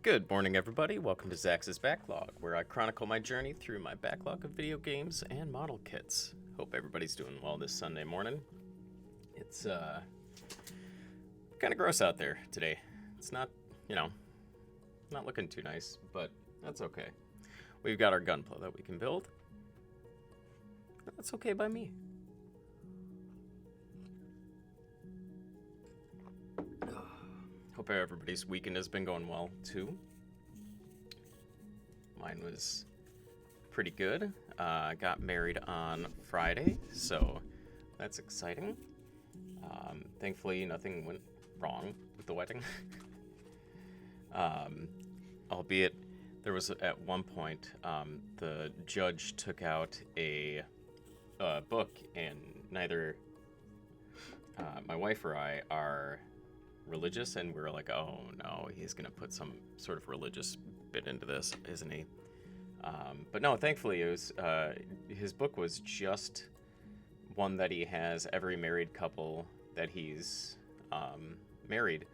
Good morning, everybody. Welcome to Zax's Backlog, where I chronicle my journey through my backlog of video games and model kits. Hope everybody's doing well this Sunday morning. It's kind of gross out there today. It's not, not looking too nice, but that's okay. We've got our gunpla that we can build. That's okay by me. Hope everybody's weekend has been going well, too. Mine was pretty good. Got married on Friday, so that's exciting. Thankfully, nothing went wrong with the wedding. Albeit, there was at one point, the judge took out a book, and neither my wife or I are religious, and we were like, oh no, he's gonna put some sort of religious bit into this, isn't he? But no, thankfully it was his book was just one that he has every married couple that he's married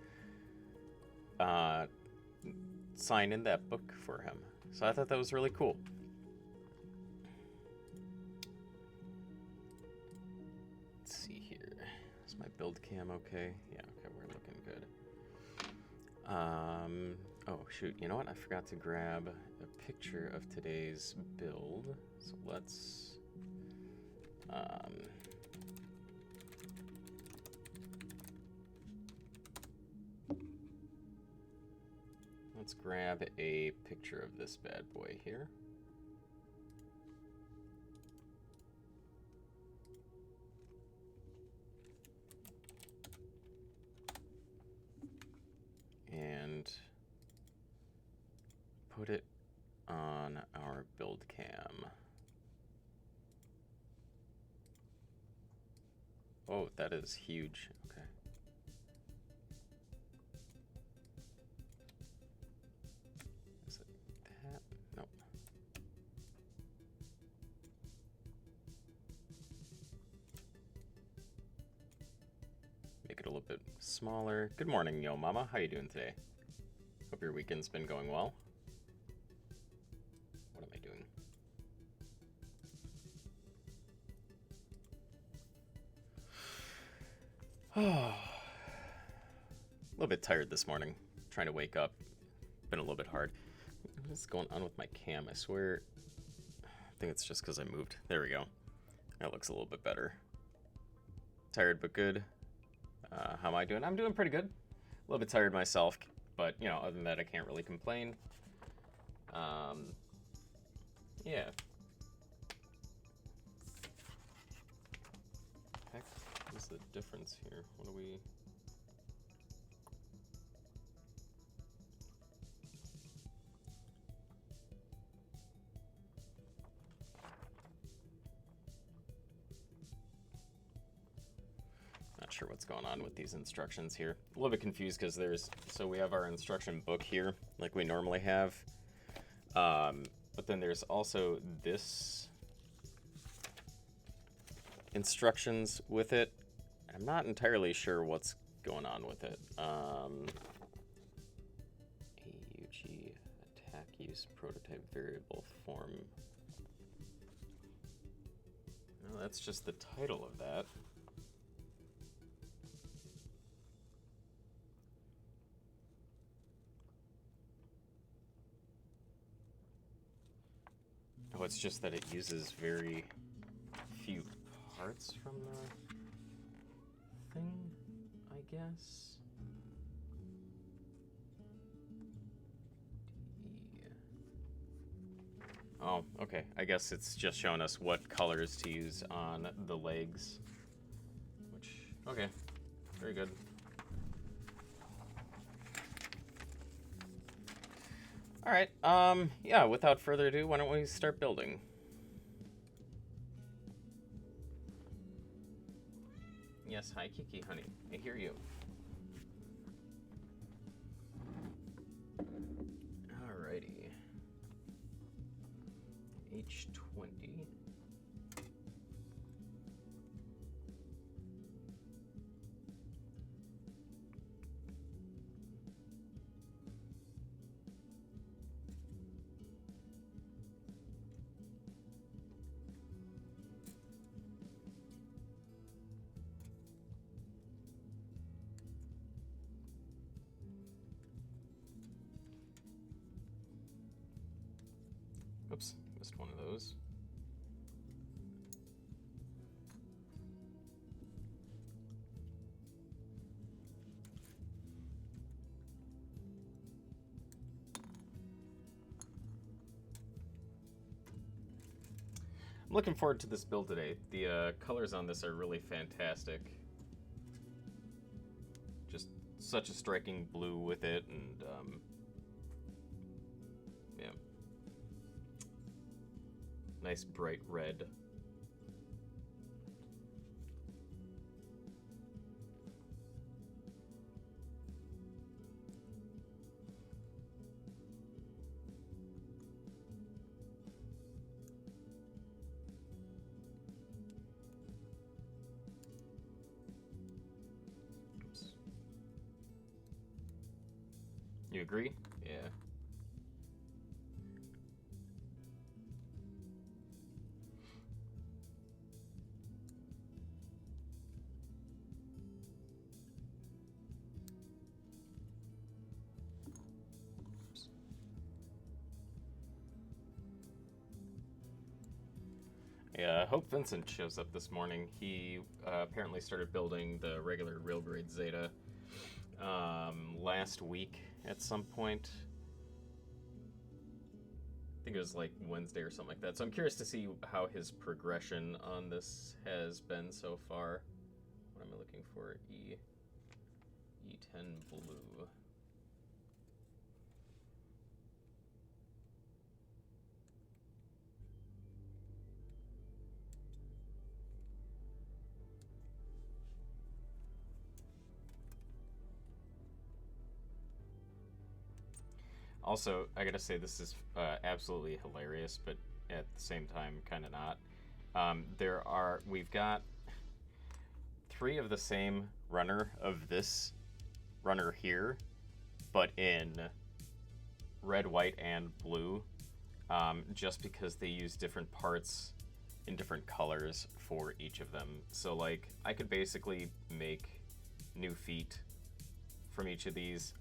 sign in that book for him. So I thought that was really cool. Let's see here. Is my build cam okay? Yeah, okay, we're looking good. Oh shoot, you know what? I forgot to grab a picture of today's build. So let's grab a picture of this bad boy here. And put it on our build cam. Oh, that is huge. Okay. Is it that? Nope. Make it a little bit smaller. Good morning, Yo Mama. How you doing today? Hope your weekend's been going well. What am I doing? Oh, a little bit tired this morning. Trying to wake up. Been a little bit hard. What's going on with my cam? I swear. I think it's just because I moved. There we go. That looks a little bit better. Tired but good. How am I doing? I'm doing pretty good. A little bit tired myself, but other than that, I can't really complain. Yeah. Heck, what's the difference here? What do we? Not sure what's going on with these instructions here. A little bit confused because so we have our instruction book here like we normally have. But then there's also this instructions with it. I'm not entirely sure what's going on with it. AUG attack use prototype variable form. No, that's just the title of that. Oh, it's just that it uses very few parts from the thing, I guess. Oh, okay. I guess it's just showing us what colors to use on the legs. Which, okay, very good. All right, yeah, without further ado, why don't we start building? Yes, hi Kiki, honey, I hear you. Alrighty. H20. Oops, missed one of those. I'm looking forward to this build today. The colors on this are really fantastic. Just such a striking blue with it, and yeah, nice bright red. You agree? Yeah. Yeah, I hope Vincent shows up this morning. He apparently started building the regular real grade Zeta last week at some point. I think it was like Wednesday or something like that. So I'm curious to see how his progression on this has been so far. What am I looking for? E10 blue. Also, I gotta say, this is absolutely hilarious, but at the same time, kind of not. We've got 3 of the same runner of this runner here, but in red, white, and blue, just because they use different parts in different colors for each of them. So, like, I could basically make new feet from each of these.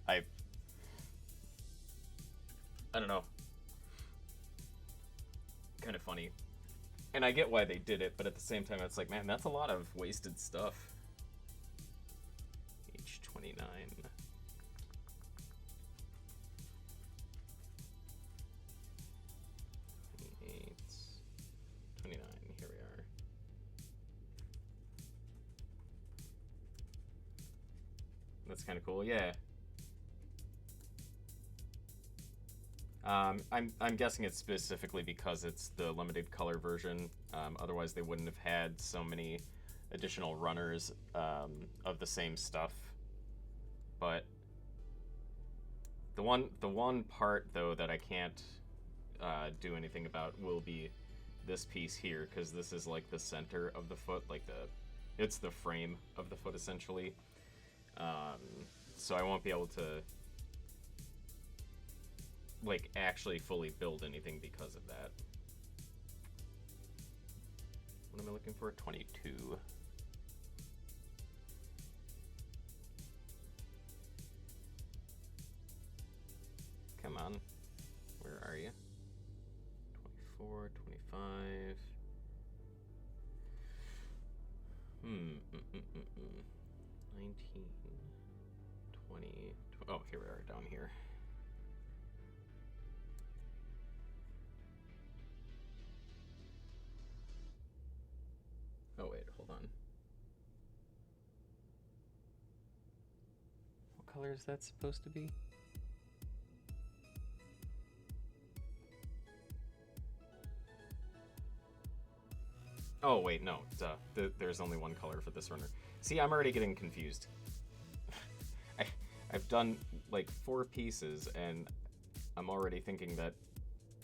I don't know. Kind of funny. And I get why they did it, but at the same time, it's like, man, that's a lot of wasted stuff. H29. 28. 29. Here we are. That's kind of cool. Yeah. I'm guessing it's specifically because it's the limited color version. Otherwise, they wouldn't have had so many additional runners of the same stuff. But the one part though that I can't do anything about will be this piece here, because this is like the center of the foot, like it's the frame of the foot essentially. So I won't be able to like actually fully build anything because of that. What am I looking for? 22. Come on. Where are you? 24, 25. 19, 20. Oh, here we are down here. Oh wait, hold on. What color is that supposed to be? Oh wait, no, duh. There's only one color for this runner. See, I'm already getting confused. I've done like 4 pieces and I'm already thinking that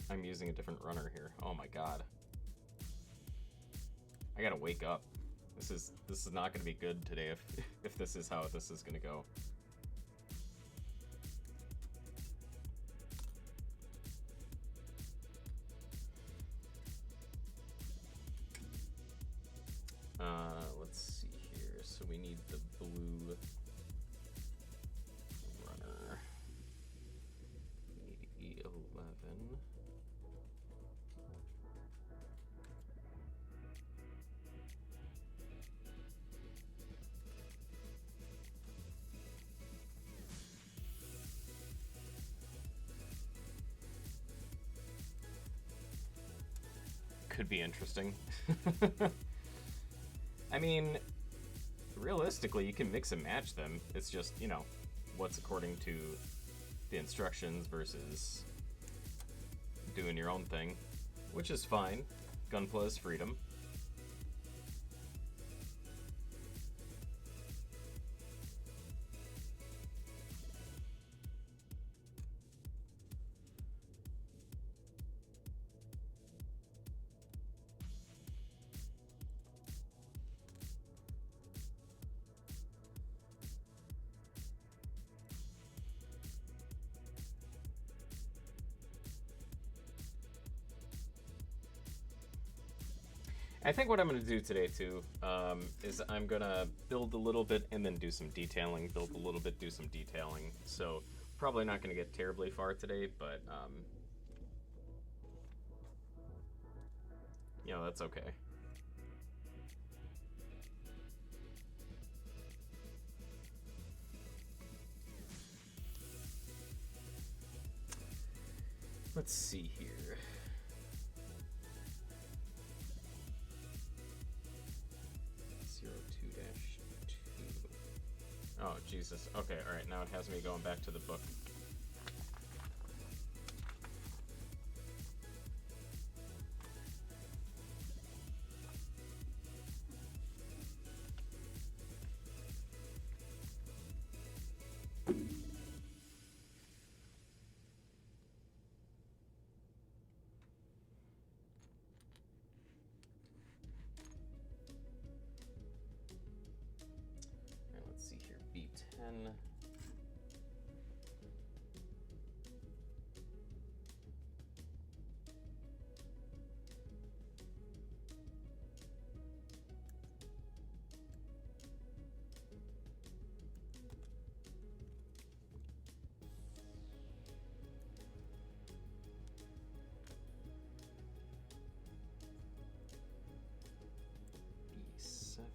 I'm using a different runner here. Oh my god. I gotta wake up. This is not gonna be good today if this is how this is gonna go. Let's see here. So we need the blue runner. We need E11. could be interesting. I mean, realistically, you can mix and match them. It's just, you know, what's according to the instructions versus doing your own thing, which is fine. Gunpla is freedom. I think what I'm going to do today, too, is I'm going to build a little bit and then do some detailing. Build a little bit, do some detailing. So probably not going to get terribly far today, but, you know, that's okay. Let's see here. 02-2. Oh, Jesus. Okay, alright, now it has me going back to the book. B10. B7.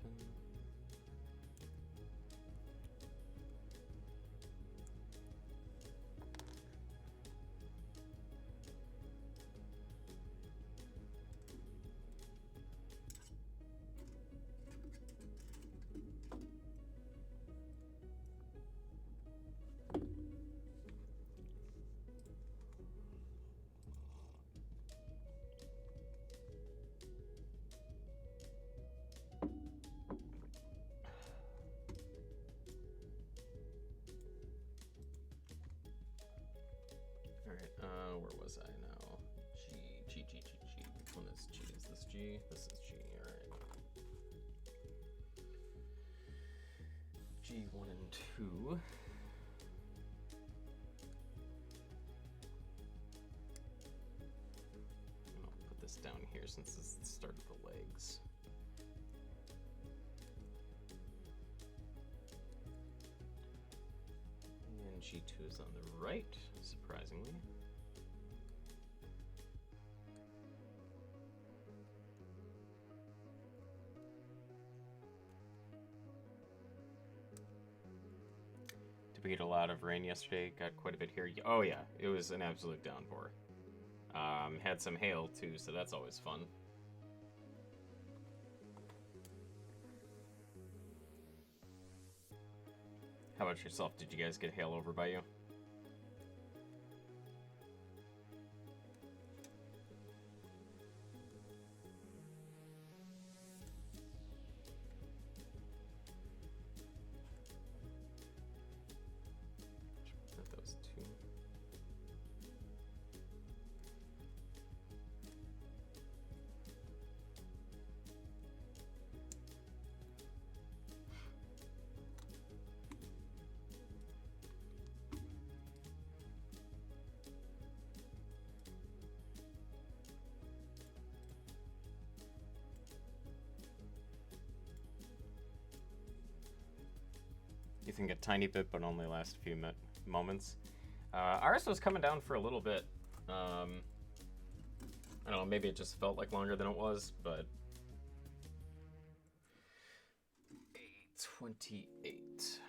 Where was I now? G. Which one is G? Is this G? This is G, alright. G1 and 2. And I'll put this down here since this is the start of the legs. And G2 is on the right, surprisingly. Did we get a lot of rain yesterday? Got quite a bit here. Oh yeah, it was an absolute downpour. Had some hail too, so that's always fun. How about yourself? Did you guys get hail over by you? Those two. You think a tiny bit, but only last a few moments. Ours was coming down for a little bit. I don't know, maybe it just felt like longer than it was, but 8:28.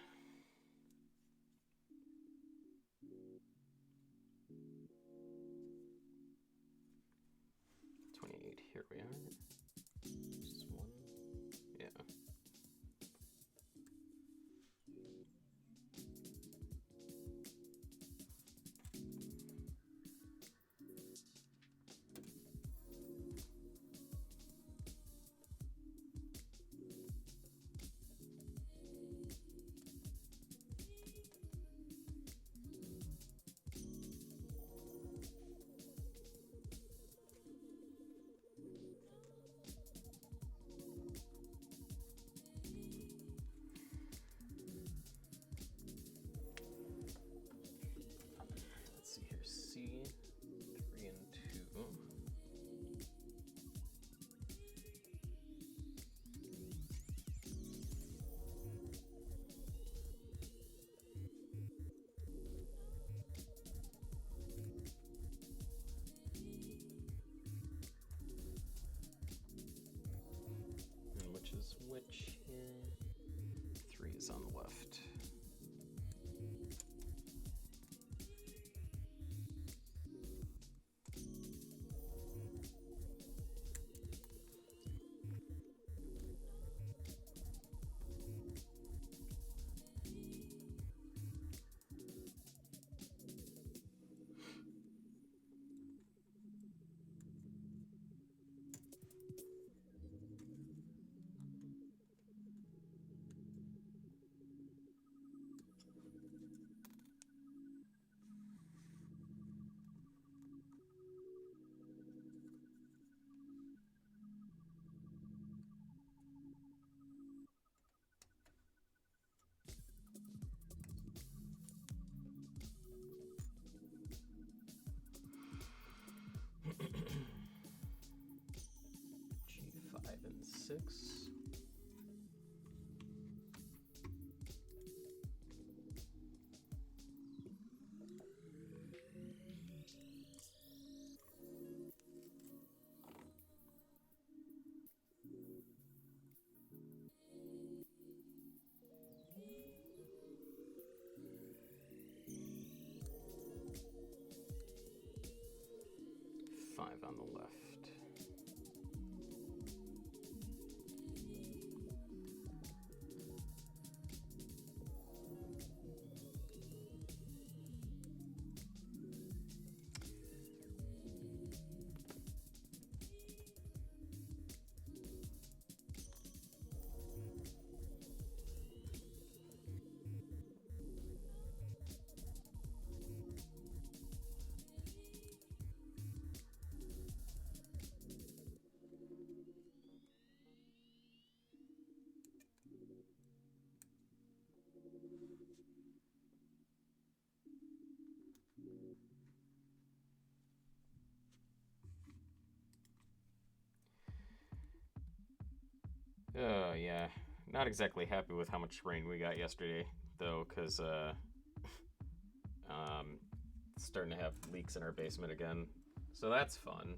Here we are. on the left. G5 and 6. Five on the left. Oh, yeah. Not exactly happy with how much rain we got yesterday, though, because, starting to have leaks in our basement again. So that's fun.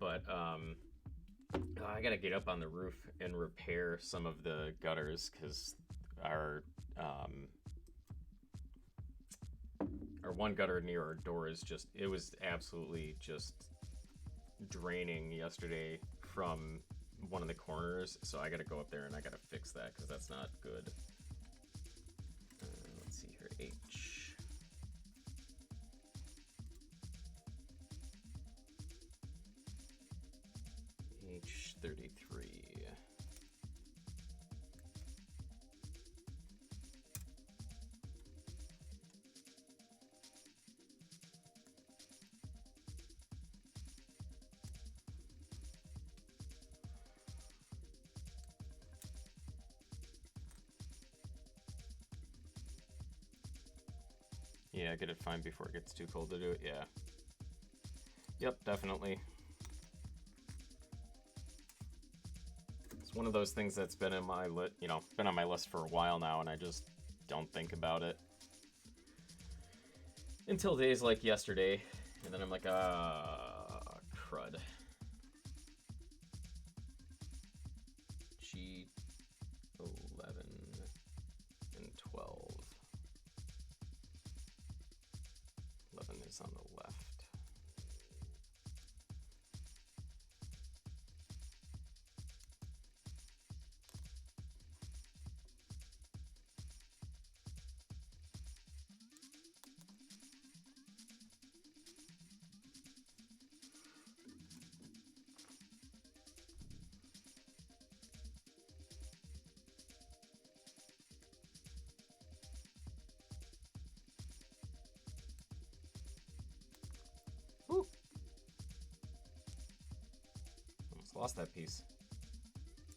But, I gotta get up on the roof and repair some of the gutters, because our one gutter near our door is just, it was absolutely just draining yesterday from one of the corners, so I gotta go up there and I gotta fix that because that's not good. Let's see here, H33. Yeah, get it fine before it gets too cold to do it, yeah. Yep, definitely. It's one of those things that's been in my been on my list for a while now, and I just don't think about it until days like yesterday, and then I'm like, crud. G11 and 12. 11 is on the left. Ooh. Almost lost that piece.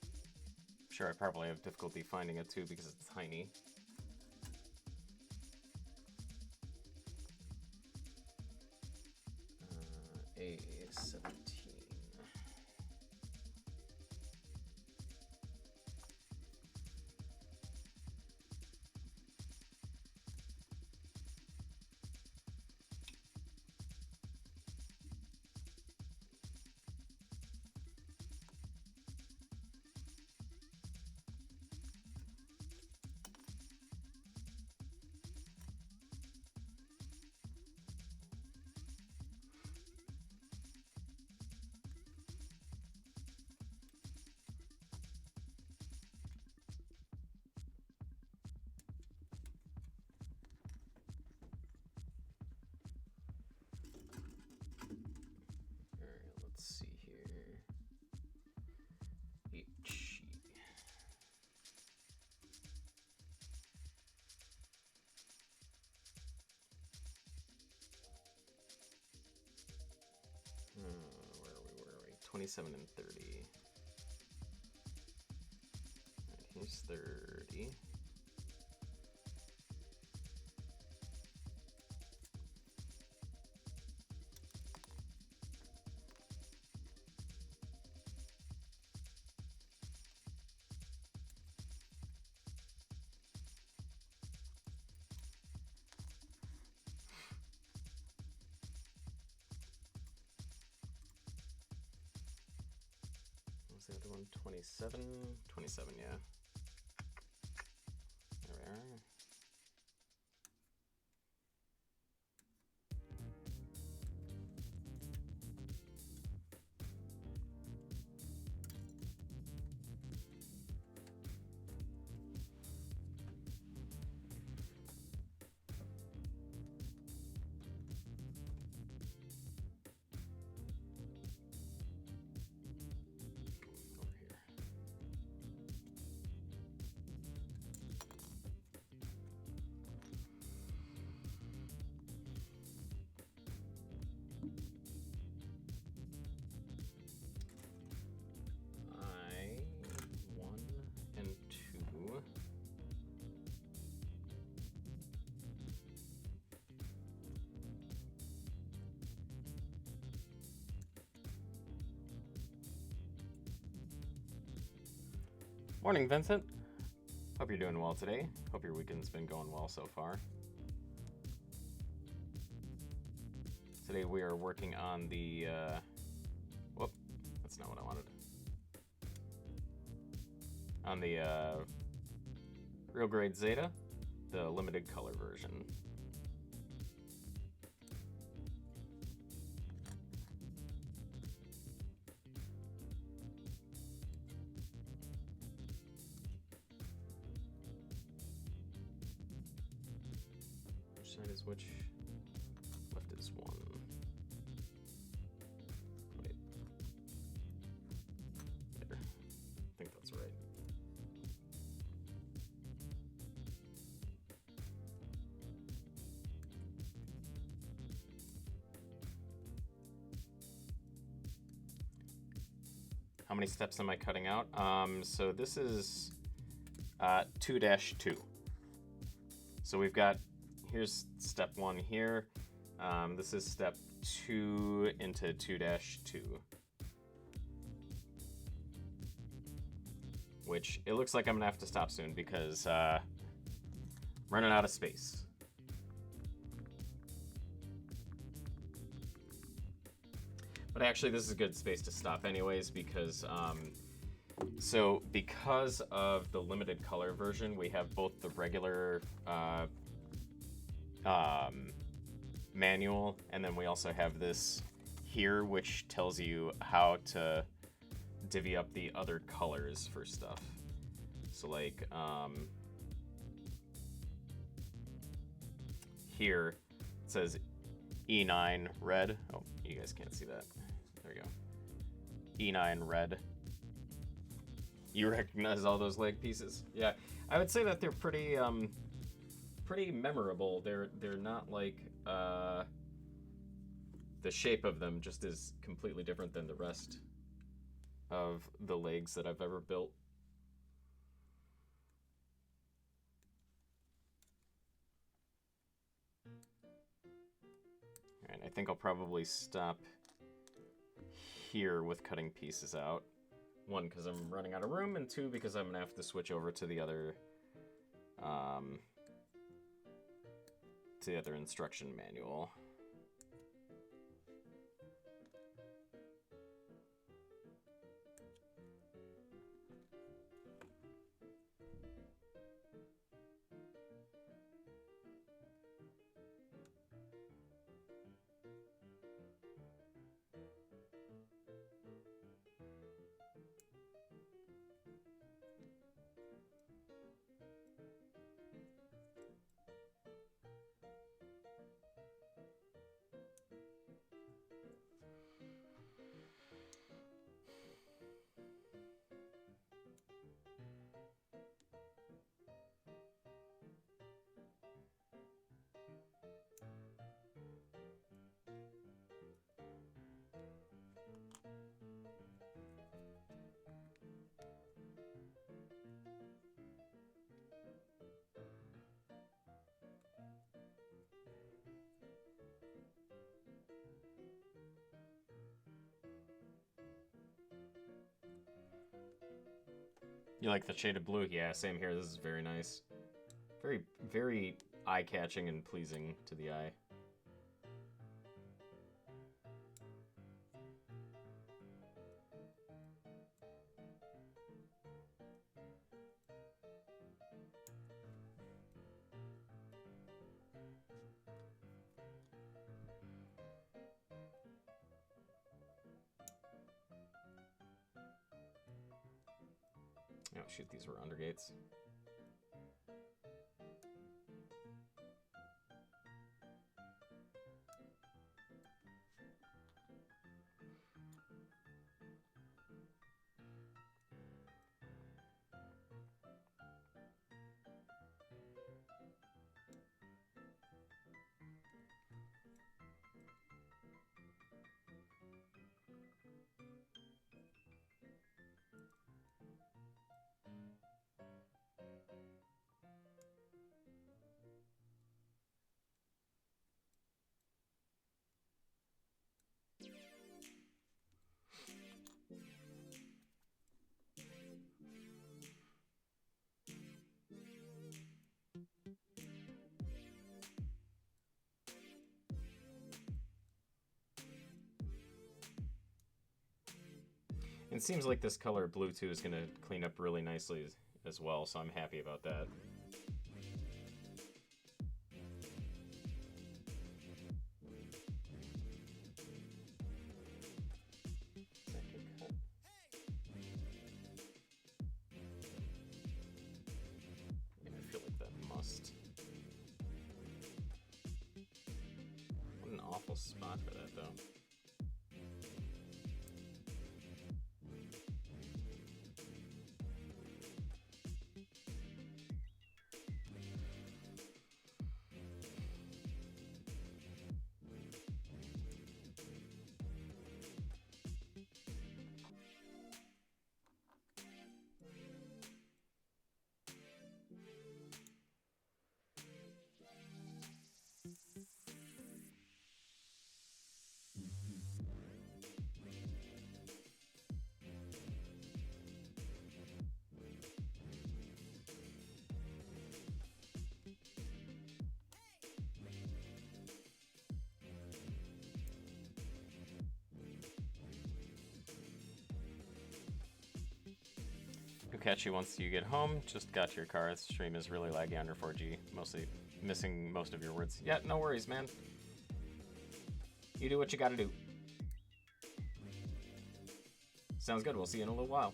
I'm sure I probably have difficulty finding it too because it's tiny. A17. 27 and 30. Right, here's 30. What was the other one? 27? 27, yeah. There we are. Over here. I 1 and 2. Morning, Vincent. Hope you're doing well today. Hope your weekend's been going well so far. Today we are working on the, whoop, that's not what I wanted. On the real grade Zeta, the limited color version. Which side is which? Left is 1. Wait. There. I think that's right. How many steps am I cutting out? So this is 2-2. So we've got, here's step 1 here. This is step 2 into 2-2. Which it looks like I'm gonna have to stop soon because running out of space. But actually, this is a good space to stop anyways because, so because of the limited color version, we have both the regular manual, and then we also have this here, which tells you how to divvy up the other colors for stuff. So like, here it says E9 red. Oh, you guys can't see that. There we go. E9 red. You recognize all those leg pieces? Yeah, I would say that they're pretty pretty memorable. They're not like the shape of them just is completely different than the rest of the legs that I've ever built. All right, I think I'll probably stop here with cutting pieces out. 1, because I'm running out of room, and 2, because I'm gonna have to switch over to the other instruction manual. You like the shade of blue? Yeah, same here. This is very nice. Very, very eye-catching and pleasing to the eye. Oh, shoot, these were undergates. It seems like this color blue too is going to clean up really nicely as well, so I'm happy about that. Yeah, I feel like that must. What an awful spot for that, though. He'll catch you once you get home. Just got to your car. The stream is really laggy under 4G. Mostly missing most of your words. Yeah, no worries, man. You do what you gotta do. Sounds good. We'll see you in a little while.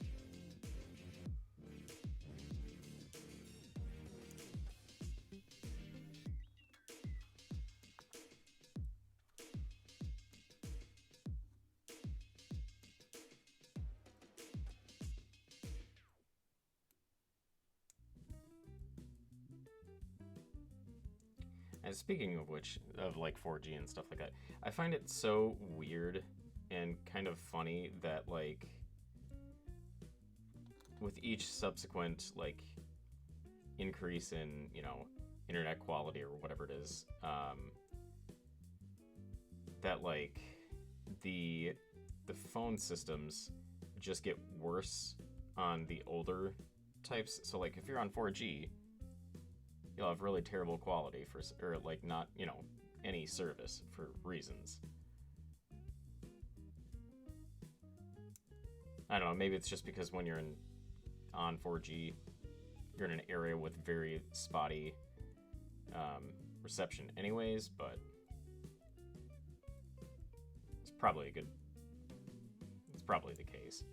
And speaking of which, of like 4G and stuff like that, I find it so weird and kind of funny that like with each subsequent like increase in, you know, internet quality or whatever it is, that like the phone systems just get worse on the older types. So like if you're on 4G, you'll have really terrible quality for, or like not, you know, any service for reasons. I don't know, maybe it's just because when you're on 4G, you're in an area with very spotty reception anyways, but it's probably the case.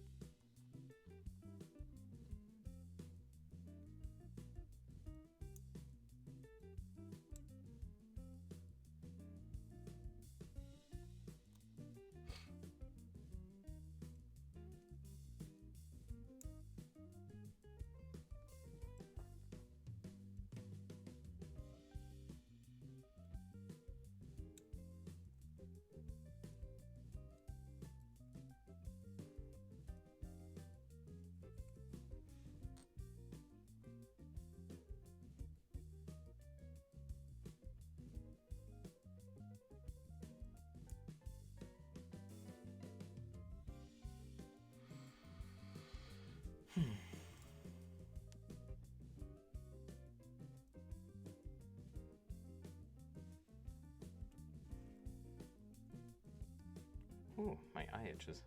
Ooh, my eye itches.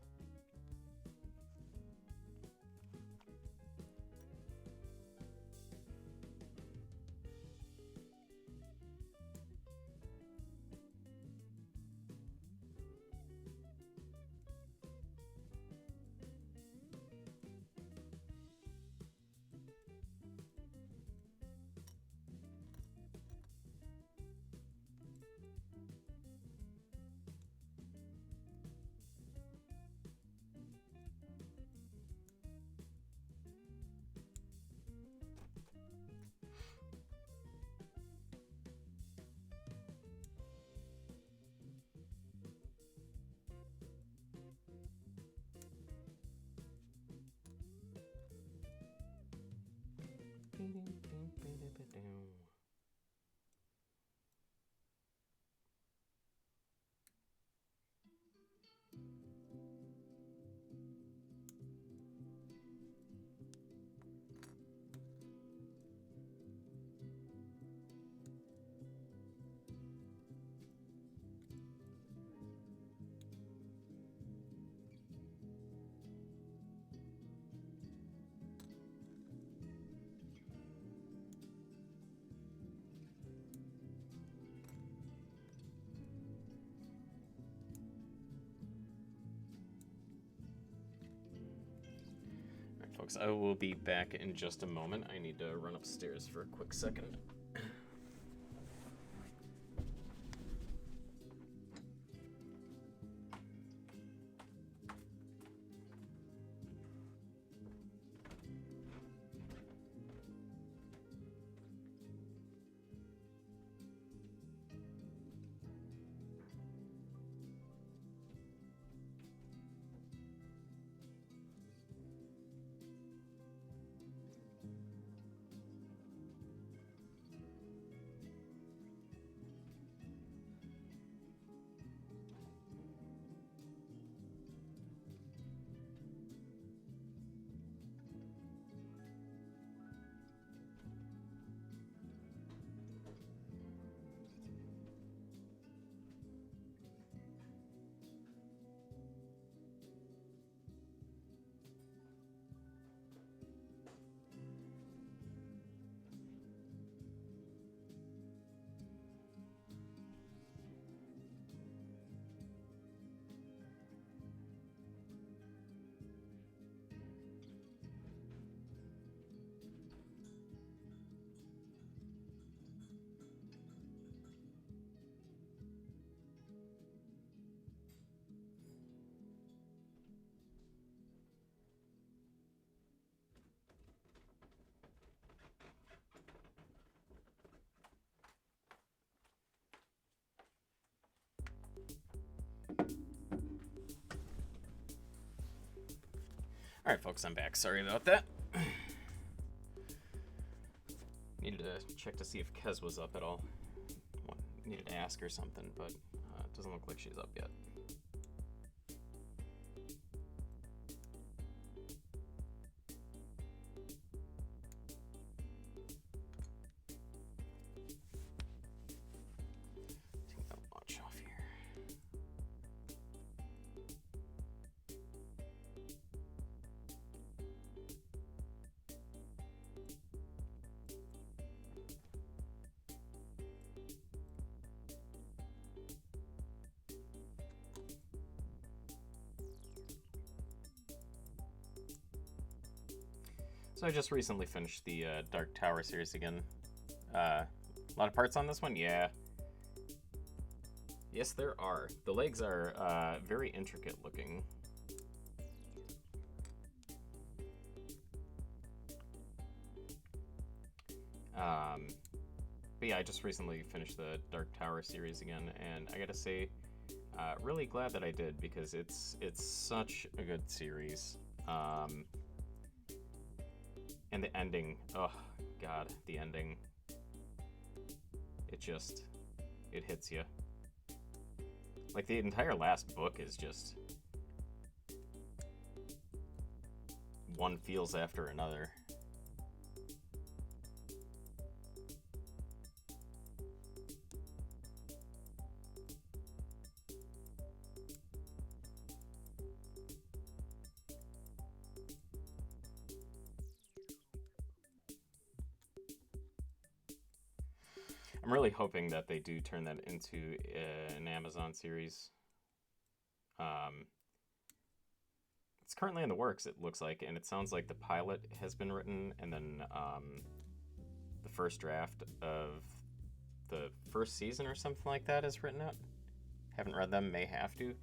Folks, I will be back in just a moment. I need to run upstairs for a quick second. Alright, folks, I'm back. Sorry about that. Needed to check to see if Kez was up at all. Needed to ask her something, but it doesn't look like she's up yet. Take that watch off here. So I just recently finished the Dark Tower series again. A lot of parts on this one? Yeah. Yes, there are. The legs are very intricate looking. But yeah, I just recently finished the Dark Tower series again, and I gotta say, really glad that I did, because it's such a good series. And the ending, oh god, the ending, it hits you. Like, the entire last book is just one feels after another. I'm really hoping that they do turn that into an Amazon series. It's currently in the works, it looks like, and it sounds like the pilot has been written, and then the first draft of the first season or something like that is written out. Haven't read them, may have to.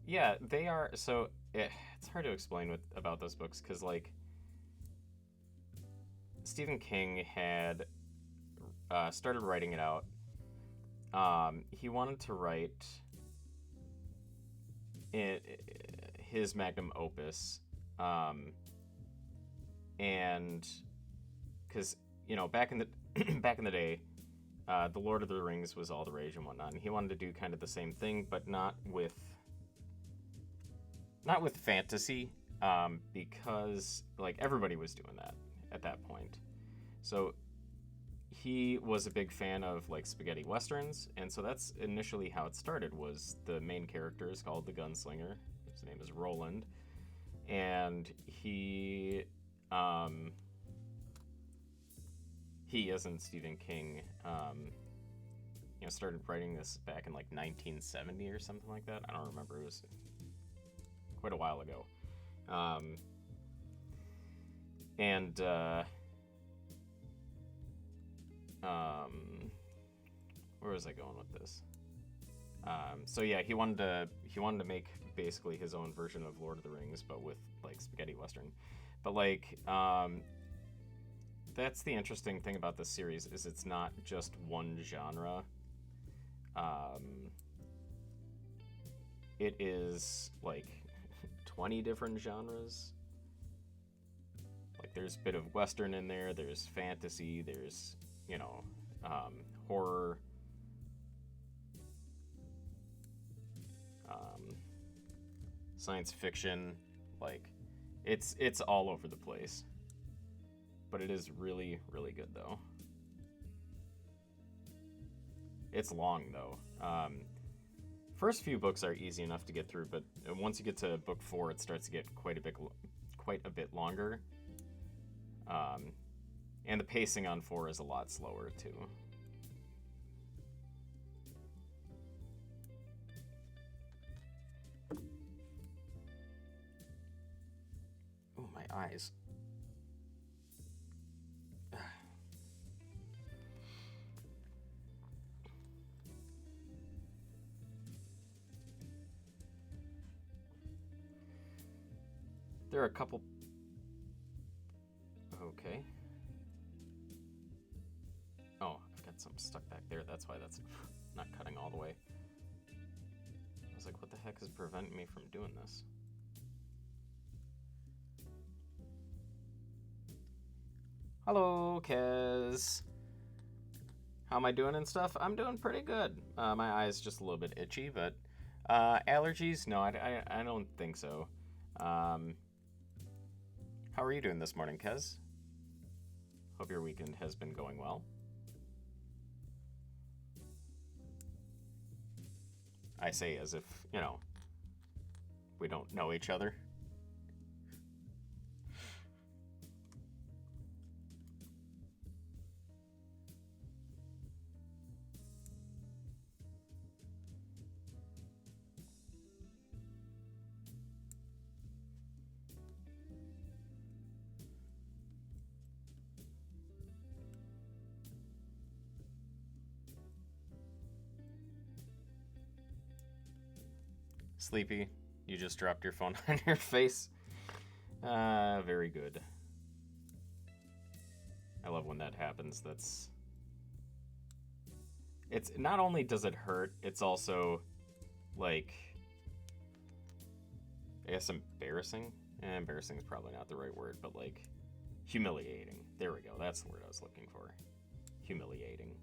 Yeah, they are. So it's hard to explain about those books because, like, Stephen King had started writing it out. He wanted to write his magnum opus, and because back in the back in the day, the Lord of the Rings was all the rage and whatnot, and he wanted to do kind of the same thing, but not with fantasy, because like everybody was doing that at that point. So he was a big fan of like spaghetti westerns, and so that's initially how it started. Was the main character is called the Gunslinger. His name is Roland, and he as in Stephen King, started writing this back in like 1970 or something like that. I don't remember. It was quite a while ago. Where was I going with this? So yeah, he wanted to make basically his own version of Lord of the Rings, but with like spaghetti western. But like, that's the interesting thing about this series is it's not just one genre. It is like 20 different genres. Like there's a bit of western in there, there's fantasy, there's horror, science fiction. Like it's all over the place, but it is really, really good though. It's long though. First few books are easy enough to get through, but once you get to book 4, it starts to get quite a bit longer. And the pacing on 4 is a lot slower too. Oh, my eyes. There are a couple. Okay. Oh, I've got something stuck back there. That's why that's not cutting all the way. I was like, what the heck is preventing me from doing this? Hello, Kez. How am I doing and stuff? I'm doing pretty good. My eye's just a little bit itchy, but allergies? No, I don't think so. How are you doing this morning, Kez? Hope your weekend has been going well. I say as if, we don't know each other. Sleepy, you just dropped your phone on your face. Very good. I love when that happens. It's not only does it hurt, it's also like, I guess embarrassing. Embarrassing is probably not the right word, but like humiliating. There we go. That's the word I was looking for. Humiliating.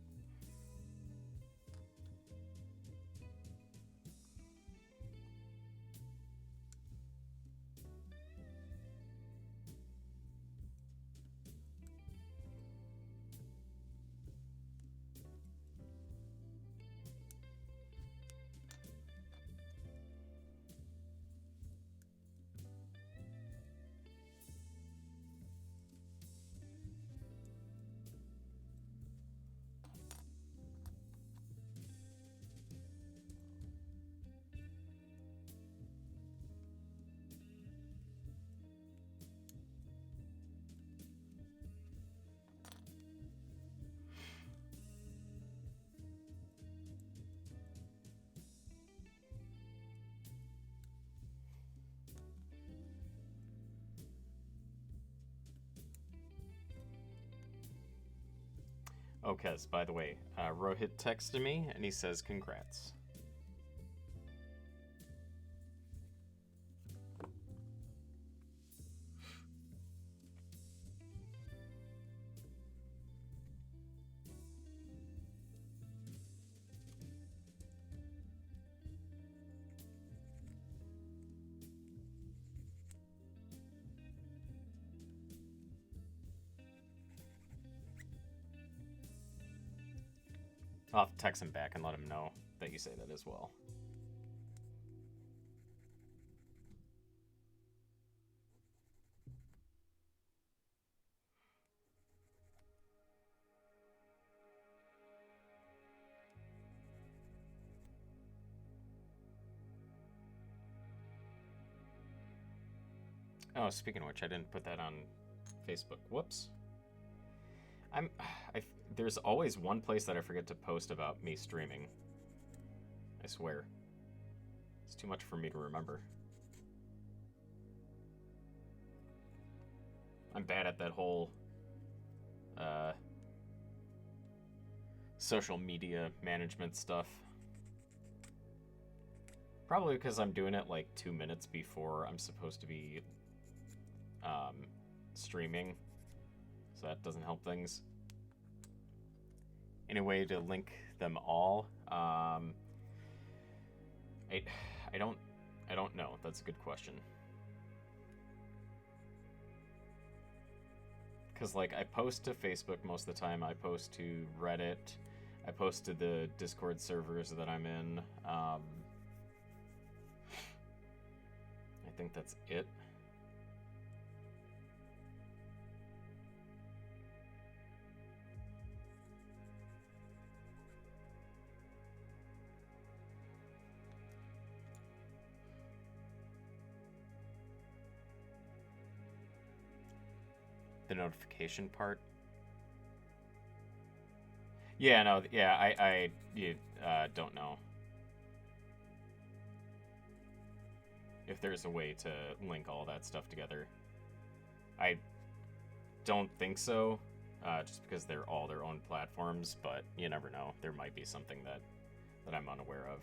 Okay, by the way, Rohit texted me and he says congrats. I'll have to text him back and let him know that you say that as well. Oh, speaking of which, I didn't put that on Facebook. Whoops. There's always one place that I forget to post about me streaming. I swear. It's too much for me to remember. I'm bad at that whole social media management stuff. Probably because I'm doing it like 2 minutes before I'm supposed to be streaming. So that doesn't help things. Any way to link them all? I don't know. That's a good question. Because, like, I post to Facebook most of the time. I post to Reddit. I post to the Discord servers that I'm in. I think that's it. The notification part. Yeah, no, yeah, I don't know if there's a way to link all that stuff together. I don't think so, just because they're all their own platforms, but you never know. There might be something that I'm unaware of.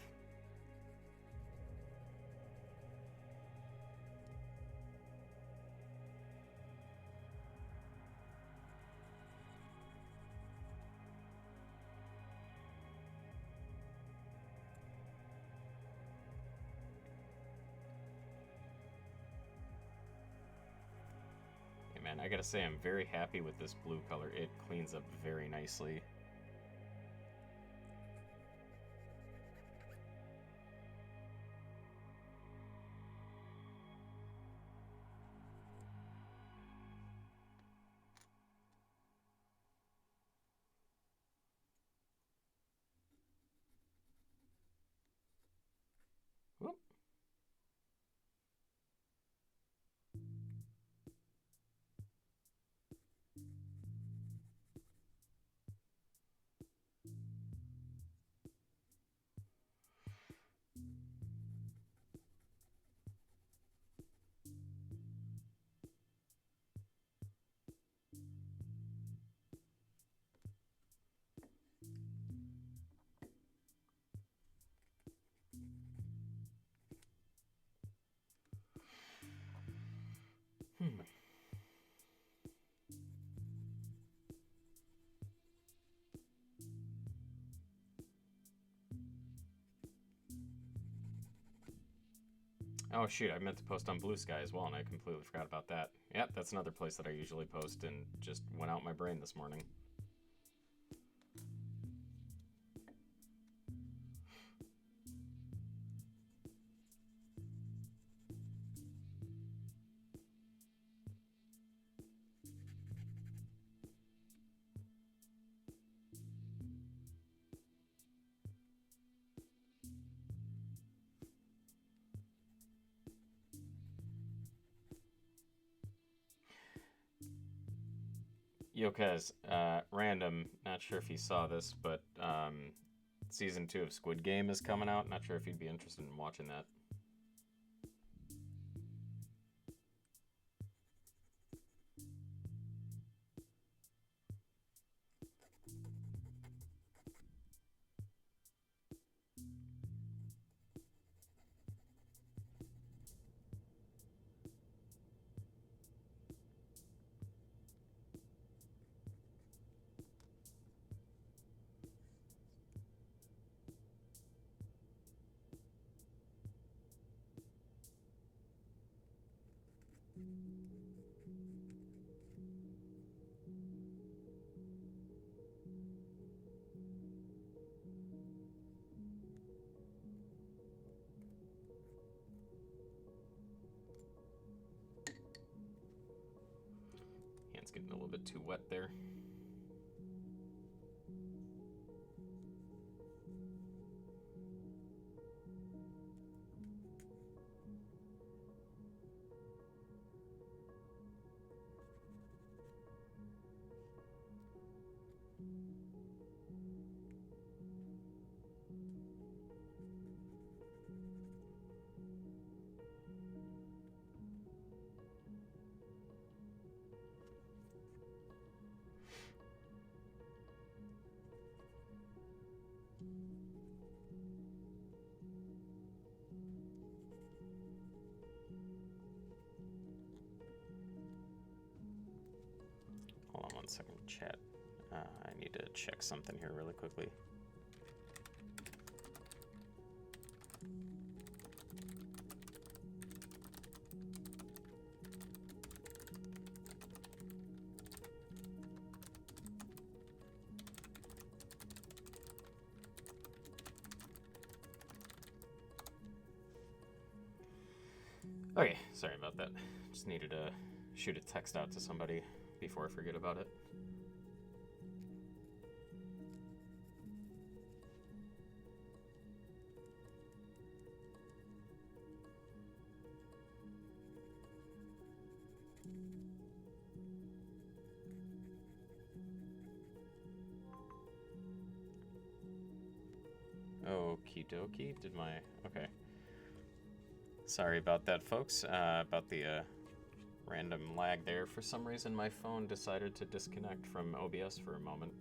Man, I gotta say, I'm very happy with this blue color. It cleans up very nicely. Whoop. Oh shoot, I meant to post on Blue Sky as well, and I completely forgot about that. Yep, that's another place that I usually post, and just went out my brain this morning. Yokez, random, not sure if you saw this, but season 2 of Squid Game is coming out. Not sure if you'd be interested in watching that. Hand's getting a little bit too wet there. Hold on one second, chat. I need to check something here really quickly. Okay, sorry about that. Just needed to shoot a text out to somebody before I forget about it. Okie dokie. Okay. Sorry about that, folks. About the random lag there. For some reason, my phone decided to disconnect from OBS for a moment.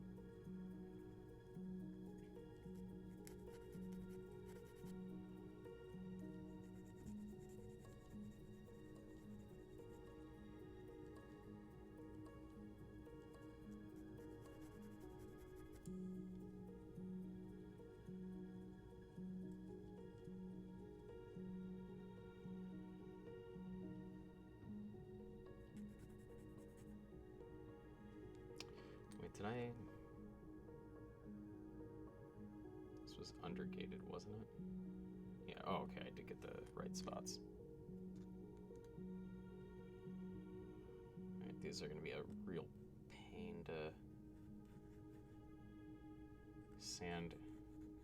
Did I... This was undergated, wasn't it? Yeah, oh, okay, I did get the right spots. Alright, these are going to be a real pain to sand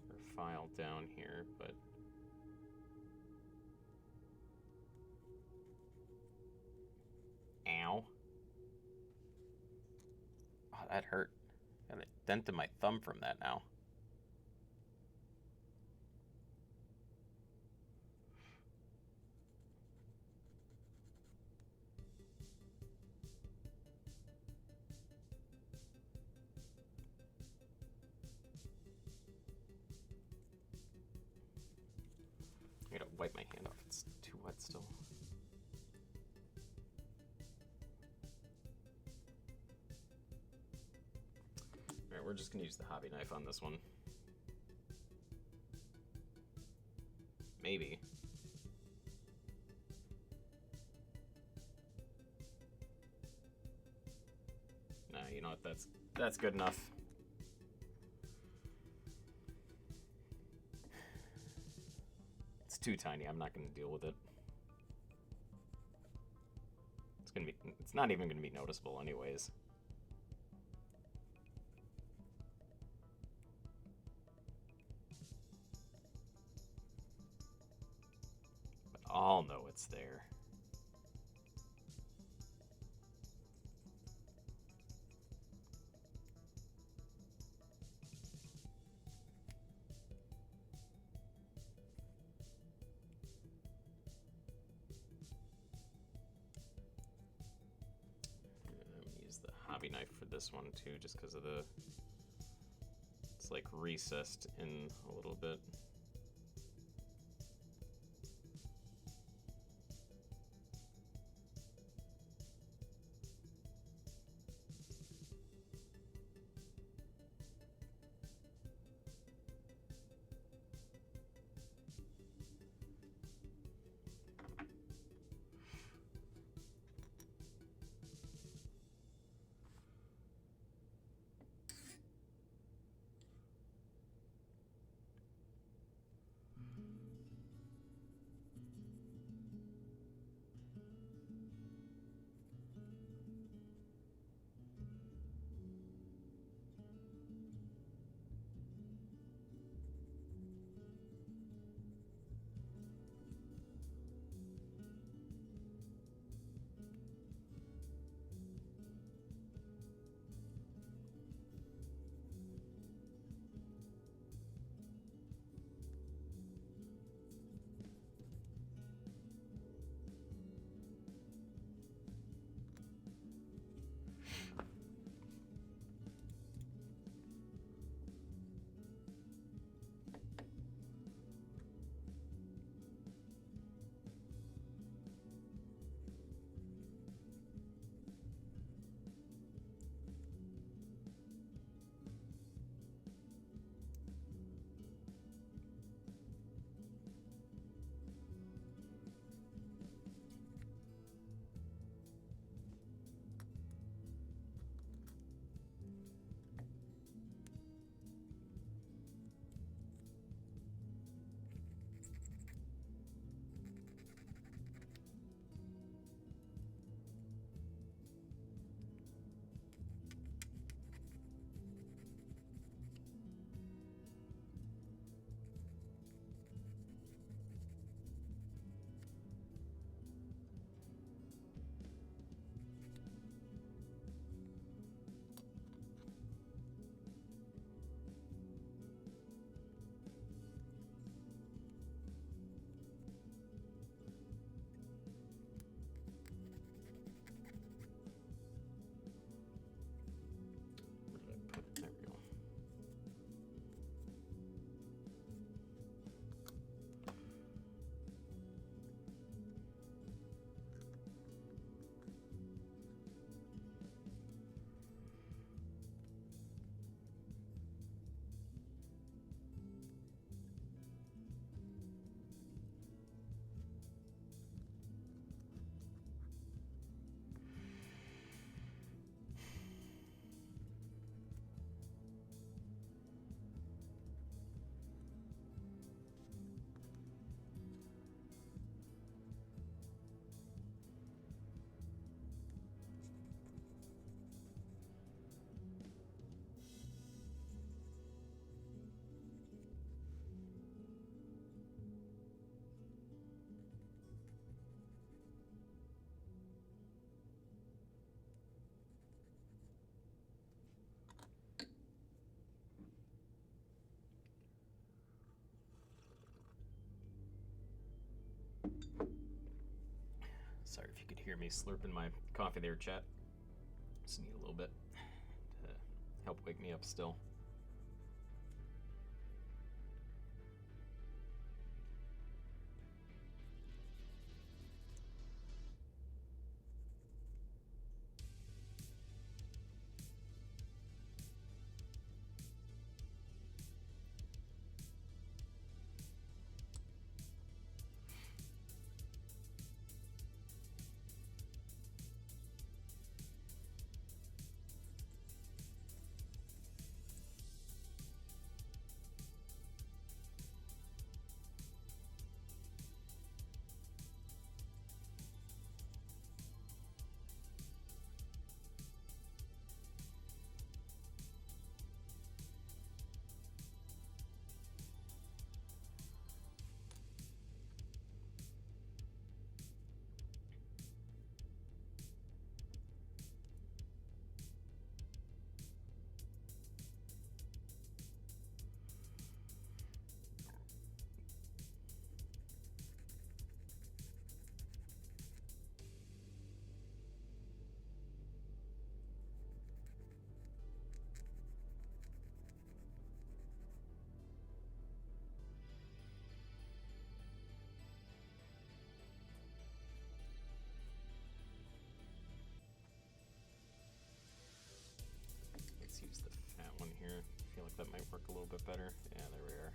or file down here, but... Ow. Oh, that hurt. Got a dent in my thumb from that now. I gotta wipe my hand off. It's too wet still. Alright, we're just gonna use the hobby knife on this one. Maybe. Nah, you know what, that's good enough. It's too tiny, I'm not gonna deal with it. It's not even gonna be noticeable anyways. I'll know it's there. I'm gonna use the hobby knife for this one too, just because of the... It's like recessed in a little bit. hear me slurping my coffee there, chat. Just need a little bit to help wake me up still. Let's use the fat one here. I feel like that might work a little bit better. Yeah, there we are.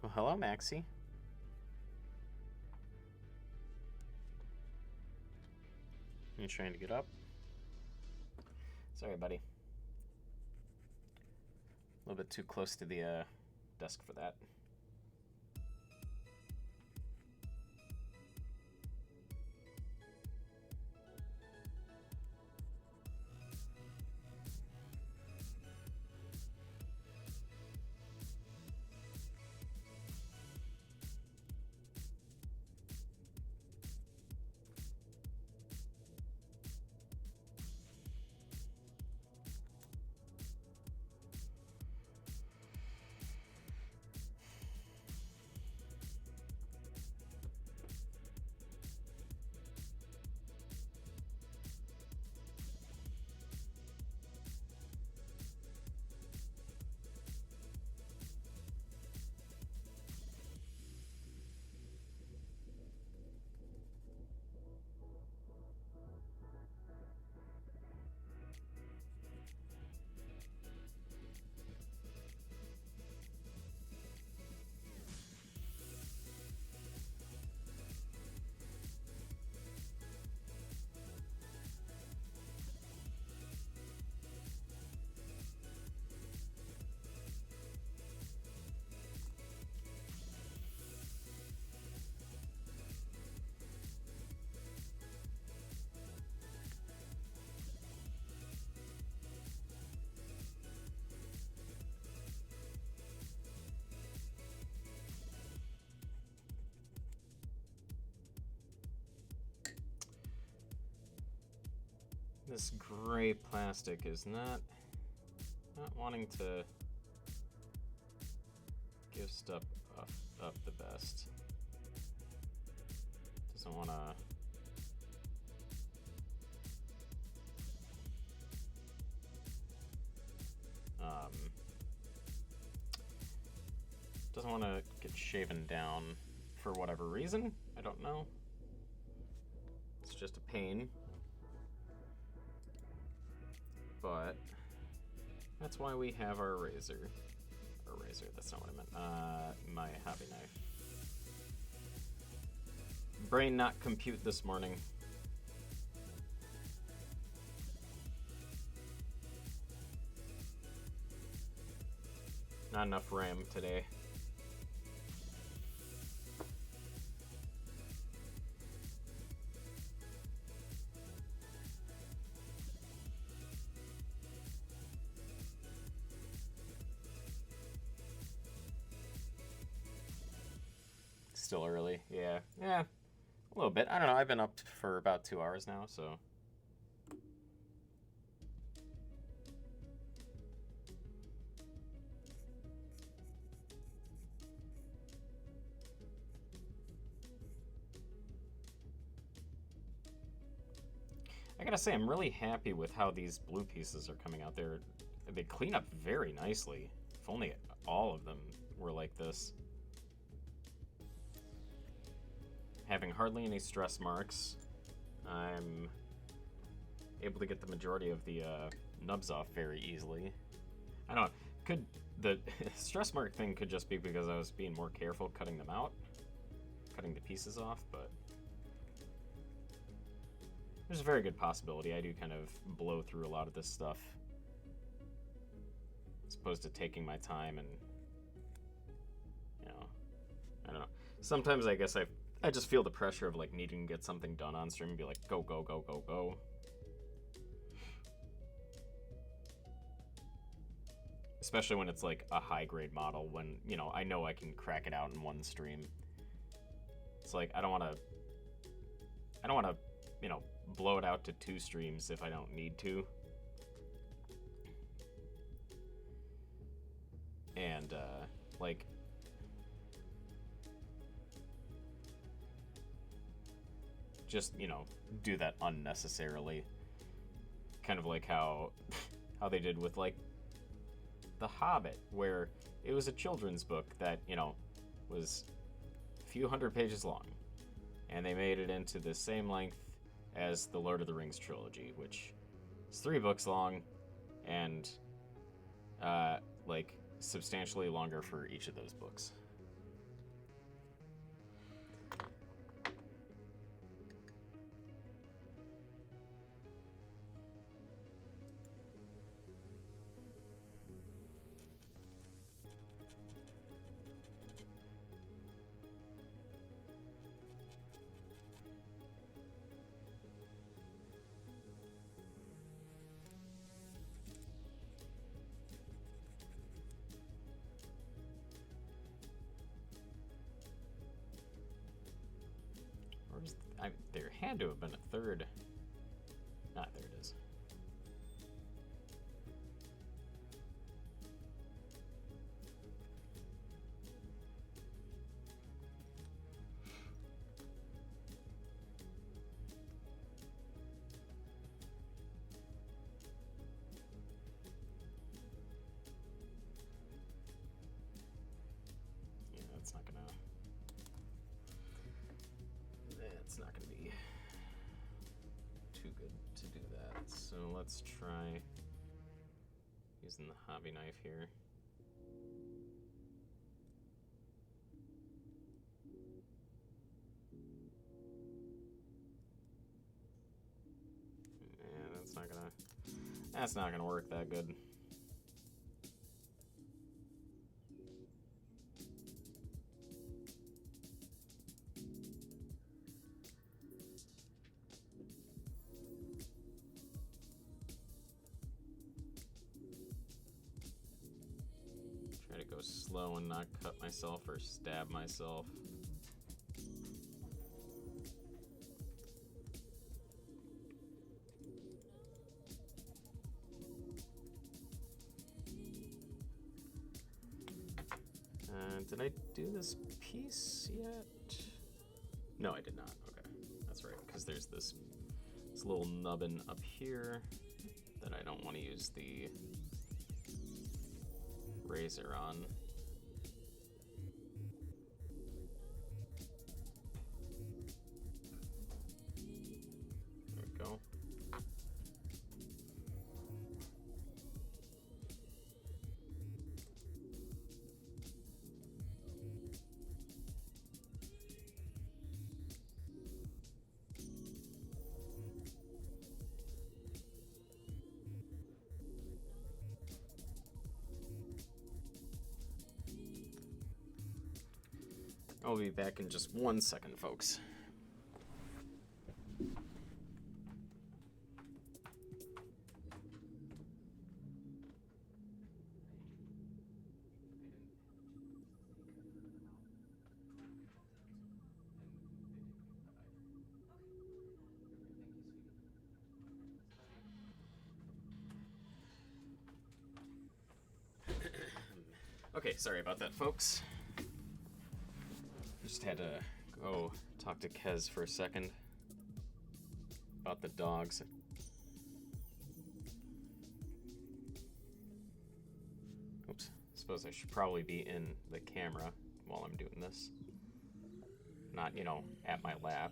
Well, hello, Maxie. You trying to get up? Sorry, buddy. A little bit too close to the desk for that. This gray plastic is not wanting to give stuff up the best. Doesn't want to. Doesn't want to get shaven down for whatever reason. I don't know. It's just a pain. But that's why we have our razor. Or razor, that's not what I meant. My hobby knife. Brain not compute this morning. Not enough RAM today. Still early. Yeah. Yeah. A little bit. I don't know. I've been up for about 2 hours now, so. I gotta say, I'm really happy with how these blue pieces are coming out. They clean up very nicely. If only all of them were like this. Having hardly any stress marks, I'm able to get the majority of the nubs off very easily. I don't know, the stress mark thing could just be because I was being more careful cutting them out, cutting the pieces off, but there's a very good possibility I do kind of blow through a lot of this stuff as opposed to taking my time and, you know, I don't know. Sometimes I guess I just feel the pressure of like needing to get something done on stream and be like, go, go, go, go, go. Especially when it's like a high grade model when, you know I can crack it out in one stream. It's like, I don't want to, you know, blow it out to 2 streams if I don't need to. And, like, just, you know, do that unnecessarily. Kind of like how they did with, like, The Hobbit, where it was a children's book that, you know, was a few hundred pages long. And they made it into the same length as the Lord of the Rings trilogy, which is 3 books long and, like, substantially longer for each of those books. There had to have been a third. Ah, there it is. Yeah, that's not gonna be too good to do that. So let's try using the hobby knife here. Yeah, that's not gonna work that good. Go slow and not cut myself or stab myself. Did I do this piece yet? No, I did not. Okay, that's right, because there's this little nubbin up here that I don't want to use the razor on. There we go. I'll be back in just 1 second, folks. Okay, sorry about that, folks. Just had to go talk to Kez for a second about the dogs. Oops. Suppose I should probably be in the camera while I'm doing this. Not, you know, at my lap.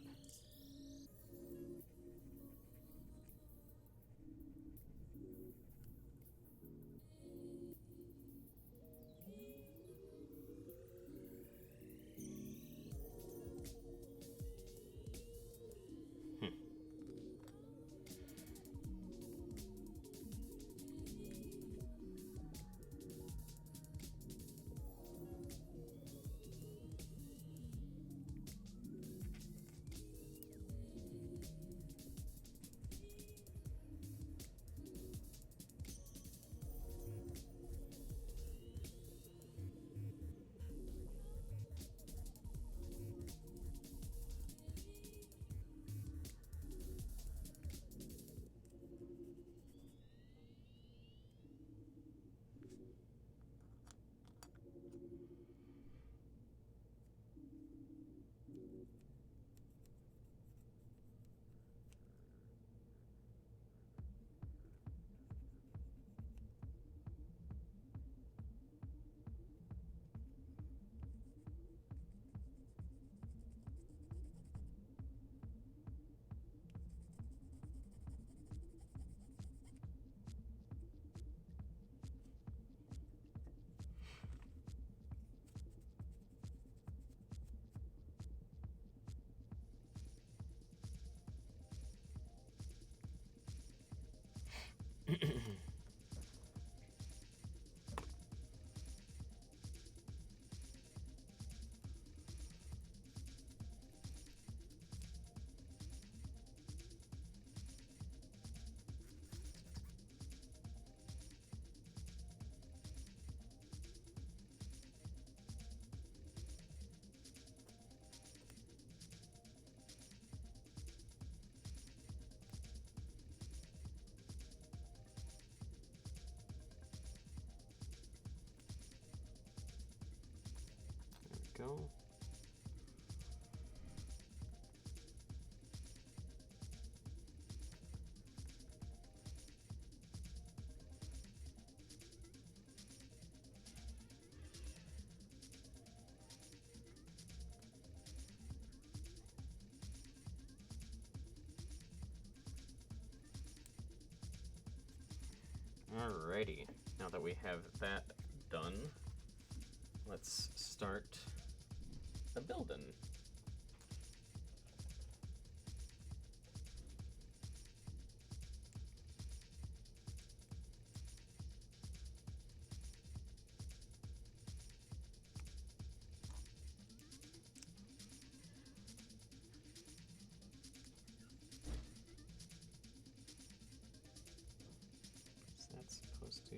Go. Alrighty, now that we have that done, let's start a building. So that's supposed to...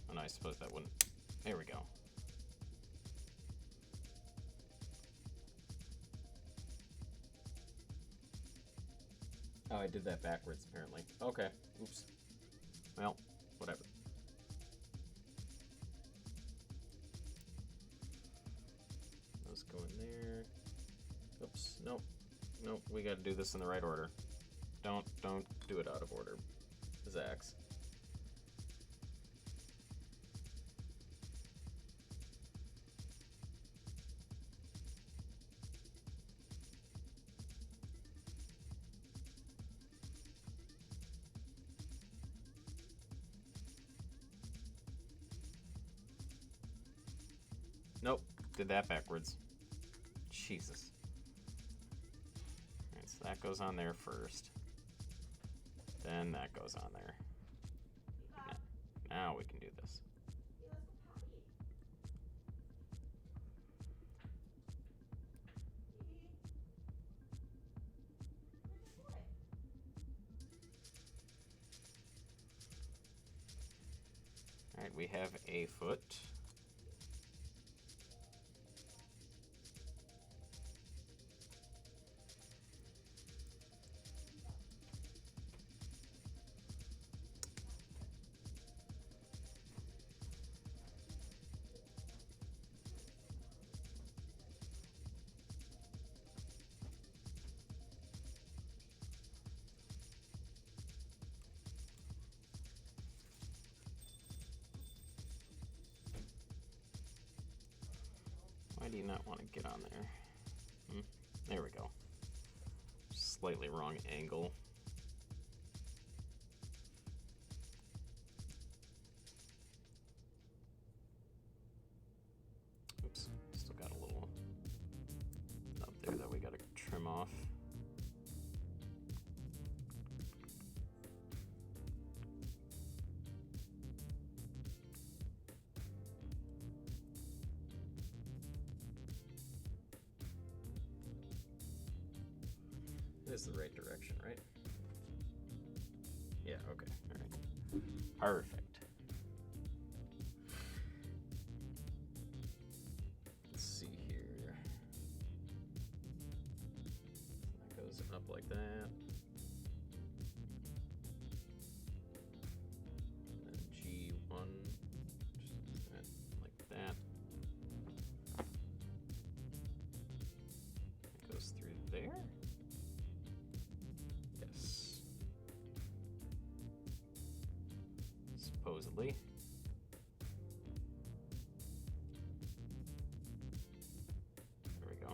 Oh no, I suppose that wouldn't... There we go. Oh, I did that backwards, apparently. Okay, oops. Well, whatever. Those go in there. Oops, nope. Nope, we gotta do this in the right order. Don't do it out of order, Zax. Nope, did that backwards. Jesus. Alright, so that goes on there first. Then that goes on there. Now we can do this. Alright, we have a foot. do you not want to get on there? There we go. Slightly wrong angle. Oops, still got a little up there that we gotta trim off. This is the right direction, right? Yeah, okay, all right. Perfect. Let's see here. That goes up like that. And then G1, just like that. It goes through there. Supposedly. There we go.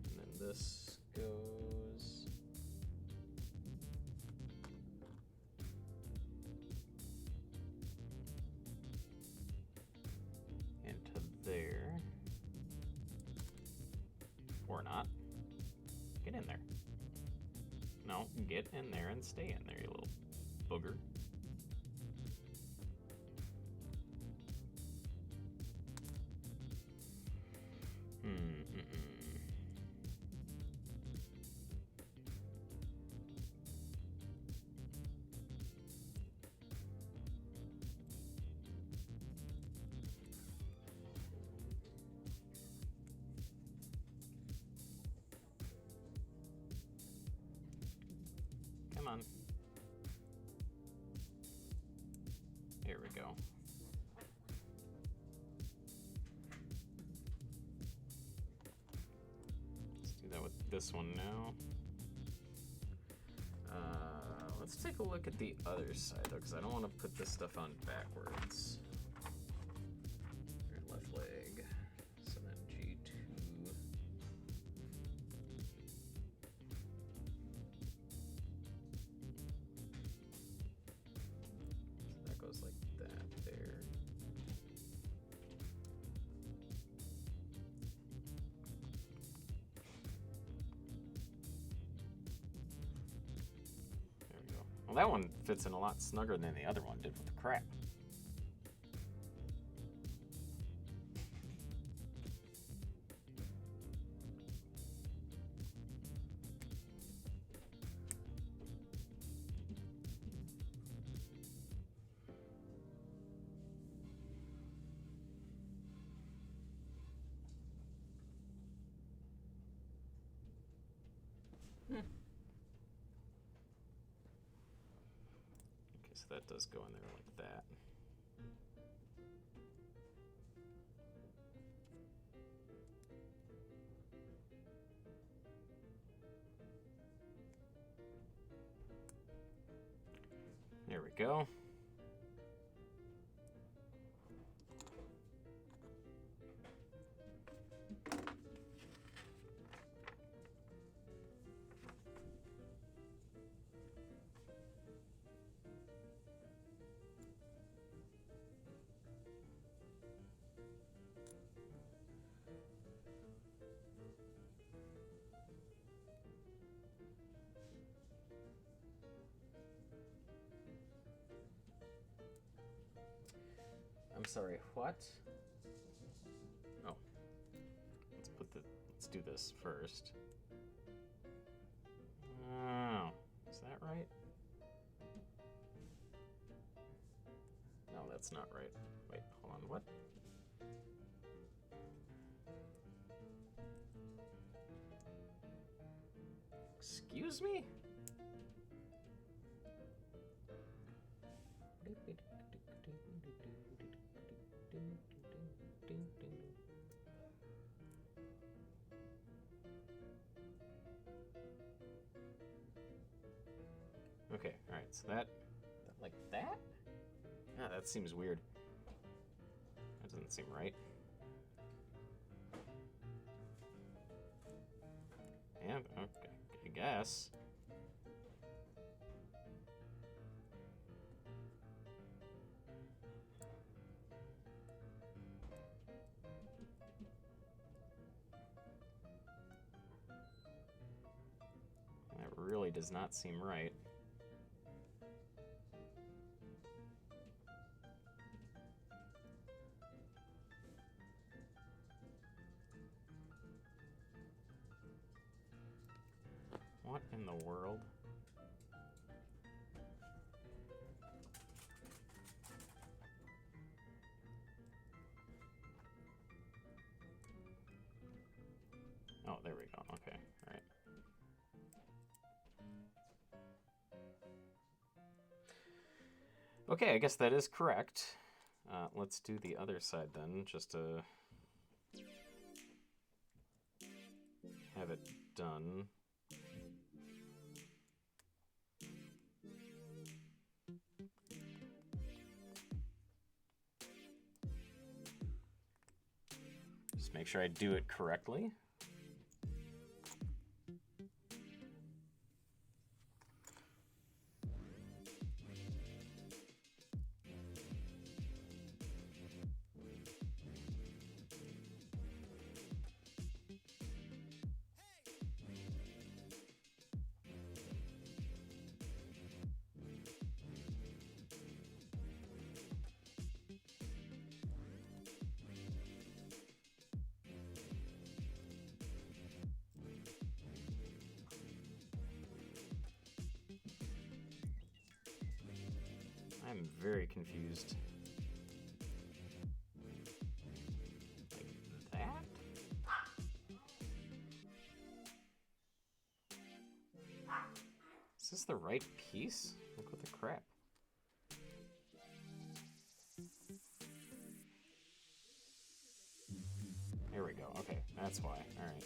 And then this goes into there. Or not. Get in there. No, get in there and stay in there, you little booger. Come on. Here we go. Let's do that with this one now. Let's take a look at the other side though, because I don't want to put this stuff on backwards. Your left leg. So then G2. So that goes like that there. Well, that one fits in a lot snugger than the other one did with the crap. So that does go in there like that. There we go. I'm sorry, what? Oh. Let's do this first. Oh, is that right? No, that's not right. Wait, hold on, what? Excuse me? Okay, alright, so that like that? Ah, that seems weird. That doesn't doesn't seem right. And, okay, I guess. That really does not seem right. What in the world? Oh, there we go. Okay, all right. Okay, I guess that is correct. Let's do the other side then, just to have it done. Just make sure I do it correctly. I'm very confused. Like that? Is this the right piece? Look what the crap. Here we go. Okay, that's why. Alright.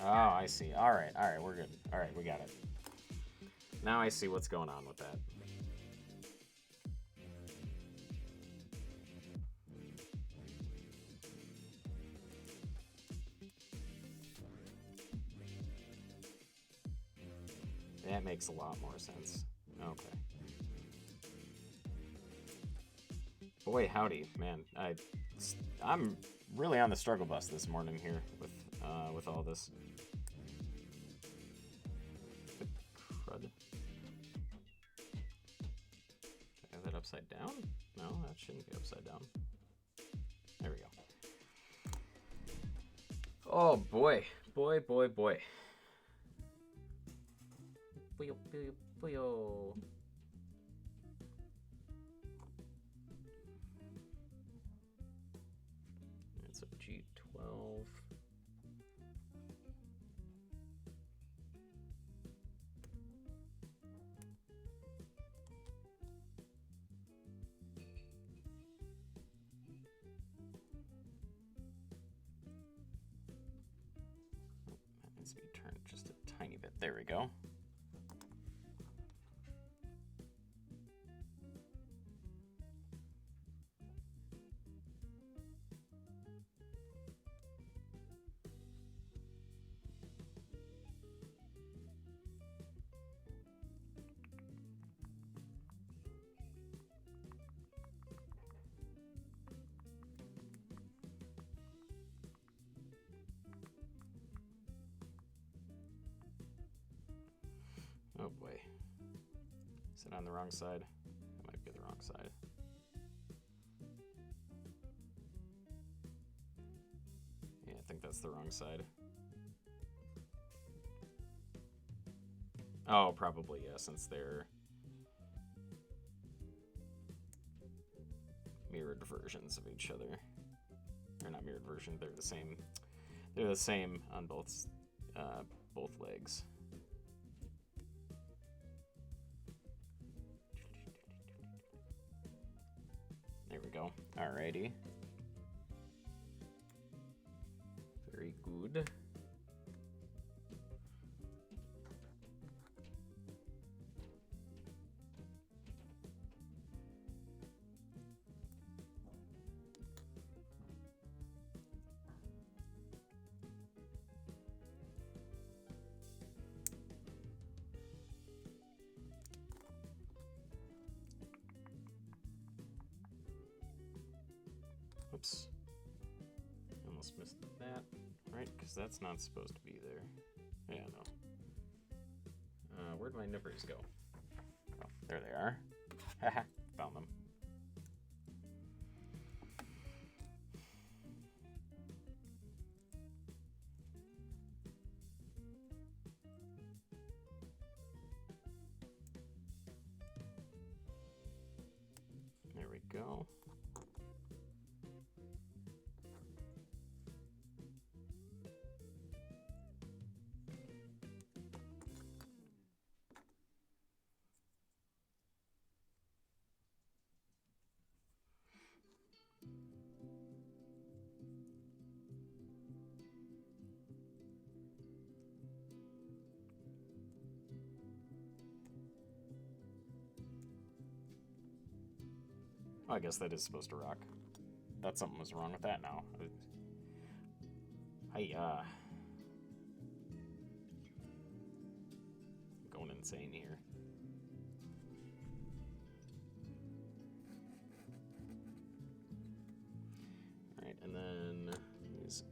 Oh, I see. Alright, we're good. Alright, we got it. Now I see what's going on with that. That makes a lot more sense. Okay. Boy, howdy, man. I'm really on the struggle bus this morning here with all this. The crud. Should I have that upside down? No, that shouldn't be upside down. There we go. Oh boy, boy. Boyo. It's a G12. That needs to be turned just a tiny bit. There we go. Oh boy. Is it on the wrong side? It might be the wrong side. Yeah, I think that's the wrong side. Oh, probably, yeah, since they're mirrored versions of each other. Or not mirrored version, they're the same. They're the same on both legs. There we go. Alrighty. Very good. Oops. Almost missed that, right? Because that's not supposed to be there. Yeah, no. Where'd my nippers go? Oh, there they are. Haha, found them. There we go. Oh, I guess that is supposed to rock. Thought something was wrong with that now. Hiya. Going insane here. Alright, and then these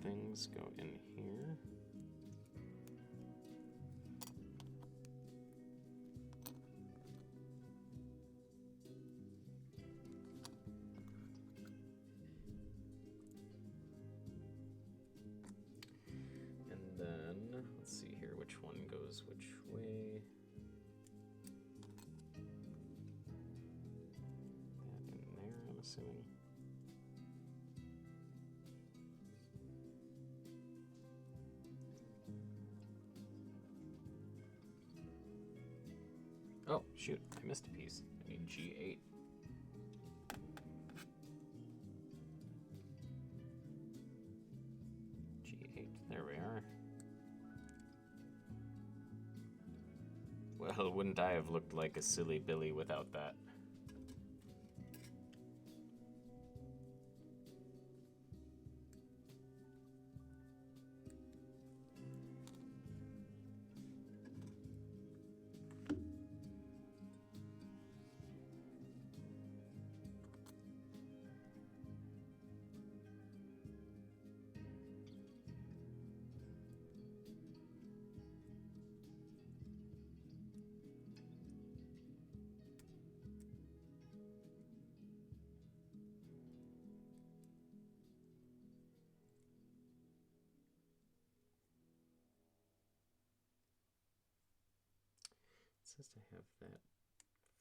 things go in here. And then, let's see here, which one goes which way. That in there, I'm assuming. Oh, shoot, I missed a piece. I need G8. G8, there we are. Well, wouldn't I have looked like a silly Billy without that? It says to have that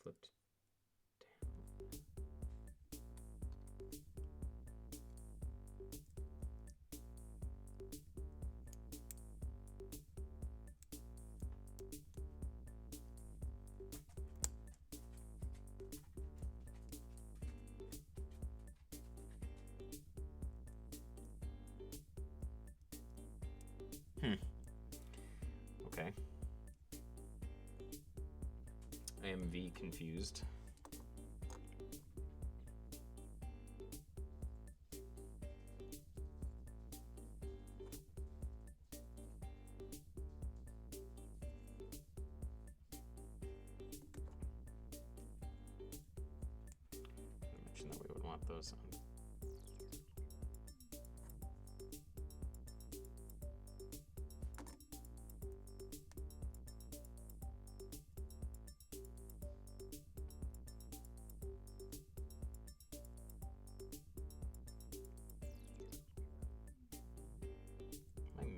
flipped down. Okay. I am V confused. I mentioned that we would want those on.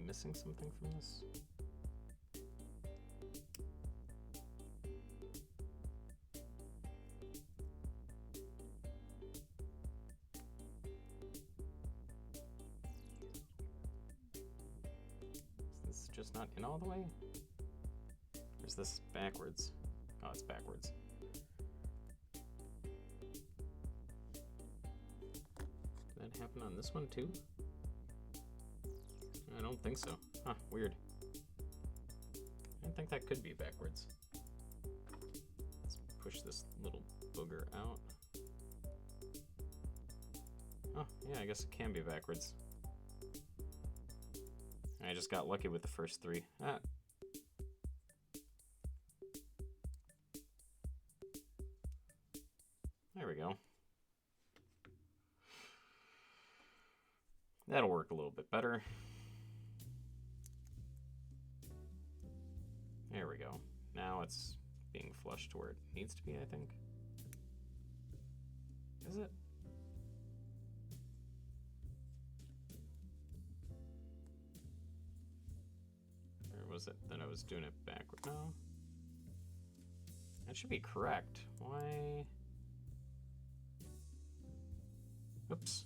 Missing something from this? Is this just not in all the way? Or is this backwards? Oh, it's backwards. Did that happen on this one too? I don't think so. Huh, weird. I think that could be backwards. Let's push this little booger out. Oh, yeah, I guess it can be backwards. I just got lucky with the first three. Ah. There we go. That'll work a little bit better. There we go. Now it's being flushed to where it needs to be, I think. Is it? Or was it that I was doing it backward? No. That should be correct. Why? Oops.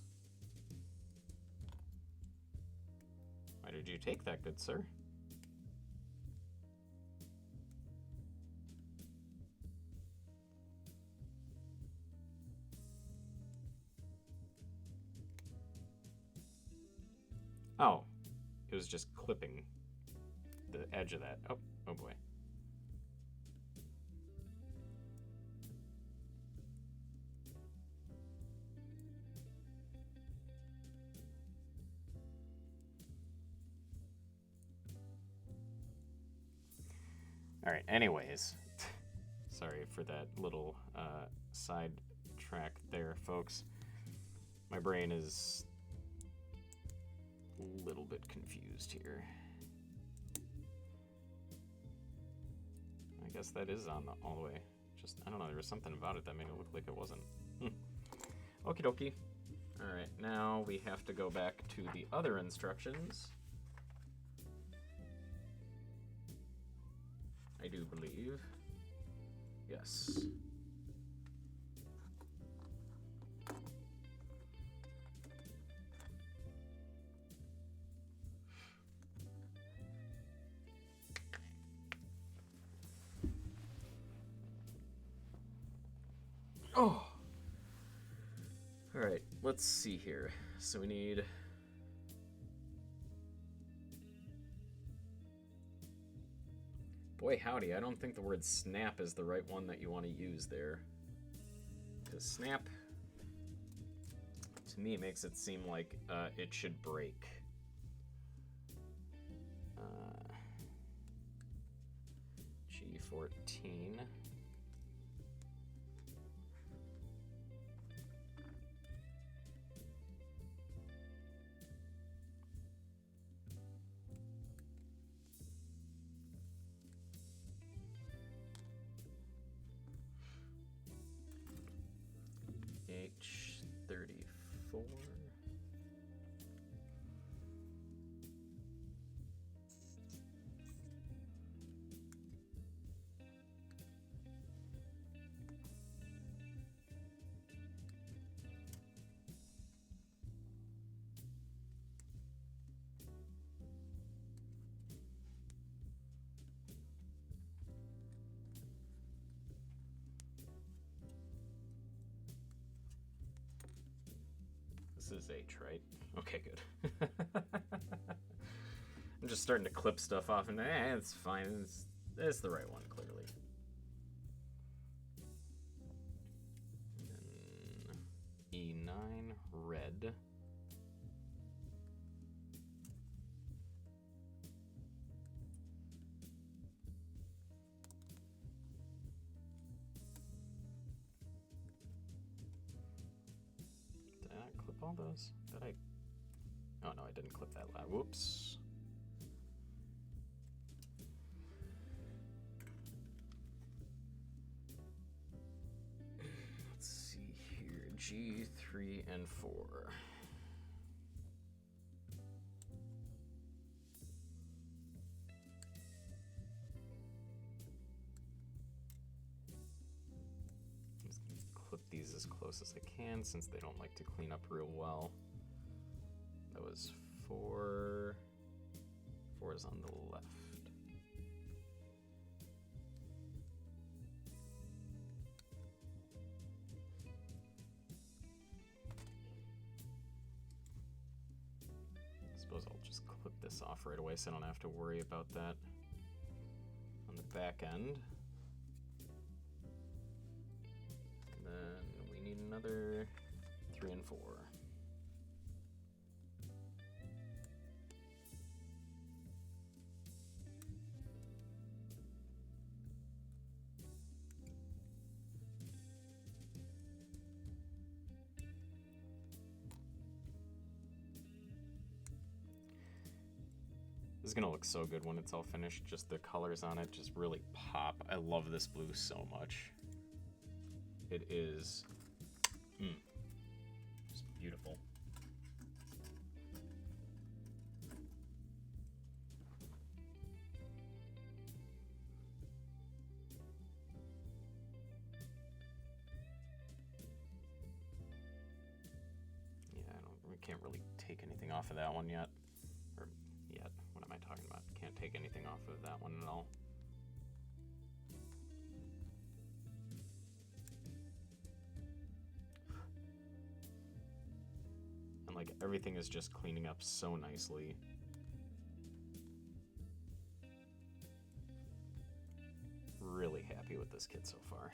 Why did you take that, good sir? Oh, it was just clipping the edge of that. Oh boy. All right, anyways, sorry for that little side track there, folks. My brain is a little bit confused here. I guess that is on all the way. Just, I don't know, there was something about it that made it look like it wasn't. Okie dokie. All right, now we have to go back to the other instructions. I do believe. Yes. Oh! Alright, let's see here. So we need... Boy howdy, I don't think the word snap is the right one that you want to use there. Because snap, to me, makes it seem like it should break. G14. H34. This is H, right? Okay, good. I'm just starting to clip stuff off, and it's fine. It's the right one, clearly. And then E9, red. All those? Did I? Oh no, I didn't clip that loud. Whoops. Let's see here. G3 and 4. Clip these as close as I can since they don't like to clean up real well. That was 4. 4 is on the left. I suppose I'll just clip this off right away so I don't have to worry about that on the back end. Then we need another 3 and 4. This is gonna look so good when it's all finished. Just the colors on it just really pop. I love this blue so much. It is just beautiful. We can't really take anything off of that one yet. Or yet, what am I talking about? Can't take anything off of that one at all. And like everything is just cleaning up so nicely. Really happy with this kit so far.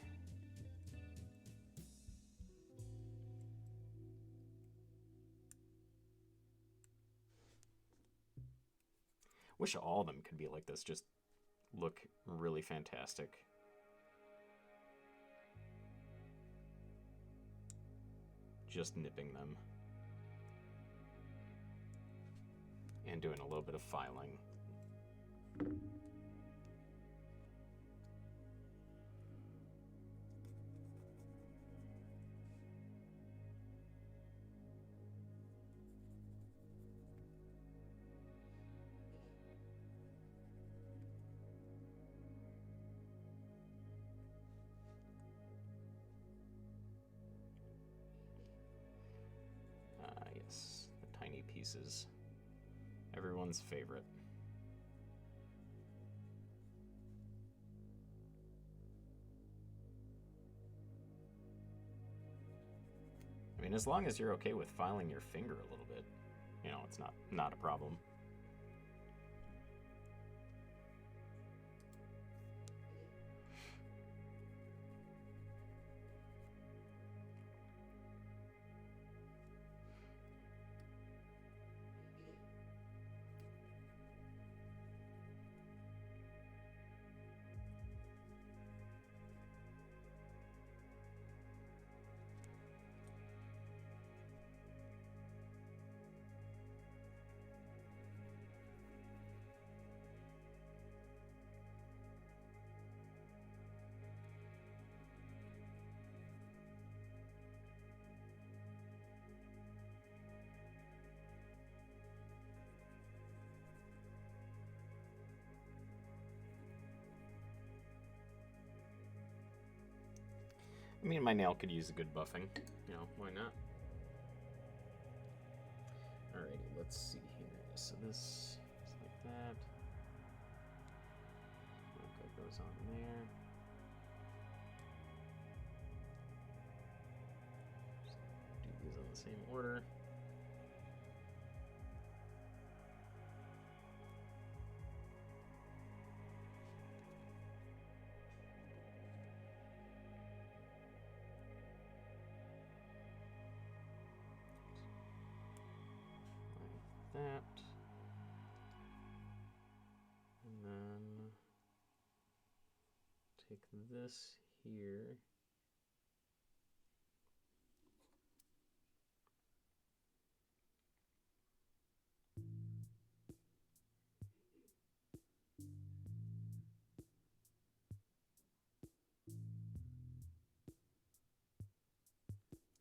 Wish all of them could be like this, just look really fantastic. Just nipping them. And doing a little bit of filing. Yes, the tiny pieces. Everyone's favorite. I mean, as long as you're okay with filing your finger a little bit, you know, it's not a problem. I mean, my nail could use a good buffing. You know, why not? Alrighty, let's see here. So this is like that. That goes on there. Just do these in the same order. That, and then take this here,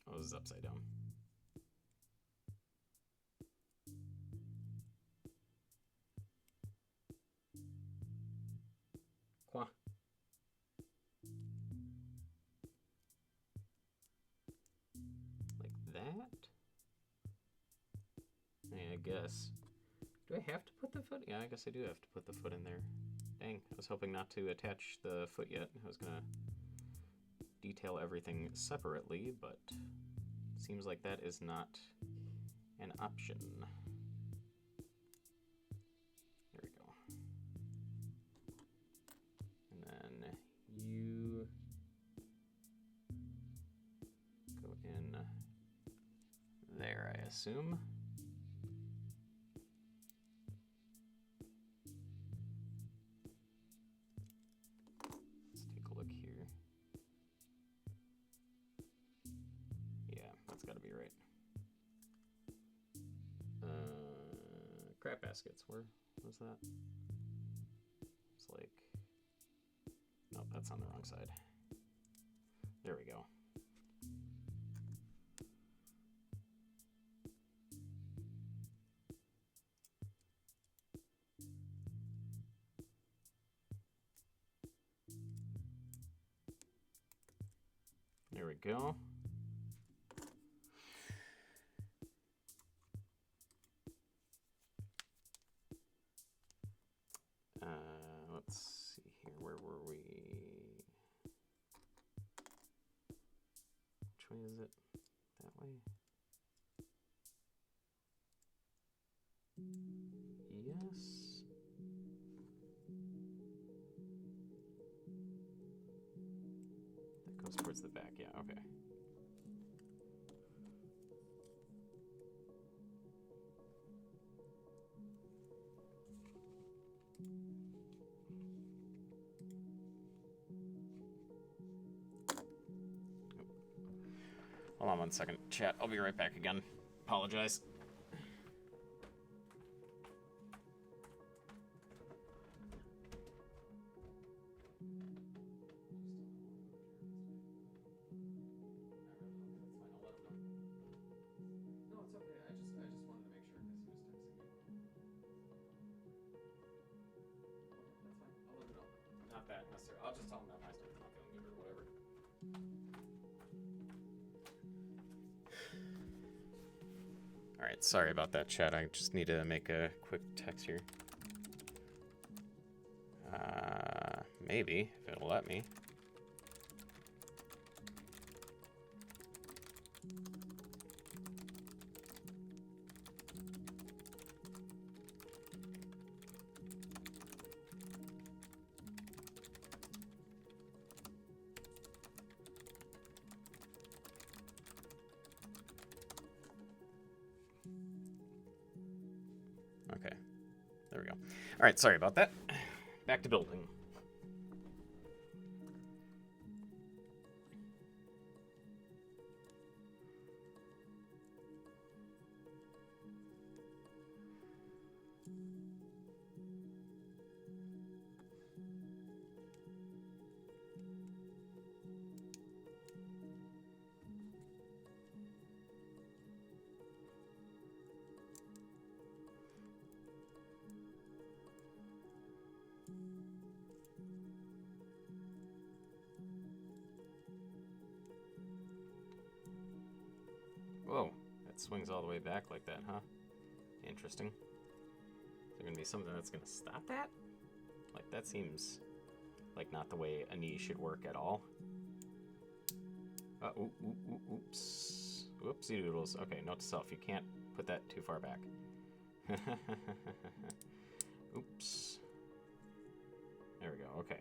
oh, this is upside down. Qua. Like that? Yeah, I guess. Do I have to put the foot? Yeah, I guess I do have to put the foot in there. Dang, I was hoping not to attach the foot yet. I was gonna detail everything separately, but seems like that is not an option. There we go. And then you go in there, I assume. Let's take a look here. Yeah, that's gotta be right. Crap baskets, where was that? It's like, nope, that's on the wrong side. There we go. There we go. Let's see here. Where were we? Which way is it? That way? Yes. That goes towards the back. Yeah, okay. Hold on one second, chat. I'll be right back again. Apologize. Not that necessarily. I'll just tell him that my stomach's not feeling good or whatever. All right, sorry about that, chat. I just need to make a quick text here. Maybe, if it'll let me. Okay, there we go. All right, sorry about that. Back to building. Whoa, that swings all the way back like that, huh? Interesting. Is there gonna be something that's gonna stop that? Like, that seems like not the way a knee should work at all. Oops. Whoopsie doodles. Okay, note to self, you can't put that too far back. Oops. There we go, okay.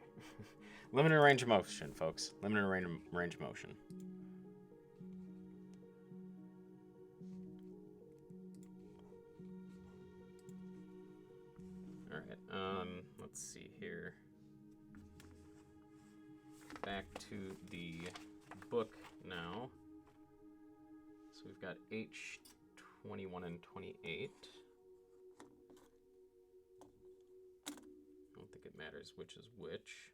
Limited range of motion, folks. Limited range of motion. Let's see here. Back to the book now. So we've got H21 and 28. I don't think it matters which is which.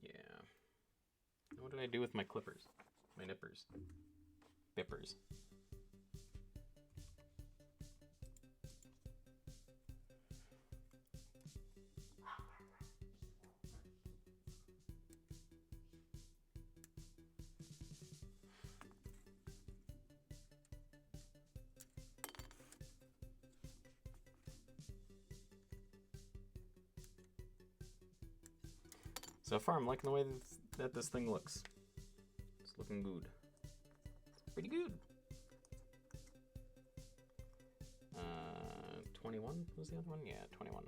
Yeah. What did I do with my clippers? My nippers? Bippers. So far, I'm liking the way that this thing looks. It's looking good. It's pretty good. 21 was the other one? Yeah, 21.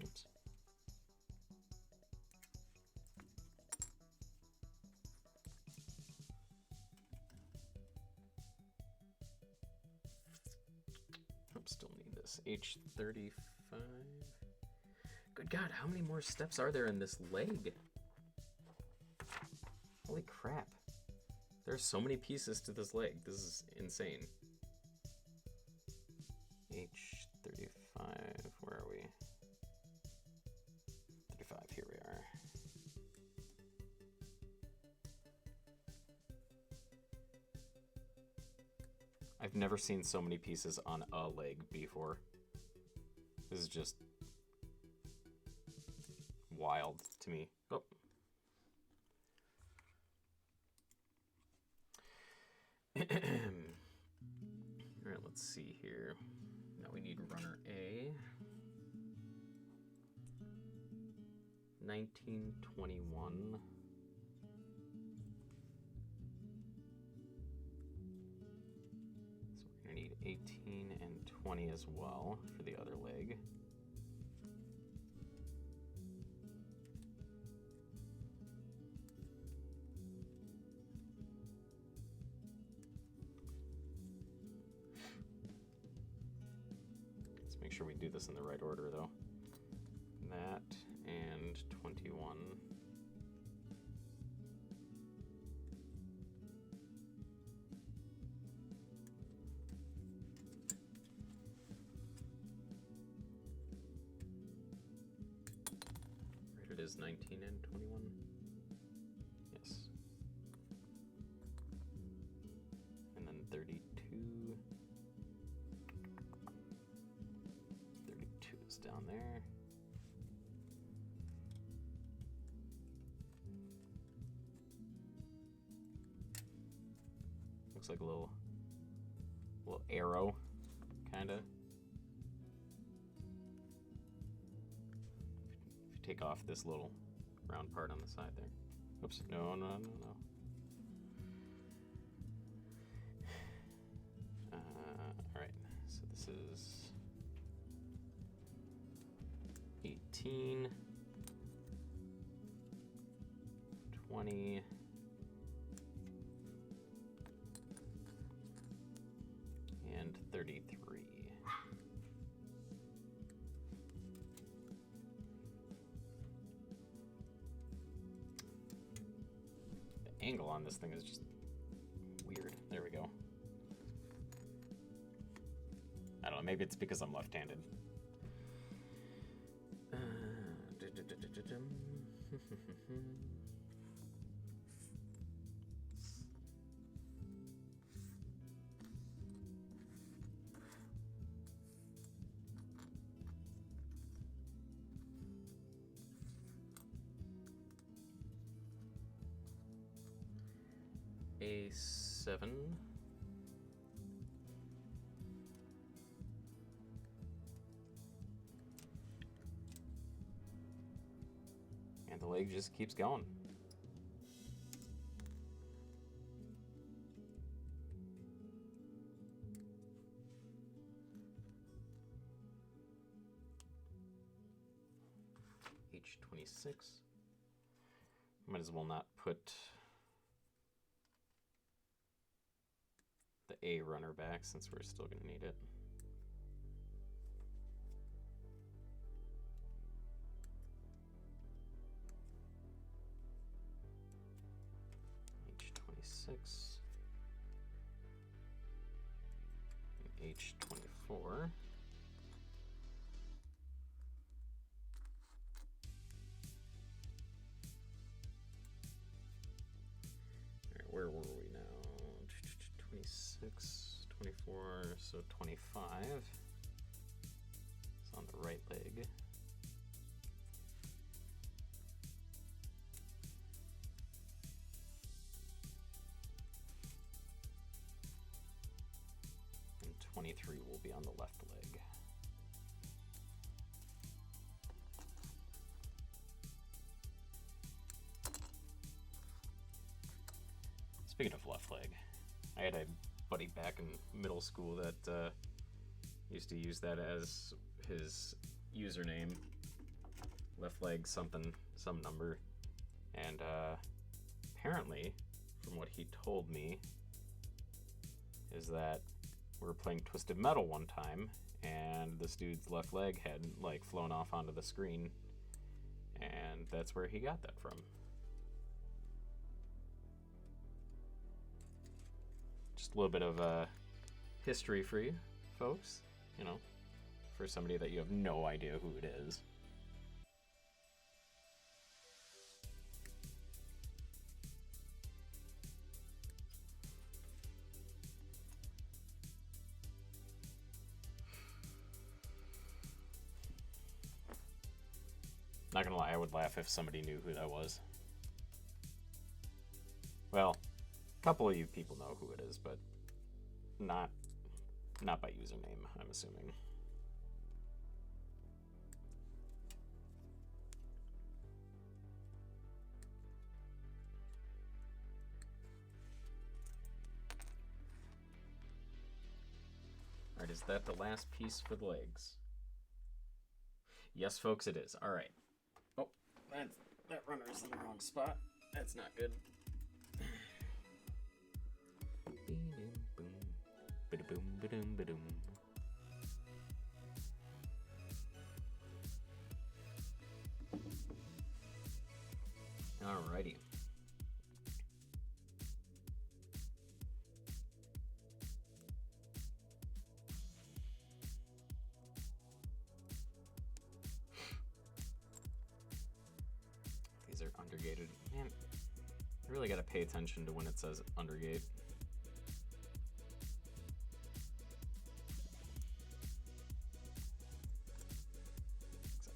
Oops. still need this. H35. Good God, how many more steps are there in this leg? Holy crap. There's so many pieces to this leg. This is insane. H35, where are we? 35, here we are. I've never seen so many pieces on a leg before. This is just wild to me. Oh. Alright, let's see here. Now we need runner A. 1921. So we're going to need 18 and 20 as well for the other leg. Make sure we do this in the right order, though. That and 21. Right, it is 19 and 21. Yes. And then 32. Down there. Looks like a little arrow, kinda. If you take off this little round part on the side there. Oops, no. Alright, so this is 18, 20, and 33. The angle on this thing is just weird. There we go. I don't know, maybe it's because I'm left-handed. A7. And the leg just keeps going. H26. Might as well not put the A runner back since we're still going to need it. H26 and H24. All right, where were we now? 26, 24, so 25. It's on the right leg. And 23 will be on the left leg. Speaking of left leg, I had a buddy back in middle school that used to use that as his username. Left leg something, some number. And apparently, from what he told me, is that we were playing Twisted Metal one time, and this dude's left leg had like flown off onto the screen, and that's where he got that from. Just a little bit of history for you folks, you know, for somebody that you have no idea who it is. Not gonna lie, I would laugh if somebody knew who that was. Well, a couple of you people know who it is, but not by username, I'm assuming. Alright, is that the last piece for the legs? Yes, folks, it is. Alright. Oh, that runner's in the wrong spot. That's not good. Alrighty. These are undergated. Man, I really gotta pay attention to when it says undergate.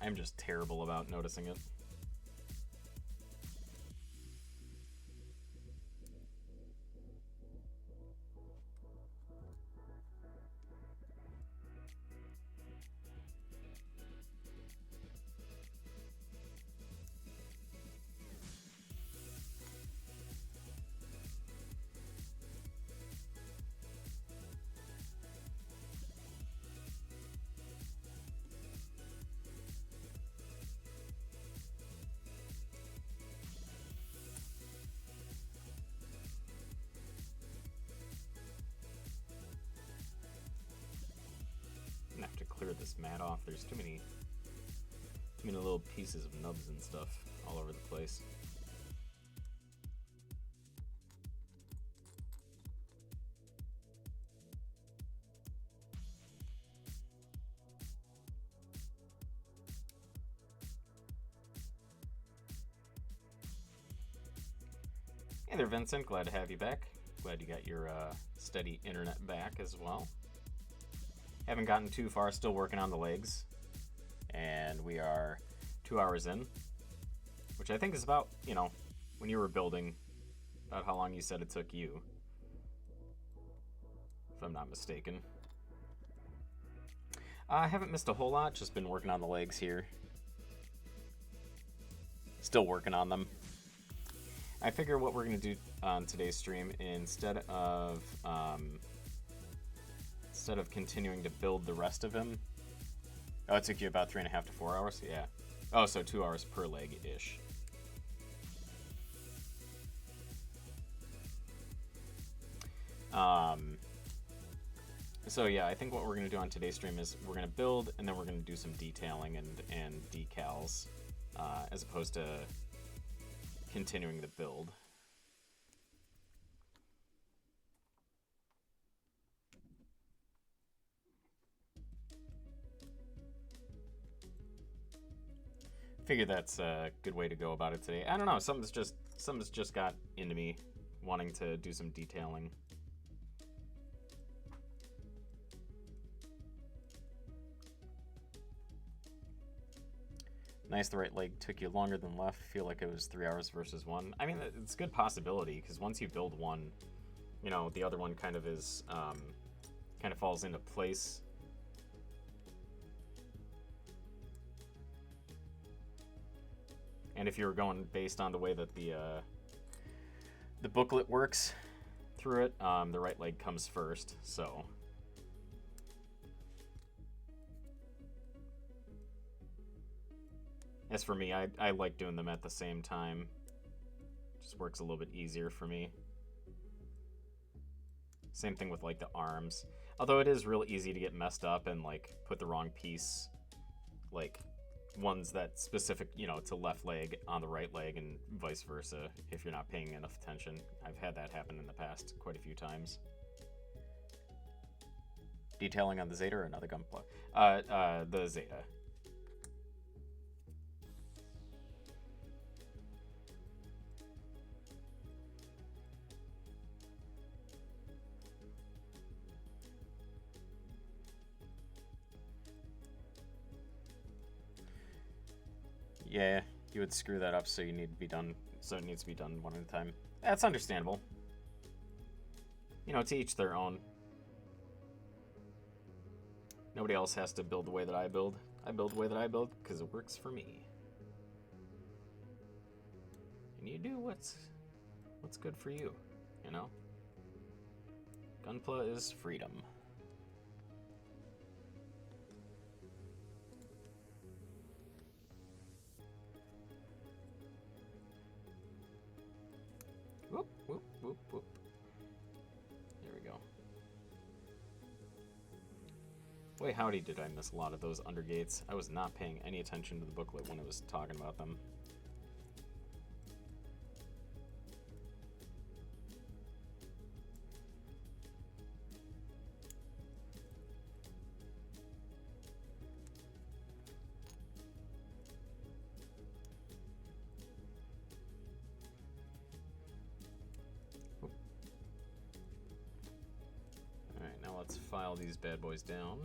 I'm just terrible about noticing it. Have to clear this mat off. There's too many little pieces of nubs and stuff all over the place. Hey there, Vincent. Glad to have you back. Glad you got your steady internet back as well. Haven't gotten too far, still working on the legs. And we are 2 hours in, which I think is about, you know, when you were building, about how long you said it took you, if I'm not mistaken. I haven't missed a whole lot, just been working on the legs here. Still working on them. I figure what we're going to do on today's stream, instead of continuing to build the rest of him. Oh, it took you about 3.5 to 4 hours? Yeah. Oh, so 2 hours per leg-ish. So yeah, I think what we're going to do on today's stream is we're going to build, and then we're going to do some detailing and decals, as opposed to continuing the build. Figure that's a good way to go about it today. I don't know, something's just got into me wanting to do some detailing. Nice, the right leg took you longer than left. Feel like it was 3 hours versus 1. I mean, it's a good possibility, because once you build one, you know, the other one kind of is, kind of falls into place. And if you were going based on the way that the booklet works through it, the right leg comes first, so. As for me, I like doing them at the same time. Just works a little bit easier for me. Same thing with like the arms. Although it is real easy to get messed up and, like, put the wrong piece, like, ones that specific, you know, to left leg on the right leg and vice versa if you're not paying enough attention. I've had that happen in the past quite a few times. Detailing on the Zeta or another Gunpla? The Zeta. Yeah, you would screw that up, so you need to be done. So it needs to be done one at a time. That's understandable. You know, to each their own. Nobody else has to build the way that I build. I build the way that I build because it works for me. And you do what's good for you, you know? Gunpla is freedom. Whoop, whoop, whoop, whoop. There we go. Boy, howdy, did I miss a lot of those undergates. I was not paying any attention to the booklet when it was talking about them. Alright, now let's file these bad boys down.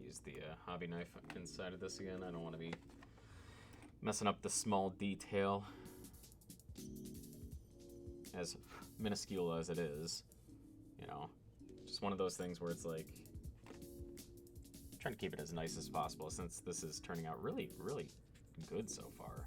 Use the hobby knife inside of this again. I don't want to be messing up the small detail, as minuscule as it is. You know, just one of those things where it's like trying to keep it as nice as possible, since this is turning out really, really good so far.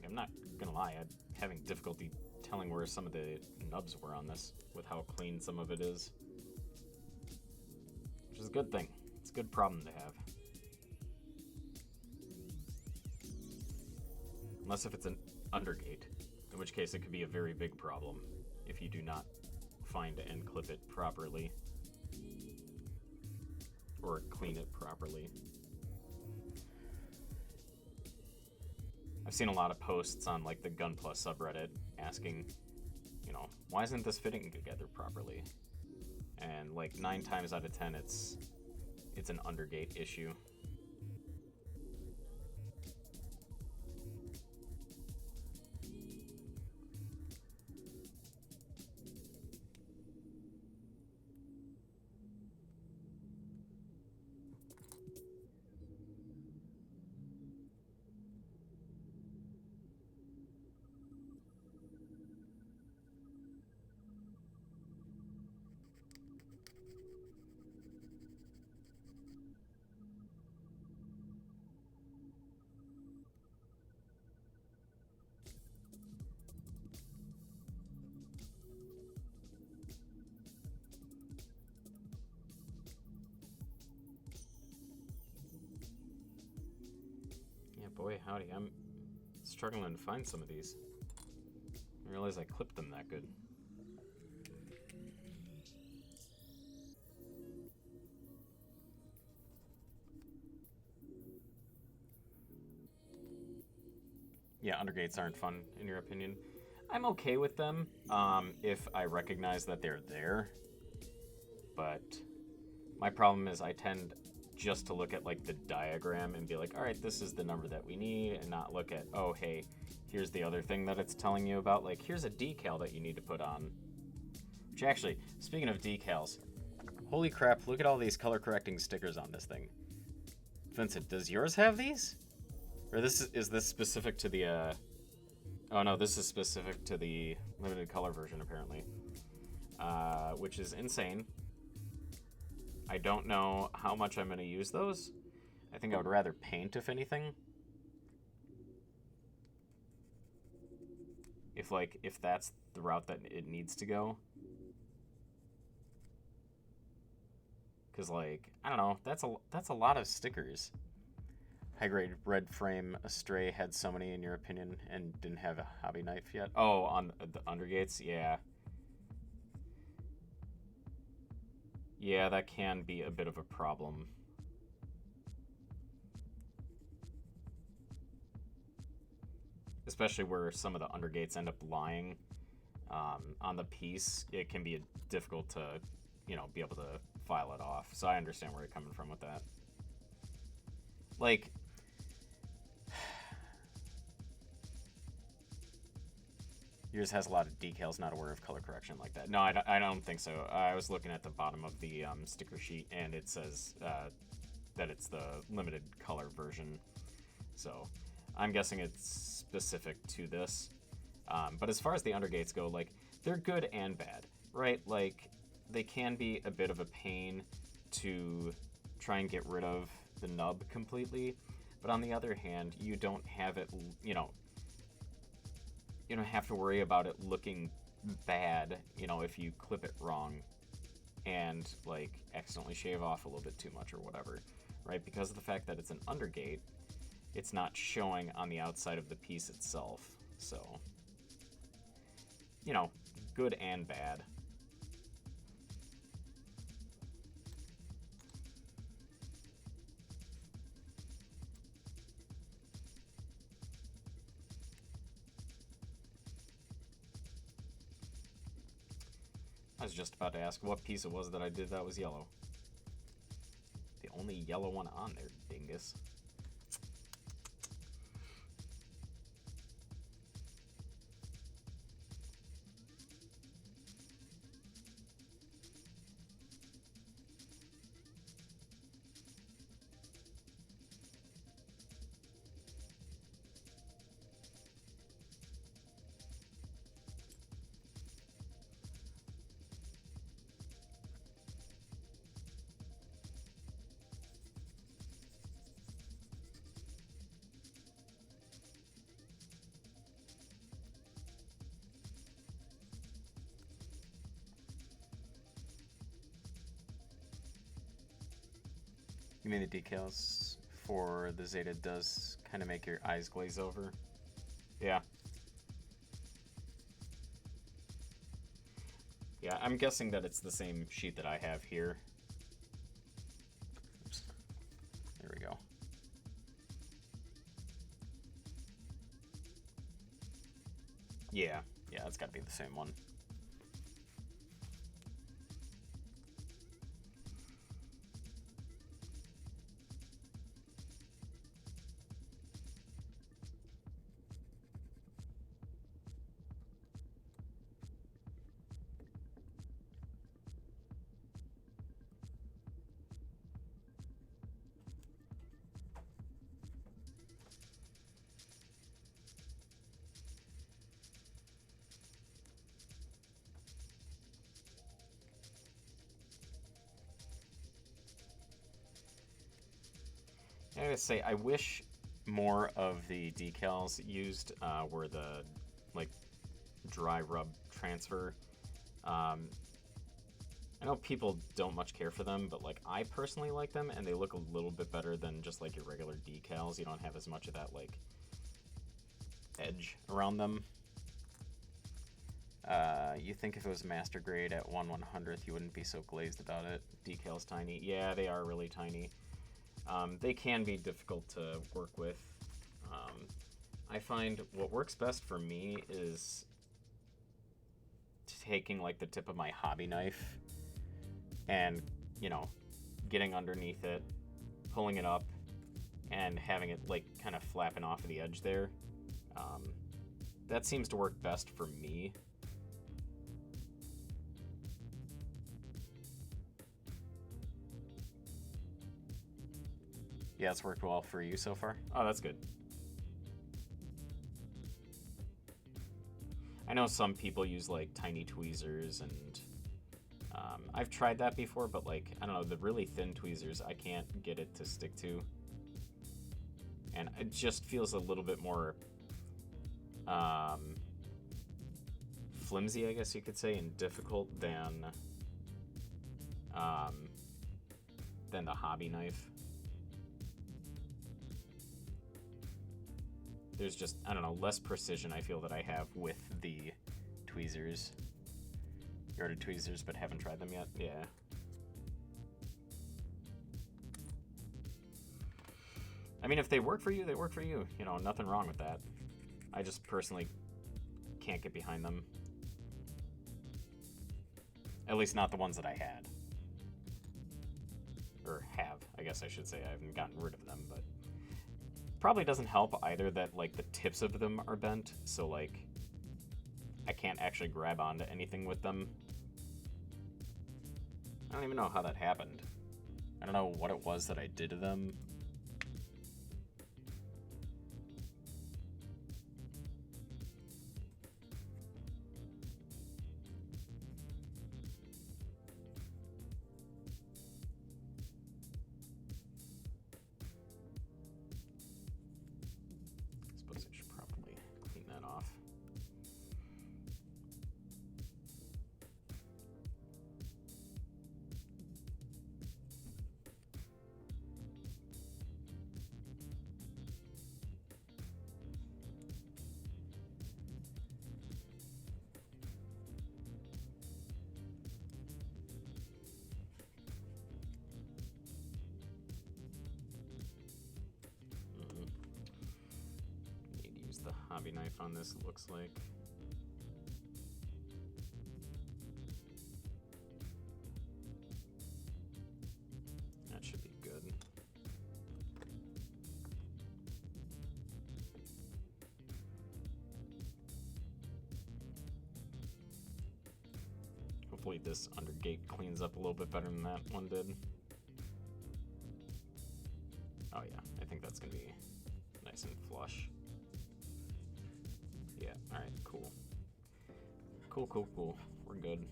I'm not gonna lie, I'm having difficulty telling where some of the nubs were on this with how clean some of it is. Which is a good thing. It's a good problem to have. Unless if it's an undergate, in which case it could be a very big problem if you do not find and clip it properly. Or clean it properly. I've seen a lot of posts on like the Gunpla subreddit asking, you know, why isn't this fitting together properly? And like 9 times out of 10 it's an undergate issue. Boy, howdy, I'm struggling to find some of these. I realize I clipped them that good. Yeah, undergates aren't fun, in your opinion. I'm okay with them, if I recognize that they're there. But my problem is I tend just to look at like the diagram and be like, all right, this is the number that we need, and not look at, oh, hey, here's the other thing that it's telling you about. Like, here's a decal that you need to put on. Which actually, speaking of decals, Holy crap, look at all these color correcting stickers on this thing. Vincent, does yours have these? Or is this specific to the, oh no, this is specific to the limited color version, apparently. Which is insane. I don't know how much I'm going to use those. I think I would rather paint, if anything. If that's the route that it needs to go. Because, like, I don't know, that's a lot of stickers. High grade red frame Astray had so many, in your opinion, and didn't have a hobby knife yet. Oh, on the undergates, yeah. Yeah, that can be a bit of a problem. Especially where some of the undergates end up lying on the piece. It can be difficult to, be able to file it off. So I understand where you're coming from with that. Like, yours has a lot of decals, not aware of color correction like that. No, I don't think so. I was looking at the bottom of the sticker sheet, and it says that it's the limited color version. So I'm guessing it's specific to this. But as far as the undergates go, like, they're good and bad, right? Like, they can be a bit of a pain to try and get rid of the nub completely. But on the other hand, you don't have it, you don't have to worry about it looking bad, if you clip it wrong and, like, accidentally shave off a little bit too much or whatever, right? Because of the fact that it's an undergate, it's not showing on the outside of the piece itself. So, good and bad. I was just about to ask what piece it was that I did that was yellow. The only yellow one on there, dingus. You mean the decals for the Zeta does kind of make your eyes glaze over? Yeah. Yeah, I'm guessing that it's the same sheet that I have here. Oops. There we go. Yeah, it's got to be the same one. I gotta say, I wish more of the decals used were the, like, dry rub transfer. I know people don't much care for them, but, like, I personally like them, and they look a little bit better than just, like, your regular decals. You don't have as much of that, like, edge around them. You think if it was master grade at 1/100th, you wouldn't be so glazed about it. Decals tiny. Yeah, they are really tiny. They can be difficult to work with. I find what works best for me is taking, like, the tip of my hobby knife and, getting underneath it, pulling it up, and having it, like, kind of flapping off of the edge there. That seems to work best for me. Yeah, it's worked well for you so far. Oh, that's good. I know some people use like tiny tweezers, and I've tried that before, but like, I don't know, the really thin tweezers, I can't get it to stick to. And it just feels a little bit more flimsy, I guess you could say, and difficult than the hobby knife. There's just, I don't know, less precision I feel that I have with the tweezers. You ordered tweezers but haven't tried them yet? Yeah. I mean, if they work for you, they work for you. You know, nothing wrong with that. I just personally can't get behind them. At least not the ones that I had. Or have, I guess I should say. I haven't gotten rid of them, but... Probably doesn't help either that, like, the tips of them are bent, so, like, I can't actually grab onto anything with them. I don't even know how that happened. I don't know what it was that I did to them. Hobby knife on this, it looks like. That should be good. Hopefully this undergate cleans up a little bit better than that one did. Oh yeah, I think that's gonna be nice and flush. Yeah, alright, cool. Cool. We're good.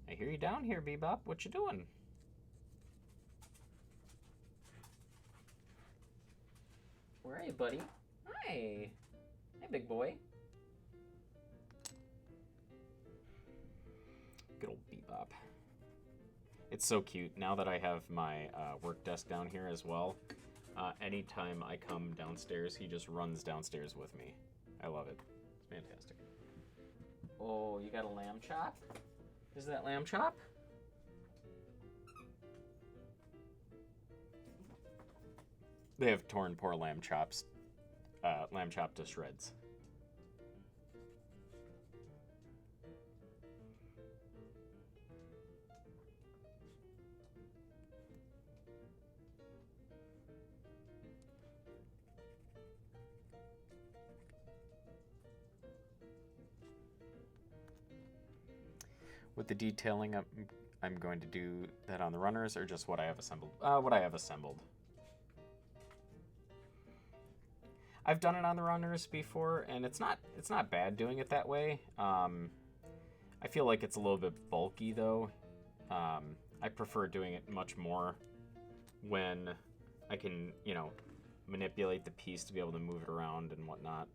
I hear you down here, Bebop. What you doing? Where are you, buddy? Hi. Hey, big boy. Good old Bebop. It's so cute. Now that I have my work desk down here as well, anytime I come downstairs, he just runs downstairs with me. I love it. It's fantastic. Oh, you got a lamb chop? Is that lamb chop? They have torn poor lamb chops. Lamb chop to shreds. With the detailing, I'm going to do that on the runners, or just what I have assembled? What I have assembled. I've done it on the runners before, and it's not bad doing it that way. I feel like it's a little bit bulky, though. I prefer doing it much more when I can, you know, manipulate the piece to be able to move it around and whatnot.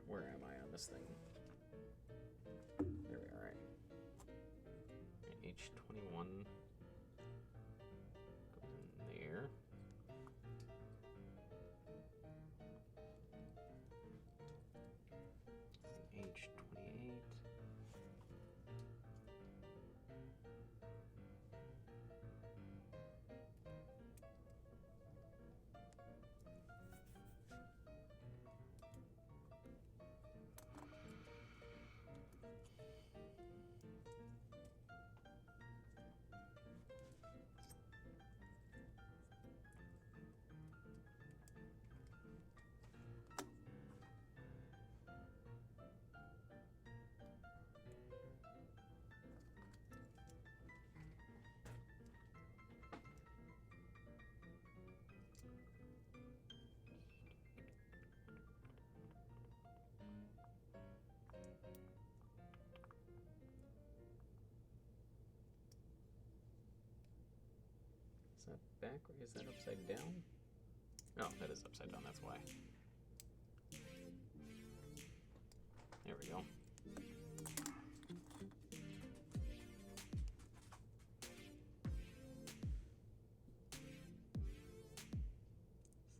Where am I on this thing? There we are. H21 goes in there. H28. that back? Is that upside down? Oh, that is upside down, that's why. There we go.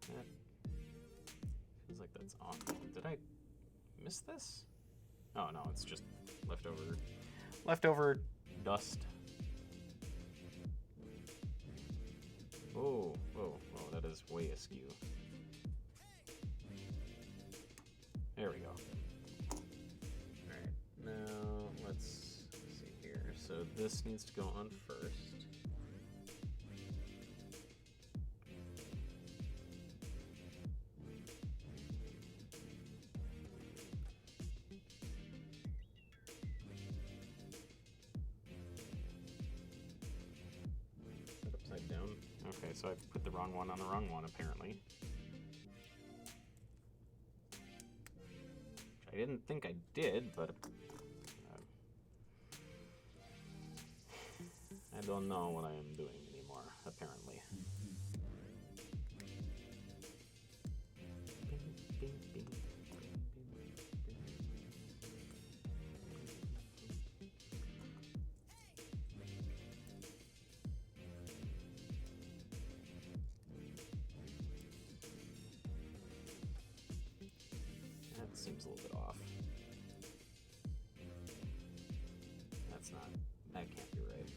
That feels like that's on. Did I miss this? Oh no, it's just leftover dust. Oh, that is way askew. There we go. Alright, now let's see here. So this needs to go on first. Upside down. Okay, so I put the wrong one on the wrong one, apparently. Which I didn't think I did, but I don't know what I am doing anymore, apparently. That seems a little bit off. That can't be right.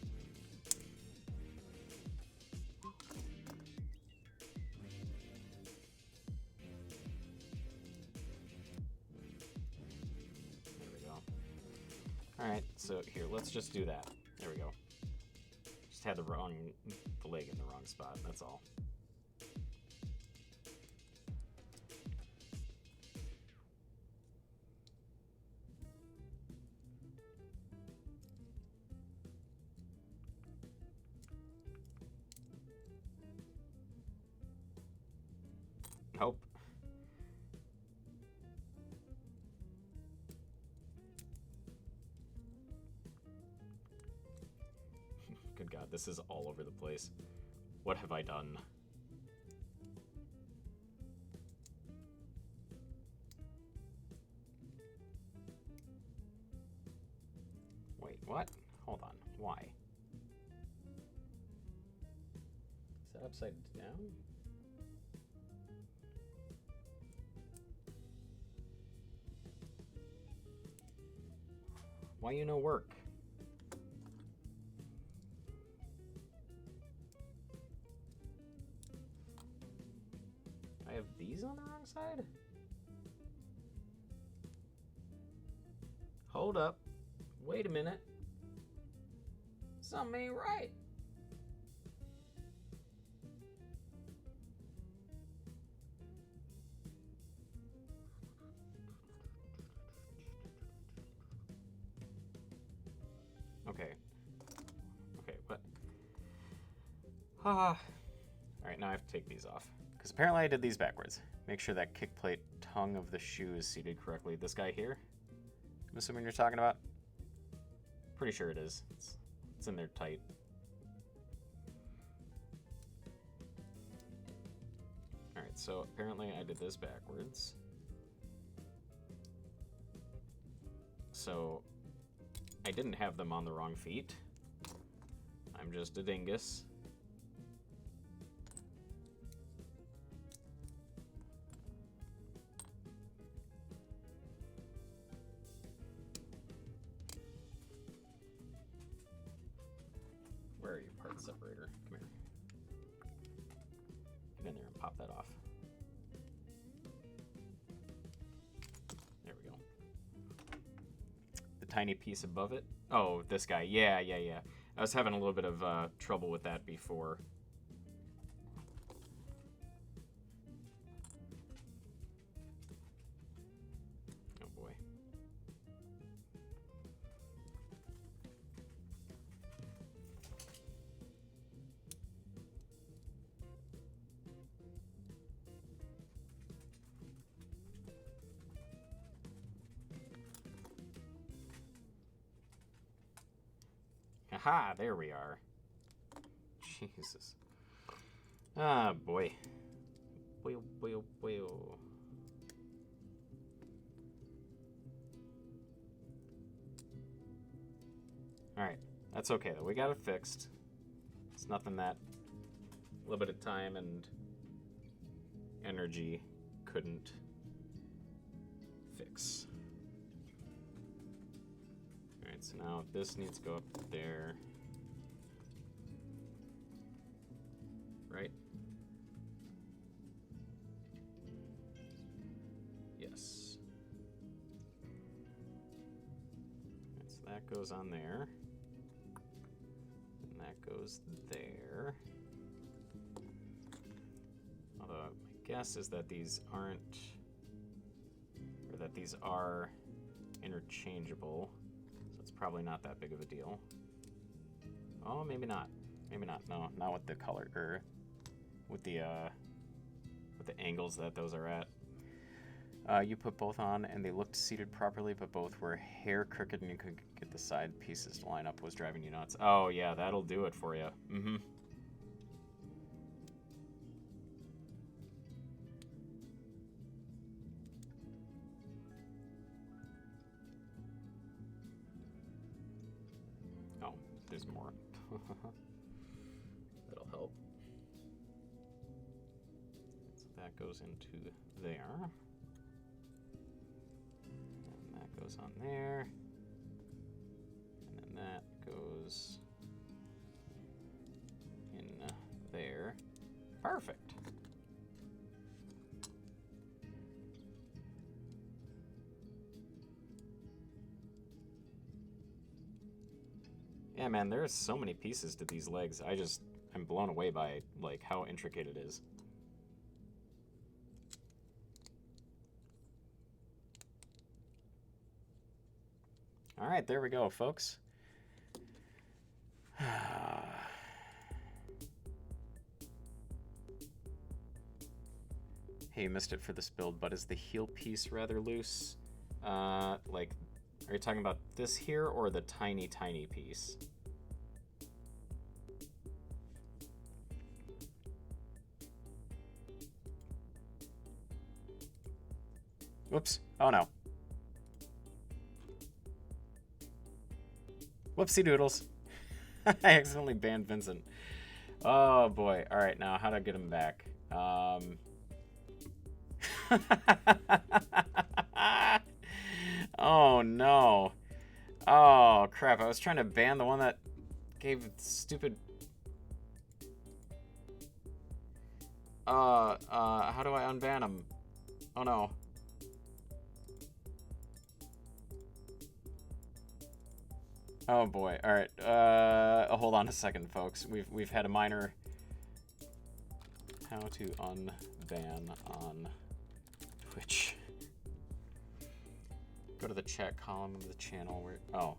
There we go. Alright, so here, let's just do that. There we go. Just had the leg in the wrong spot, that's all. Nope. Good God, this is all over the place. What have I done? Wait, what? Hold on. Why? Is that upside down? Why you no work? I have these on the wrong side? Hold up. Wait a minute. Something ain't right. Okay. Okay, what? Alright, now I have to take these off. Because apparently I did these backwards. Make sure that kick plate tongue of the shoe is seated correctly. This guy here? I'm assuming you're talking about? Pretty sure it is. It's in there tight. Alright, so apparently I did this backwards. So I didn't have them on the wrong feet. I'm just a dingus. Where are your part separator? Come here. Get in there and pop that off. There we go. The tiny piece above it. Oh, this guy. Yeah. I was having a little bit of trouble with that before. Oh boy. Aha, there we are. Jesus. Ah, boy. Boy, oh boy, oh boy, oh. Alright, that's okay though. We got it fixed. It's nothing that limited time and energy couldn't fix. Alright, so now this needs to go up there. Right? Yes. Right, so that goes on there. And that goes there. Although my guess is that these aren't, or that these are interchangeable. So it's probably not that big of a deal. Oh, maybe not. Maybe not. No, not with the color, or with the angles that those are at. You put both on and they looked seated properly, but both were hair crooked and you could get the side pieces to line up. Was driving you nuts. Oh yeah, that'll do it for you. Mm-hmm. Oh, there's more. That'll help. So that goes into there. And that goes on there. And then that goes in there. Perfect. Yeah, man, there's so many pieces to these legs. I'm blown away by, like, how intricate it is. All right, there we go, folks. Hey, you missed it for this build, but is the heel piece rather loose? Like, are you talking about this here or the tiny, tiny piece? Whoops. Oh, no. Whoopsie doodles. I accidentally banned Vincent. Oh, boy. All right, now how do I get him back? Oh, no. Oh, crap. I was trying to ban the one that gave stupid... how do I unban him? Oh, no. Oh, boy. All right. Hold on a second, folks. We've had a minor... How to unban on Twitch. Go to the chat column of the channel where... Oh,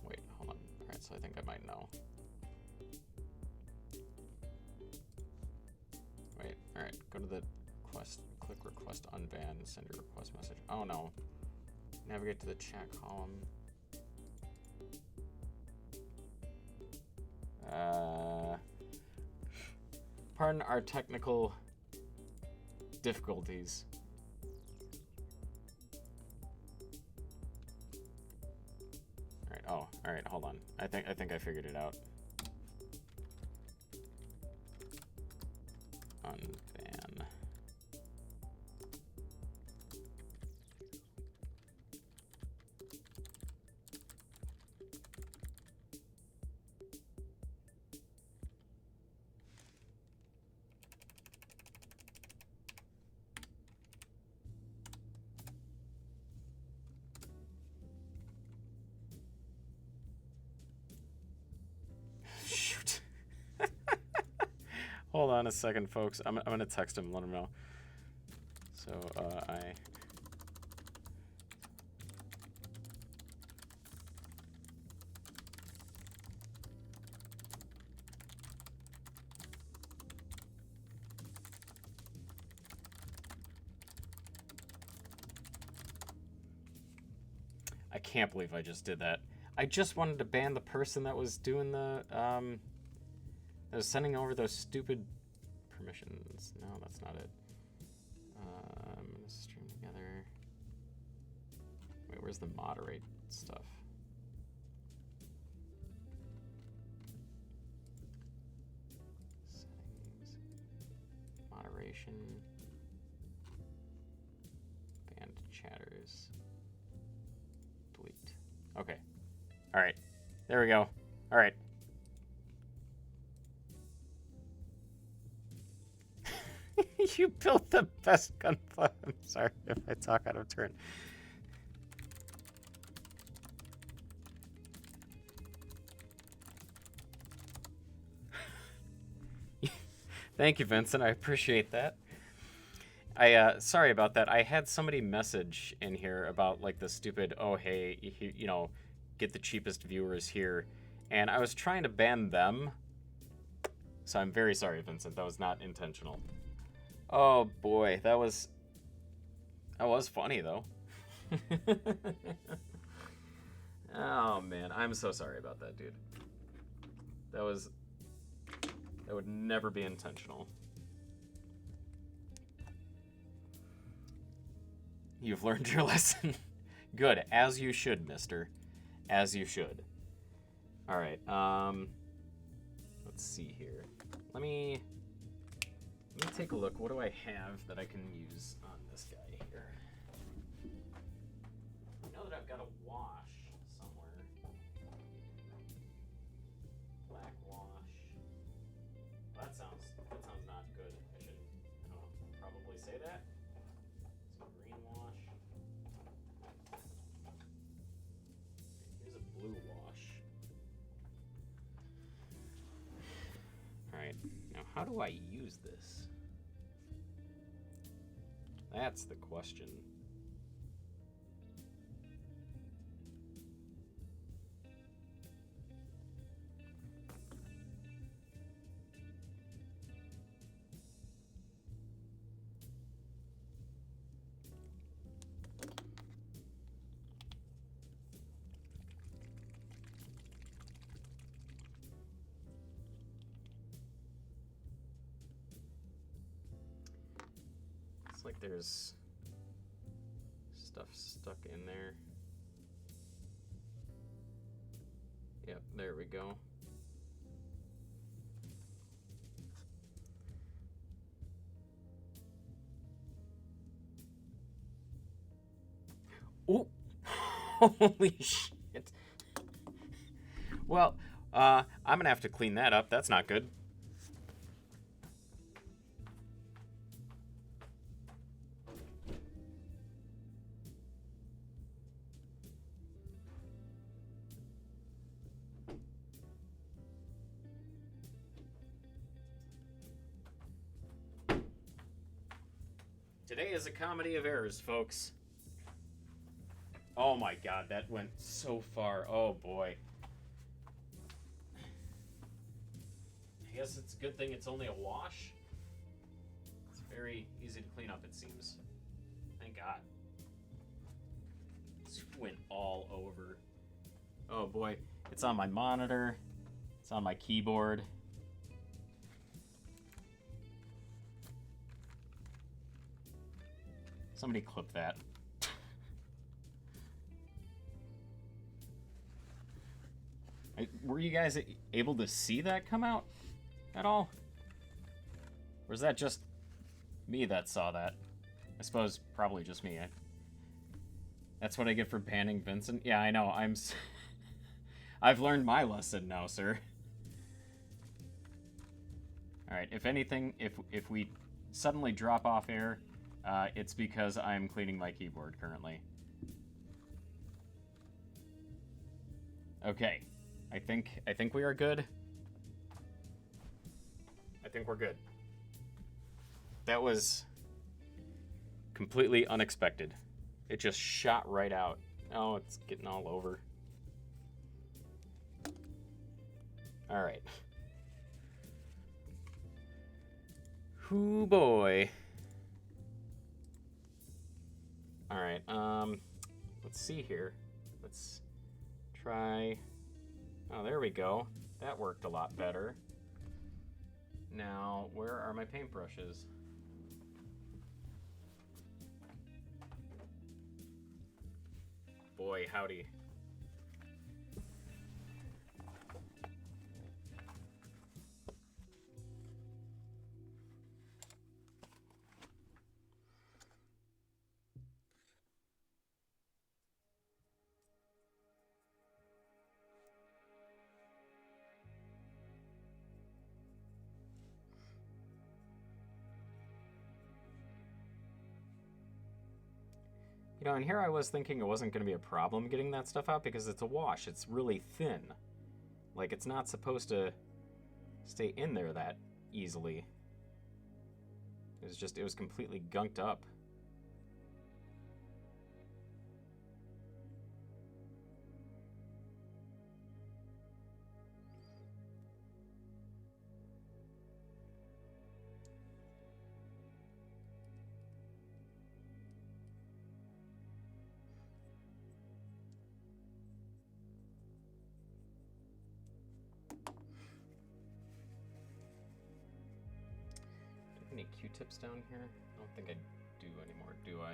wait, hold on. All right, so I think I might know. Wait, all right, go to the quest, click request unban, send your request message. Oh, no. Navigate to the chat column. Pardon our technical difficulties. Alright, oh, alright, hold on. I think I figured it out. Unban. Hold on a second, folks. I'm gonna text him, let him know. So, I can't believe I just did that. I just wanted to ban the person that was doing the, that was sending over those stupid permissions. No, that's not it. I'm gonna stream together. Wait, where's the moderate stuff? Settings. Moderation. Banned chatters. Delete. Okay. Alright. There we go. Alright. You built the best gunpla. I'm sorry if I talk out of turn. Thank you, Vincent. I appreciate that. Sorry about that. I had somebody message in here about like the stupid, oh, hey, you know, get the cheapest viewers here. And I was trying to ban them. So I'm very sorry, Vincent. That was not intentional. Oh boy, that was funny though. Oh man, I'm so sorry about that, dude. That would never be intentional. You've learned your lesson. Good, as you should, mister. As you should. All right, let's see here. Let me take a look. What do I have that I can use on this guy here? I know that I've got a wash somewhere. Black wash. Well, that sounds not good. I should, probably say that. Some green wash. Here's a blue wash. All right. Now, how do I use this? That's the question. Like there's stuff stuck in there. Yep, there we go. Oh, holy shit. Well, I'm gonna have to clean that up. That's not good. Today is a comedy of errors, folks. Oh my god, that went so far. Oh boy. I guess it's a good thing it's only a wash. It's very easy to clean up, it seems. Thank God. This went all over. Oh boy. It's on my monitor. It's on my keyboard. Somebody clip that. Were you guys able to see that come out at all? Or is that just me that saw that? I suppose probably just me. That's what I get for banning Vincent? Yeah, I know. I've learned my lesson now, sir. Alright, if anything, if we suddenly drop off air, it's because I'm cleaning my keyboard currently. Okay. I think we are good. I think we're good. That was completely unexpected. It just shot right out. Oh, it's getting all over. All right. Hoo boy. All right. Let's see here. Let's try. Oh, there we go. That worked a lot better. Now, where are my paintbrushes? Boy, howdy. You know, and here I was thinking it wasn't going to be a problem getting that stuff out because it's a wash. It's really thin. Like, it's not supposed to stay in there that easily. It was completely gunked up. Any Q-tips down here? I don't think I do anymore, do I?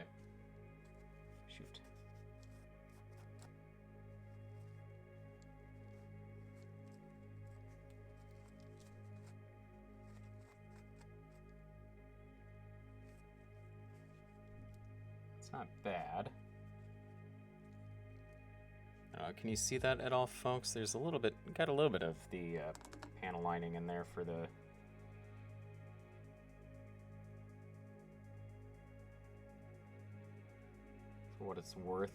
Shoot. It's not bad. Can you see that at all, folks? There's got a little bit of the panel lining in there for what it's worth.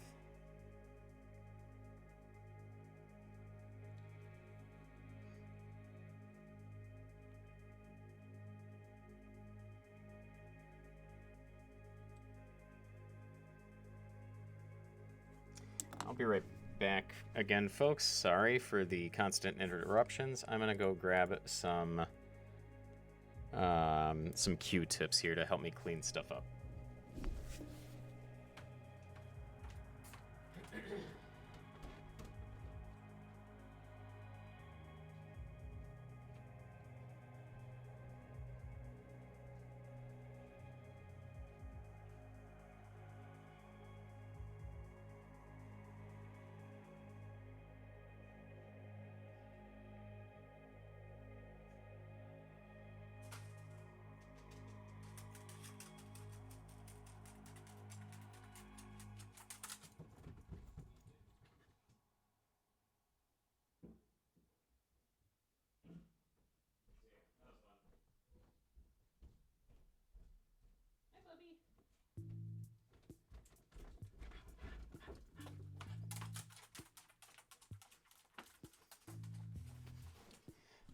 I'll be right back again, folks. Sorry for the constant interruptions. I'm gonna go grab some Q-tips here to help me clean stuff up.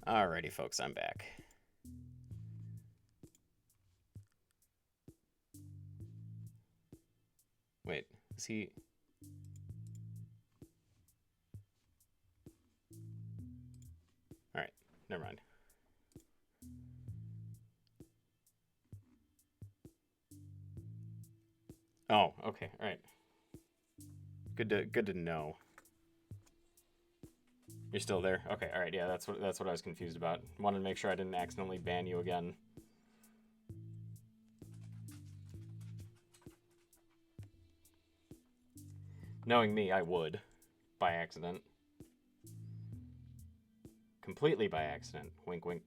Alrighty, folks, I'm back. Wait, is he... Alright, never mind. Oh, okay, alright. Good to know. You're still there? Okay, alright, yeah, that's what I was confused about. Wanted to make sure I didn't accidentally ban you again. Knowing me, I would. By accident. Completely by accident. Wink, wink.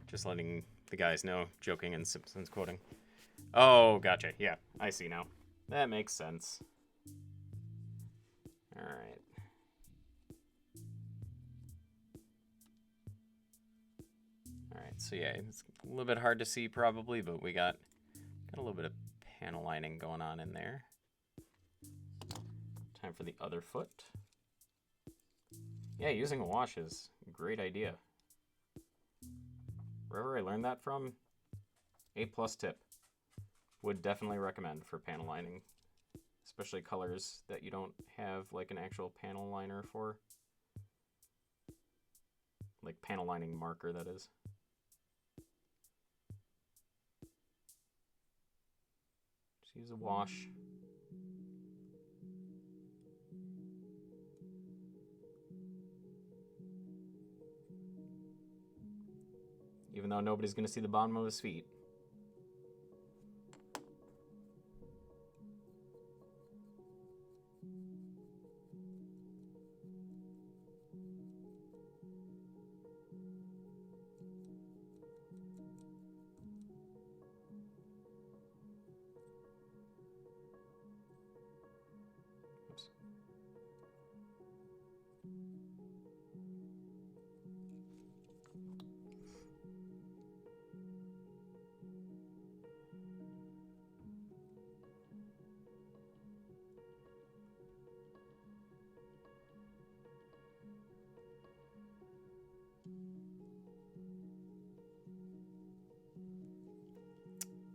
Just letting the guys know, joking and Simpsons quoting. Oh, gotcha. Yeah, I see now. That makes sense. Alright. Alright, so yeah, it's a little bit hard to see probably, but we got a little bit of panel lining going on in there. Time for the other foot. Yeah, using a wash is a great idea. Wherever I learned that from, A+ tip. Would definitely recommend for panel lining. Especially colors that you don't have like an actual panel liner for. Like panel lining marker, that is. use a wash. Even though nobody's going to see the bottom of his feet. Oops.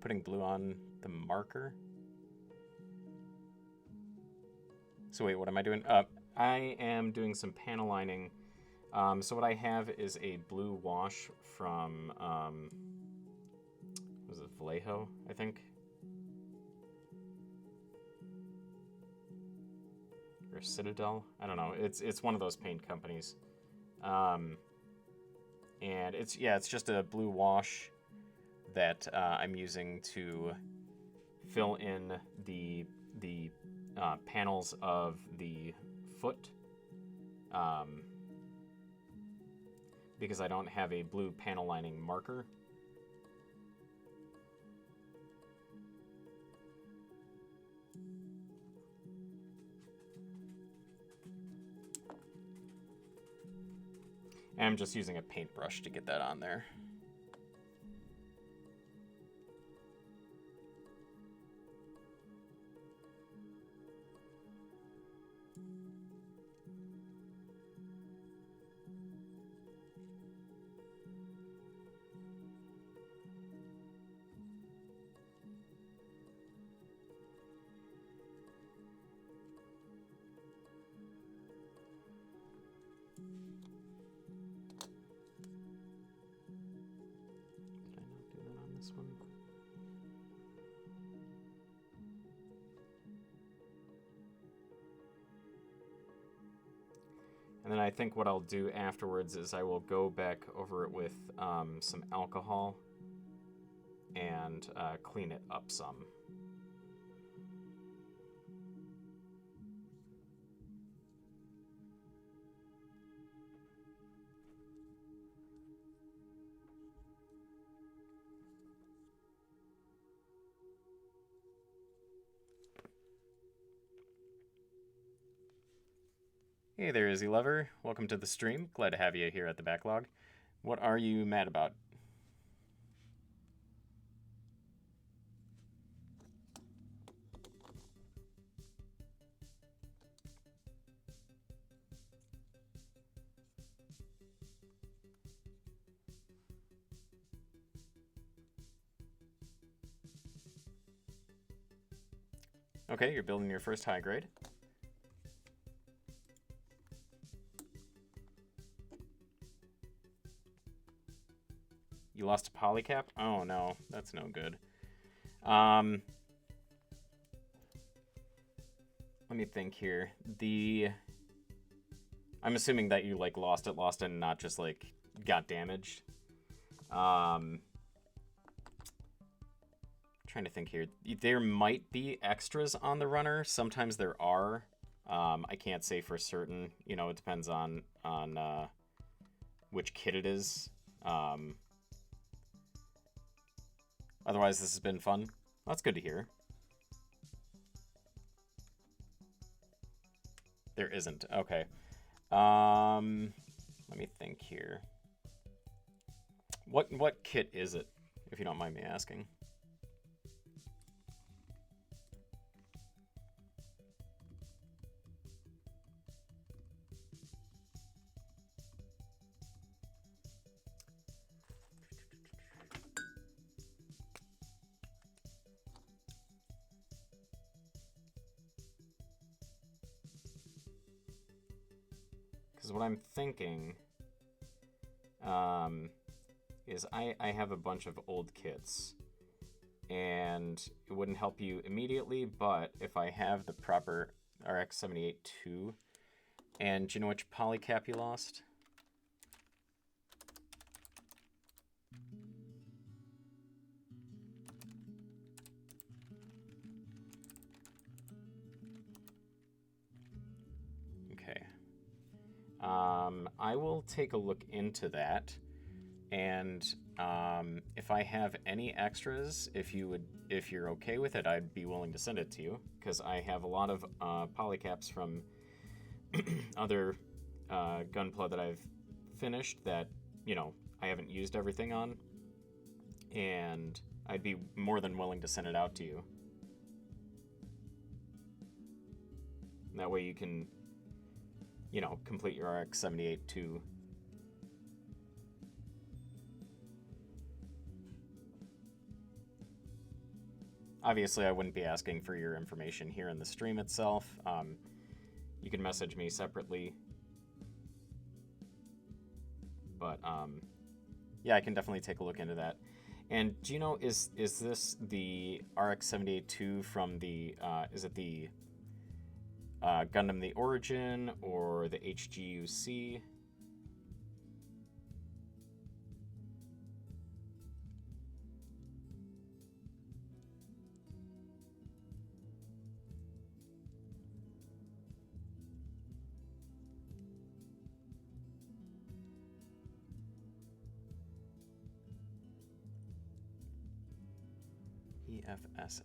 Putting blue on the marker. So wait, what am I doing? I am doing some panel lining. So what I have is a blue wash from, was it Vallejo, I think? Or Citadel? I don't know. It's one of those paint companies. And it's just a blue wash that I'm using to fill in the panels of the foot, because I don't have a blue panel lining marker. And I'm just using a paintbrush to get that on there. One. And then I think what I'll do afterwards is I will go back over it with some alcohol and clean it up some. Hey there, Izzy Lover. Welcome to the stream. Glad to have you here at the backlog. What are you mad about? Okay, you're building your first high grade. You lost a polycap? Oh no, that's no good. Let me think here. I'm assuming that you like lost it and not just like got damaged. Trying to think here. There might be extras on the runner. Sometimes there are. I can't say for certain. You know, it depends on which kit it is. Otherwise, this has been fun. That's good to hear. There isn't. Okay. Let me think here. What kit is it, if you don't mind me asking? Because what I'm thinking is I have a bunch of old kits, and it wouldn't help you immediately, but if I have the proper RX-78-2, and do you know which polycap you lost? Okay. I will take a look into that, and if I have any extras, if you're okay with it, I'd be willing to send it to you, because I have a lot of polycaps from other Gunpla that I've finished that, you know, I haven't used everything on, and I'd be more than willing to send it out to you. And that way you can, you know, complete your RX-78 too. Obviously, I wouldn't be asking for your information here in the stream itself. You can message me separately. But, yeah, I can definitely take a look into that. And do you know, is this the RX-78-2 from the, is it the Gundam the Origin or the HGUC? EFSF.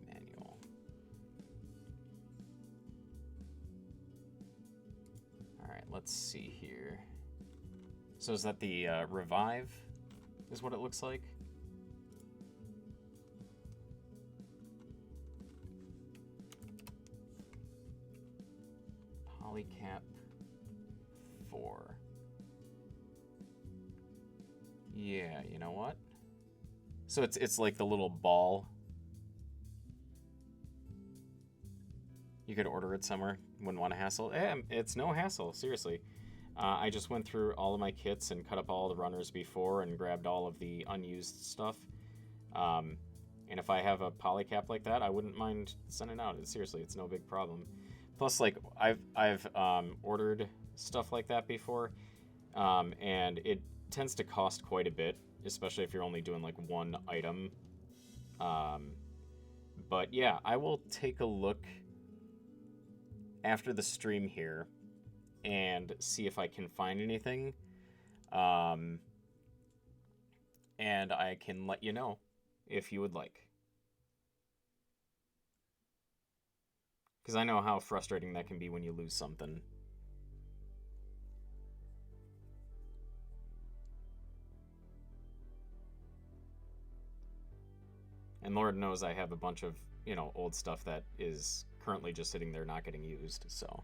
Manual. Alright, let's see here. So is that the Revive, is what it looks like? Polycap 4. Yeah, you know what? So it's like the little ball. You could order it somewhere. Wouldn't want to hassle. It's no hassle, seriously. I just went through all of my kits and cut up all the runners before and grabbed all of the unused stuff. And if I have a polycap like that, I wouldn't mind sending it out. Seriously, it's no big problem. Plus, like, I've ordered stuff like that before, and it tends to cost quite a bit, especially if you're only doing like one item. But yeah, I will take a look after the stream here and see if I can find anything, and I can let you know if you would like. Because I know how frustrating that can be when you lose something. And Lord knows I have a bunch of, you know, old stuff that is currently just sitting there not getting used, so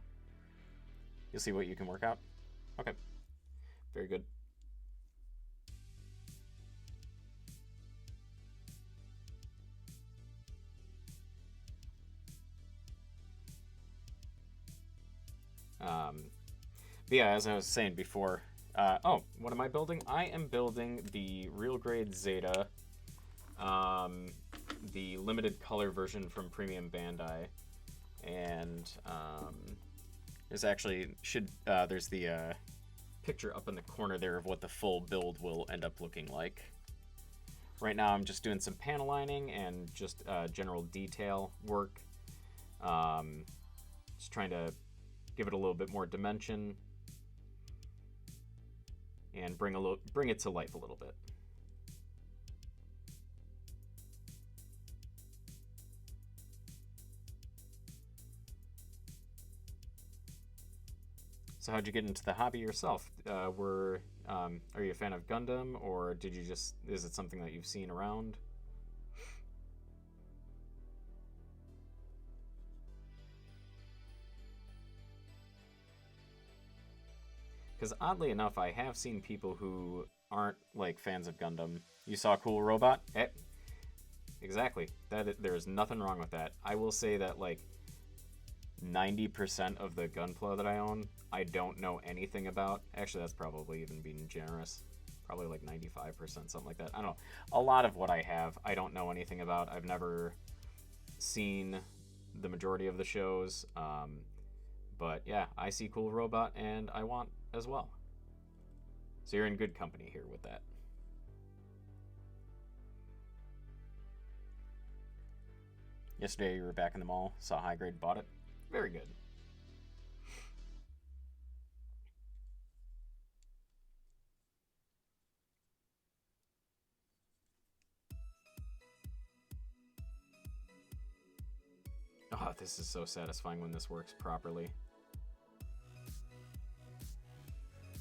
you'll see what you can work out. Okay. Very good. But yeah, as I was saying before, oh, what am I building? I am building the real grade Zeta, the limited color version from Premium Bandai, and there's actually there's the picture up in the corner there of what the full build will end up looking like. Right now, I'm just doing some panel lining and just general detail work, just trying to give it a little bit more dimension and bring it to life a little bit. So how'd you get into the hobby yourself? Are you a fan of Gundam, or is it something that you've seen around? Because oddly enough, I have seen people who aren't like fans of Gundam. You saw a cool robot? Exactly. There's nothing wrong with that. I will say that, like, 90% of the Gunpla that I own, I don't know anything about. Actually, that's probably even being generous. Probably like 95%, something like that. I don't know. A lot of what I have, I don't know anything about. I've never seen the majority of the shows. But yeah, I see Cool Robot and I want as well. So you're in good company here with that. Yesterday you were back in the mall, saw High Grade, bought it. Very good. Oh, this is so satisfying when this works properly.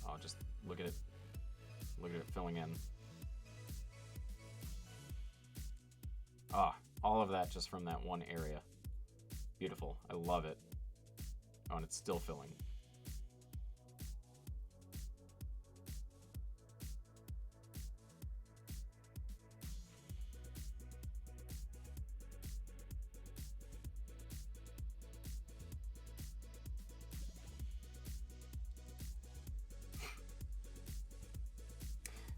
Oh, just look at it. Look at it filling in. Ah, all of that just from that one area. Beautiful. I love it. Oh, and it's still filling.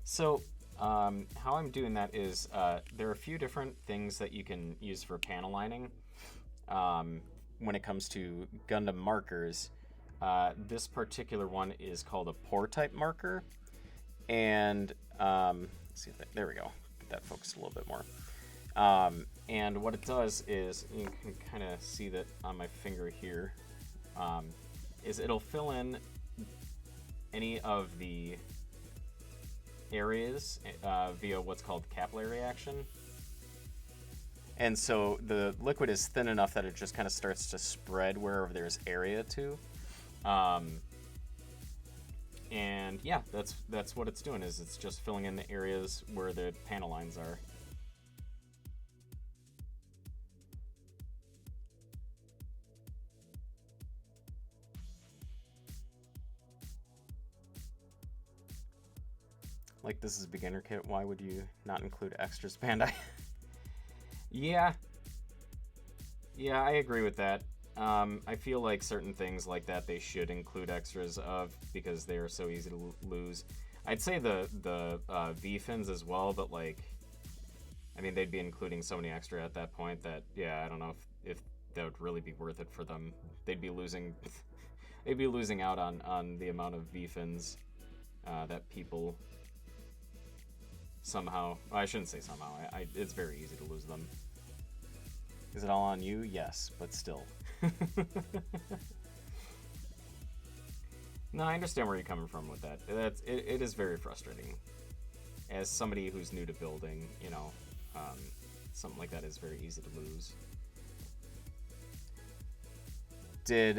So, how I'm doing that is there are a few different things that you can use for panel lining when it comes to Gundam markers. This particular one is called a pour type marker, and let's see if there we go. Get that focused a little bit more. And what it does is, you can kind of see that on my finger here, is it'll fill in any of the areas via what's called capillary action. And so the liquid is thin enough that it just kind of starts to spread wherever there's area to. And yeah, that's what it's doing, is it's just filling in the areas where the panel lines are. Like, this is a beginner kit, why would you not include extras, Bandai? Yeah, I agree with that. I feel like certain things like that they should include extras of, because they are so easy to lose. I'd say the V-fins as well, but like, I mean, they'd be including so many extra at that point that, yeah, I don't know if that would really be worth it for them. They'd be losing out on the amount of V-fins that people somehow, well, I shouldn't say somehow, it's very easy to lose them. Is it all on you? Yes, but still. No, I understand where you're coming from with that. It is very frustrating. As somebody who's new to building, you know, something like that is very easy to lose. Did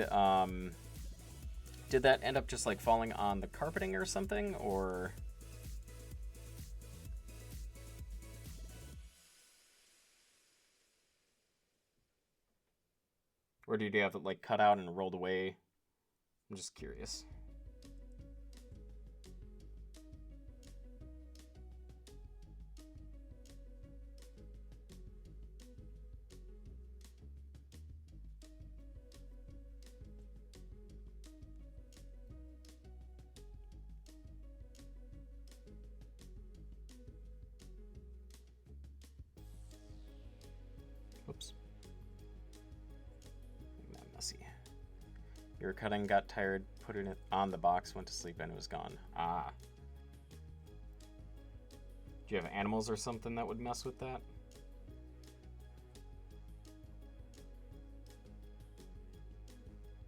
that end up just like falling on the carpeting or something, or? Or did you have it like cut out and rolled away? I'm just curious. Oops. Messy. You were cutting, got tired, put it on the box, went to sleep, and it was gone. Ah. Do you have animals or something that would mess with that?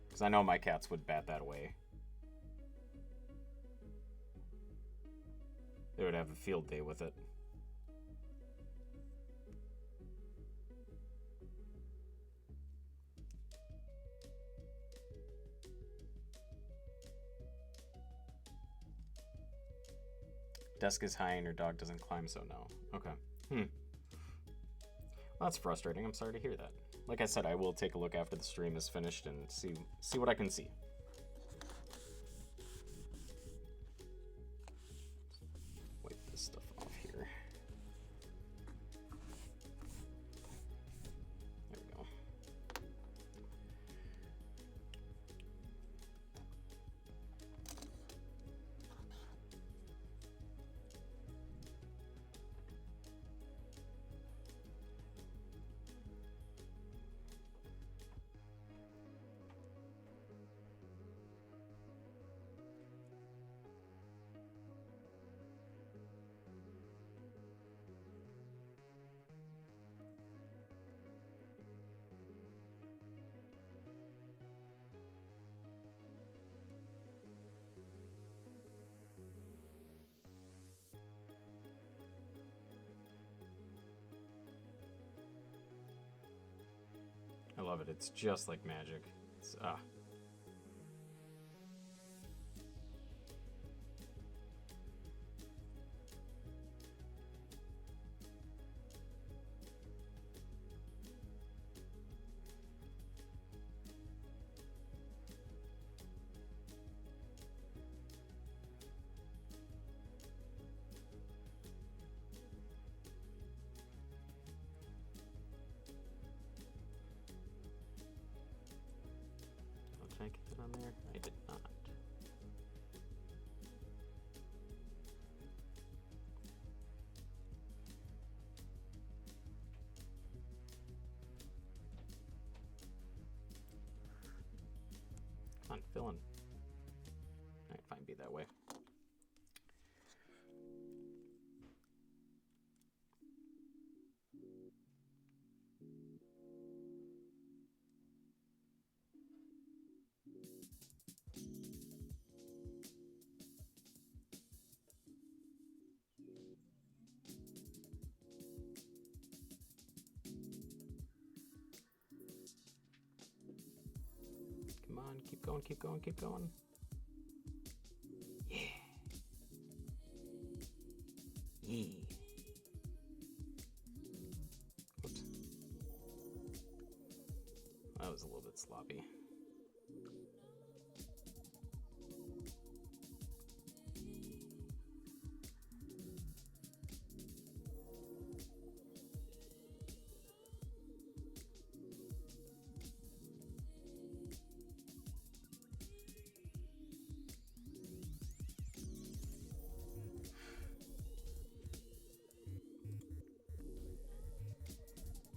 Because I know my cats would bat that away. They would have a field day with it. Desk is high and your dog doesn't climb, so no. Okay. Well, that's frustrating. I'm sorry to hear that. Like I said, I will take a look after the stream is finished and see what I can see. Wipe this stuff off here. There we go. I love it. It's just like magic. It's, Did I get that on there? I did not. Come on, fill in. Alright, fine, be that way. Come on, keep going, keep going, keep going. Yeah. Yeah. Whoops. That was a little bit sloppy.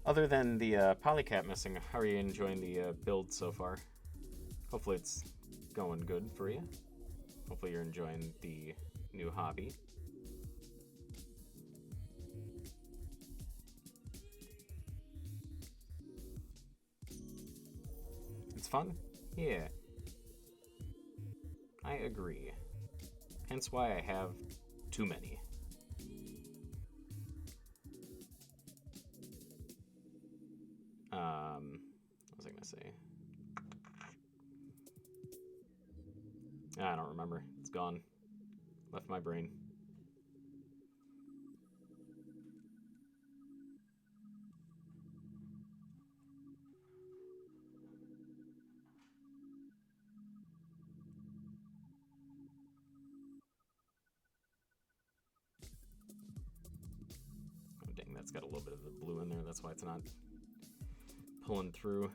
Other than the polycap missing, how are you enjoying the build so far? Hopefully it's going good for you. Hopefully you're enjoying the new hobby. It's fun? Yeah. I agree. Hence why I have too many. What was I gonna say? I don't remember. It's gone. Left my brain. Oh dang, that's got a little bit of the blue in there. That's why it's not pulling through.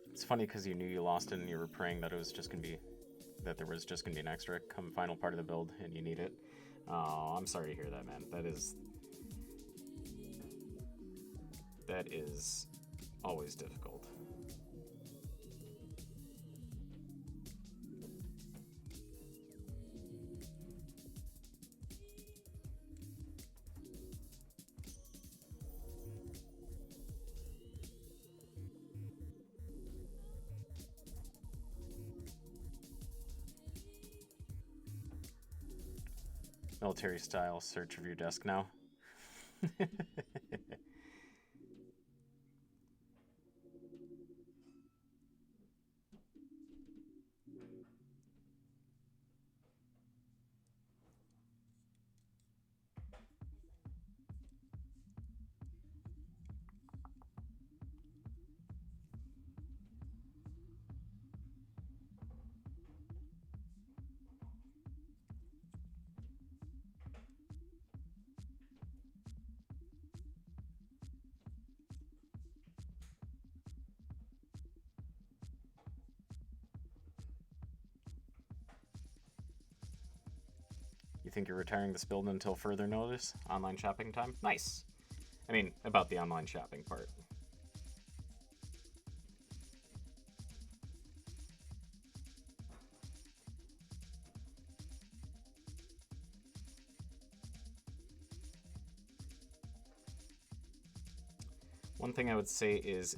It's funny because you knew you lost it and you were praying that it was just gonna be that there was just gonna be an extra come final part of the build and you need it. Oh, I'm sorry to hear that, man. That is always difficult. Military style search of your desk now. You think you're retiring this build until further notice? Online shopping time? Nice. I mean, about the online shopping part. One thing I would say is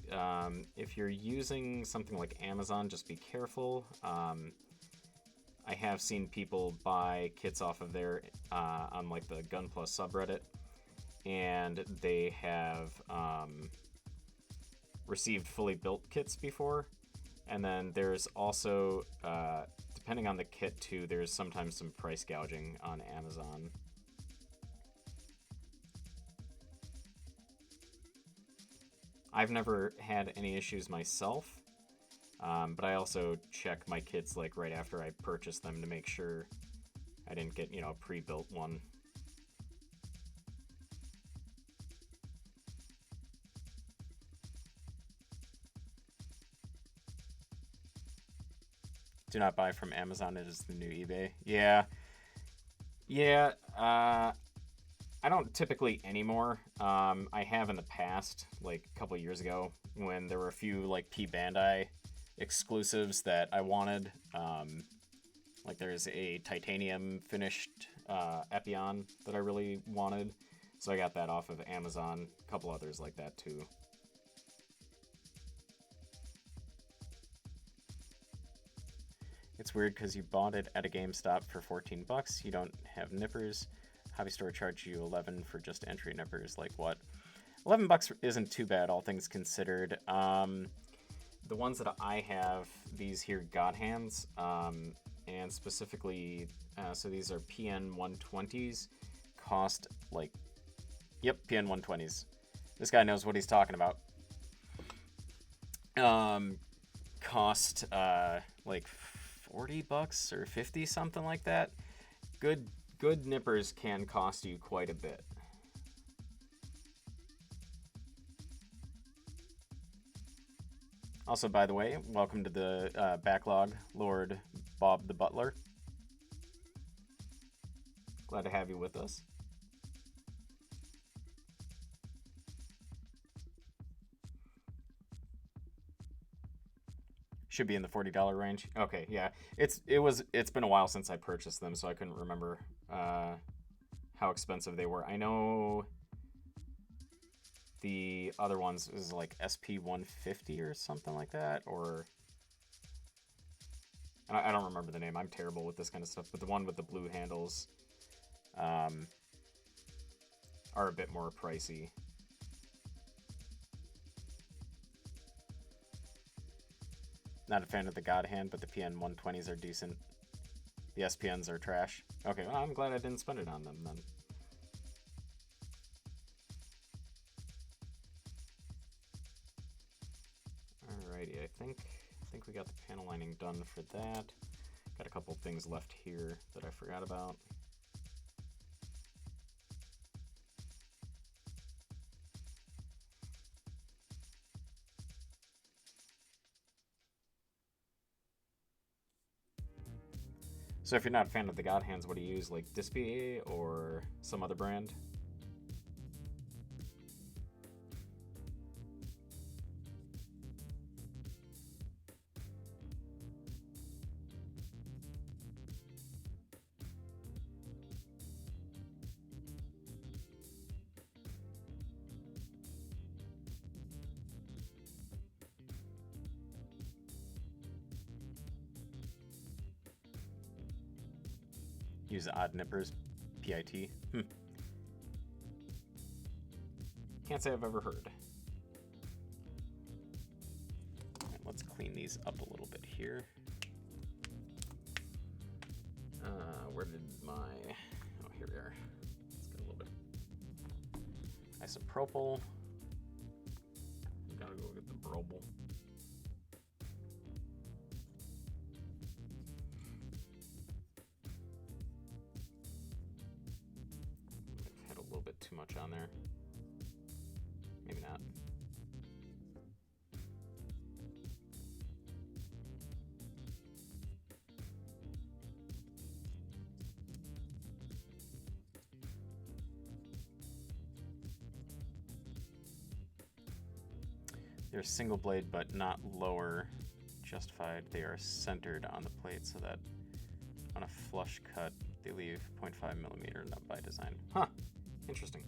if you're using something like Amazon, just be careful. I have seen people buy kits off of there on like the Gun Plus subreddit, and they have received fully built kits before. And then there's also, depending on the kit too, there's sometimes some price gouging on Amazon. I've never had any issues myself, but I also check my kits like right after I purchase them to make sure I didn't get, a pre-built one. Do not buy from Amazon. It is the new eBay. Yeah. I don't typically anymore. I have in the past, like a couple years ago, when there were a few like P-Bandai exclusives that I wanted. Like there's a titanium finished Epion that I really wanted, so I got that off of Amazon. A couple others like that too. It's weird because you bought it at a GameStop for $14. You don't have nippers. Hobby store charged you $11 for just entry nippers. Like what? $11 isn't too bad, all things considered. The ones that I have, these here God Hands, and specifically, so these are PN 120s, cost like, yep, PN 120s. This guy knows what he's talking about. Cost like $40 or $50, something like that. Good nippers can cost you quite a bit. Also, by the way, welcome to the backlog, Lord Bob the Butler. Glad to have you with us. Should be in the $40 range. Okay, yeah. It's been a while since I purchased them, so I couldn't remember how expensive they were. I know the other ones is like SP 150 or something like that, or I don't remember the name. I'm terrible with this kind of stuff, but the one with the blue handles are a bit more pricey. Not a fan of the God Hand, but the PN 120s are decent. The SPNs are trash. Okay, well, I'm glad I didn't spend it on them then. Alrighty, I think we got the panel lining done for that. Got a couple things left here that I forgot about. So if you're not a fan of the God Hands, what do you use, like Dispy or some other brand? Use odd nippers, PIT. Can't say I've ever heard. Right, let's clean these up a little bit here. Where did my... Oh, here we are. Let's get a little bit isopropyl. Gotta go get the brobel. Too much on there. Maybe not. They're single blade but not lower. Justified. They are centered on the plate so that on a flush cut they leave 0.5 millimeter nub by design. Huh. Interesting.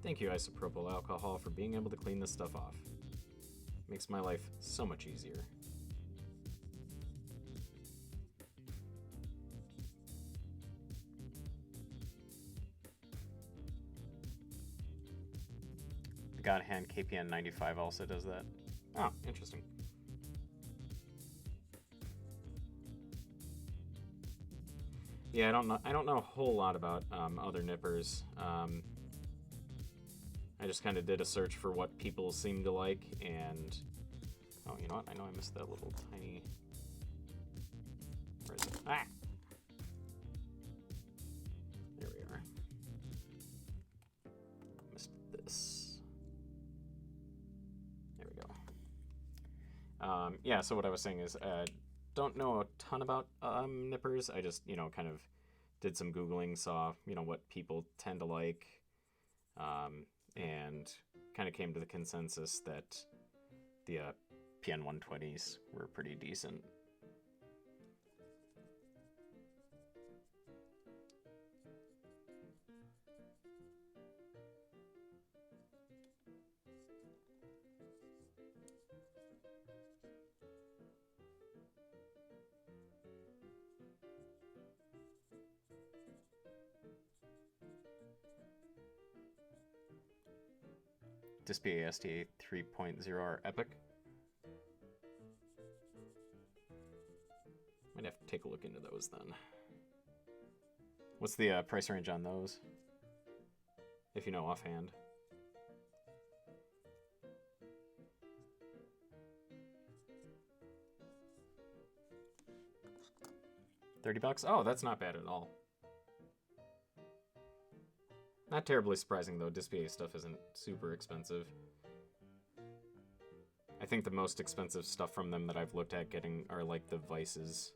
Thank you, isopropyl alcohol, for being able to clean this stuff off. Makes my life so much easier. The God Hand KPN 95 also does that. Oh, interesting. Yeah, I don't know a whole lot about other nippers. I just kind of did a search for what people seem to like, and oh, you know what? I know I missed that little tiny. Where is it? Ah! There we are. Missed this. There we go. Yeah, so what I was saying is, don't know a ton about nippers. I just, kind of did some Googling, saw, what people tend to like, and kind of came to the consensus that the PN120s were pretty decent. Display STA 3.0 are epic. Might have to take a look into those then. What's the price range on those? If you know offhand. $30? Oh, that's not bad at all. Not terribly surprising, though. Display stuff isn't super expensive. I think the most expensive stuff from them that I've looked at getting are like the Vices.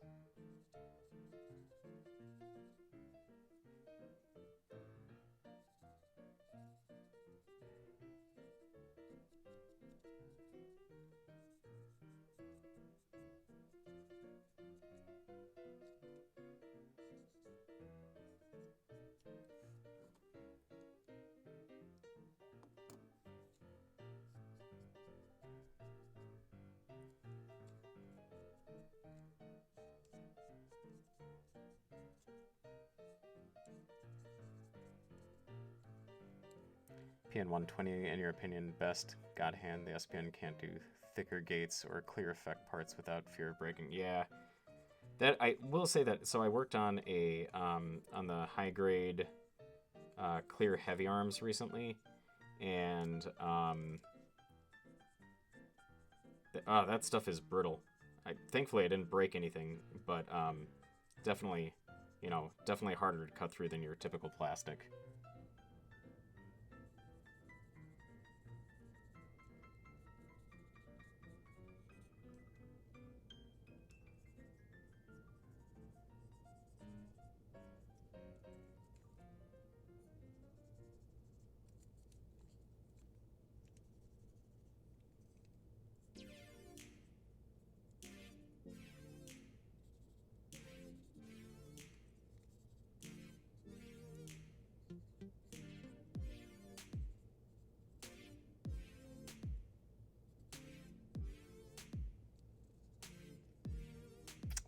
PN120, in your opinion, best God Hand. The SPN can't do thicker gates or clear effect parts without fear of breaking. Yeah, that I will say that. So I worked on a on the high grade clear heavy arms recently, and that stuff is brittle. Thankfully I didn't break anything, but definitely, definitely harder to cut through than your typical plastic.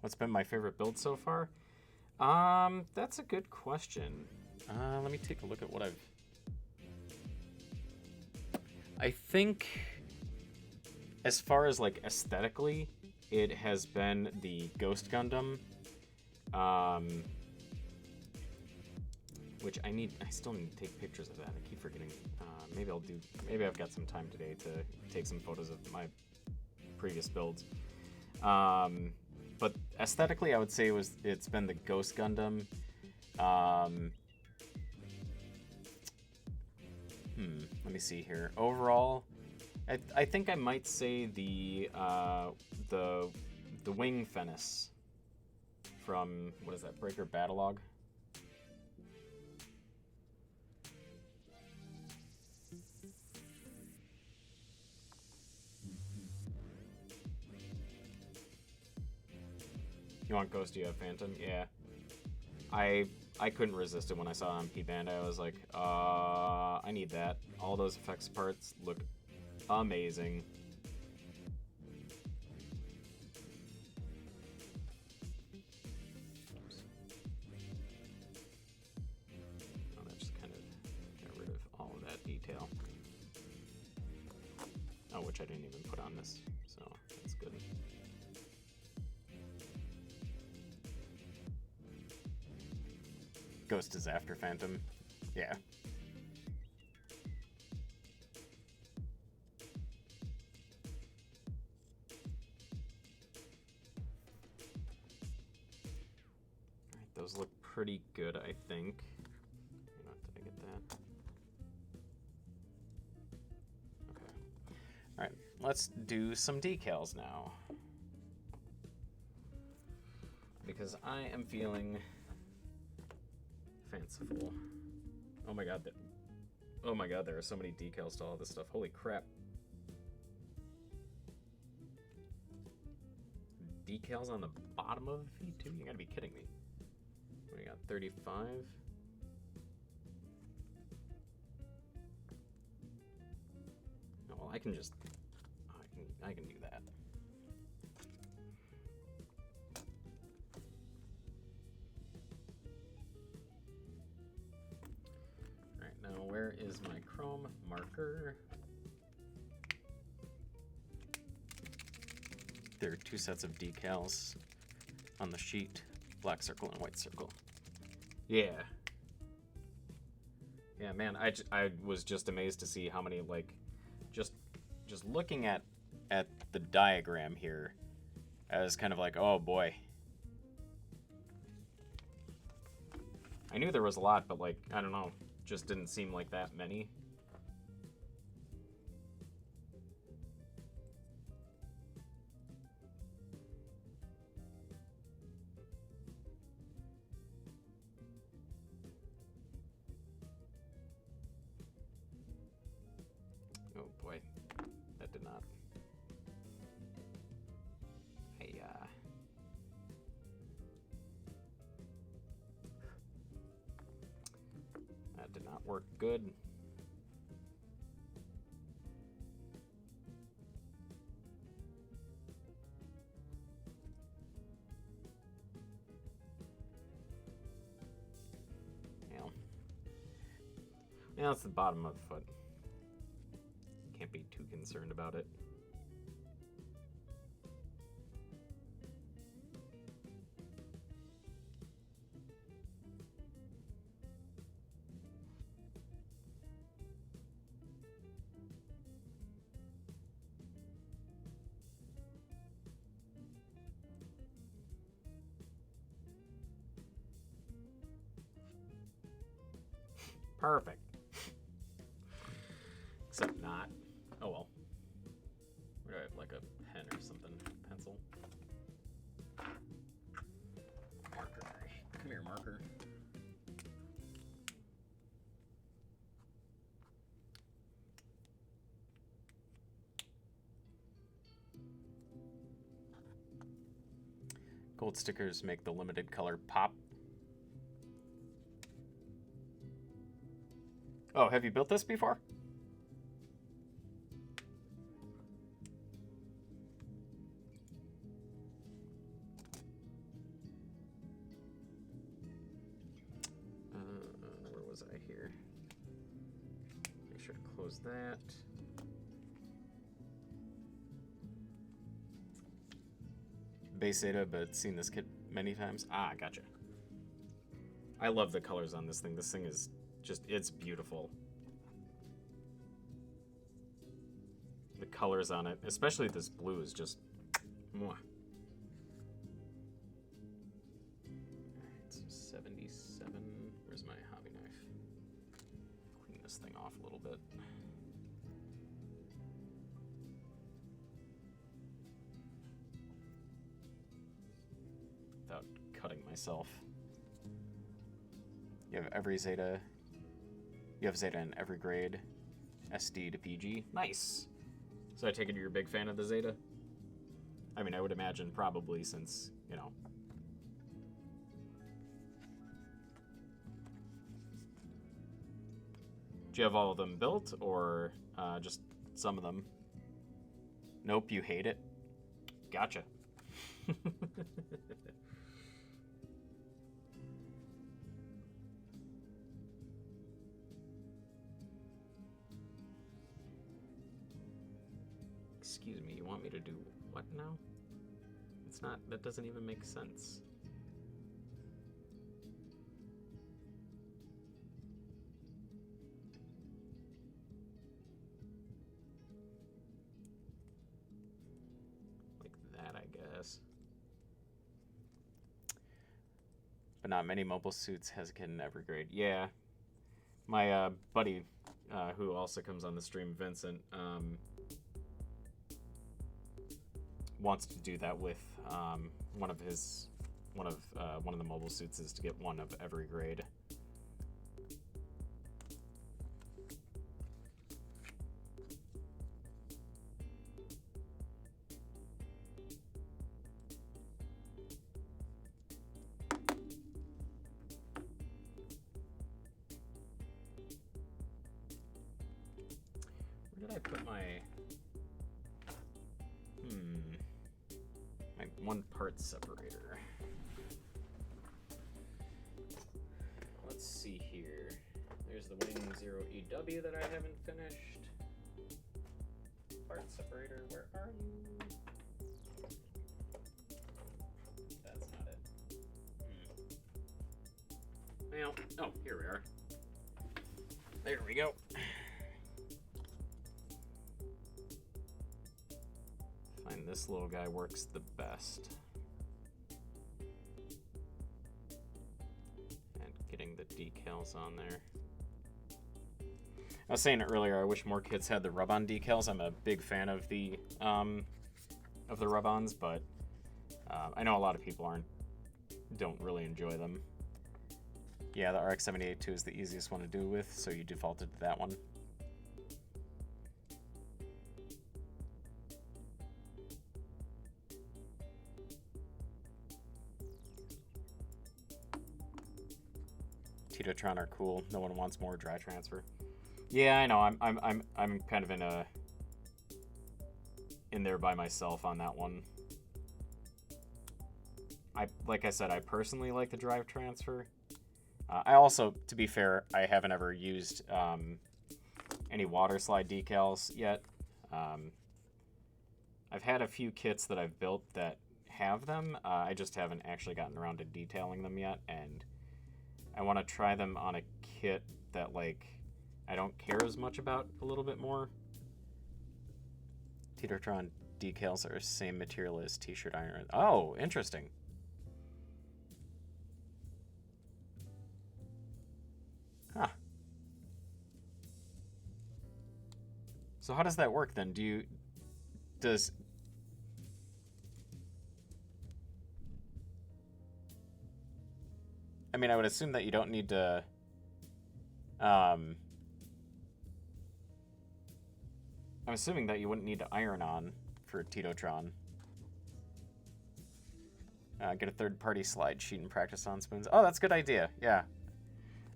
What's been my favorite build so far? That's a good question. Let me take a look at what I think, as far as like aesthetically, it has been the Ghost Gundam, which I still need to take pictures of that. I keep forgetting. Maybe I've got some time today to take some photos of my previous builds. But aesthetically, I would say it's been the Ghost Gundam. Let me see here. Overall, I think I might say the Wing Fennis from, what is that, Breaker Battlelog? You want Ghost, you have Phantom? Yeah. I I couldn't resist it when I saw it on P-Bandai. I was like, I need that. All those effects parts look amazing. Oh, that just kind of got rid of all of that detail. Oh, which I didn't even put on this, so that's good. Ghost is after Phantom. Yeah. Alright, those look pretty good, I think. Did I get that? Okay. Alright, let's do some decals now. Because I am feeling fanciful. Oh my god, there are so many decals to all this stuff. Holy crap. Decals on the bottom of V2? You gotta be kidding me. We got 35. Oh, well, I can just... I can do that. Now, where is my chrome marker? There are 2 sets of decals on the sheet, black circle and white circle. Yeah. Yeah, man, I was just amazed to see how many, like, just looking at the diagram here, I was kind of like, oh boy. I knew there was a lot, but, like, I don't know, just didn't seem like that many. Oh boy, that did not. Hey, that did not work good. Yeah, that's the bottom of the foot. Can't be too concerned about it. Perfect. Except not. Oh well. Where do I have, like, a pen or something? Pencil? Marker. Come here, marker. Gold stickers make the limited color pop. Oh, have you built this before? Where was I here? Make sure to close that. Base Zeta, but seen this kit many times. Ah, gotcha. I love the colors on this thing. This thing is just, it's beautiful. The colors on it, especially this blue, is just mwah. Alright, so 77. Where's my hobby knife? Clean this thing off a little bit. Without cutting myself. You have every Zeta. You have Zeta in every grade, SD to PG. Nice. So I take it you're a big fan of the Zeta? I mean, I would imagine probably, since, you know. Do you have all of them built, or just some of them? Nope, you hate it? Gotcha. Excuse me, you want me to do what now? It's not, that doesn't even make sense. Like that, I guess. But not many mobile suits has a kid in every grade. Yeah. My buddy, who also comes on the stream, Vincent, wants to do that with one of the mobile suits is to get one of every grade. Where did I put my one part separator? Let's see here. There's the Wing 0EW that I haven't finished. Part separator, where are you? That's not it. Well, oh, here we are. There we go. Find this little guy works the best. And getting the decals on there. I was saying earlier, I wish more kids had the rub-on decals. I'm a big fan of the rub-ons, but I know a lot of people don't really enjoy them. Yeah, the RX-78 is the easiest one to do with, so you defaulted to that one. Titotron are cool. No one wants more dry transfer. Yeah, I know. I'm kind of in there by myself on that one. Like I said, I personally like the drive transfer. I also, to be fair, I haven't ever used any water slide decals yet. I've had a few kits that I've built that have them. I just haven't actually gotten around to detailing them yet, and I want to try them on a kit that, like, I don't care as much about a little bit more. Titotron decals are the same material as t-shirt iron. Oh, interesting. Huh. So how does that work then? I mean, I would assume that you don't need to, I'm assuming that you wouldn't need to iron on for Titotron. Get a third-party slide sheet and practice on spoons. Oh, that's a good idea. Yeah.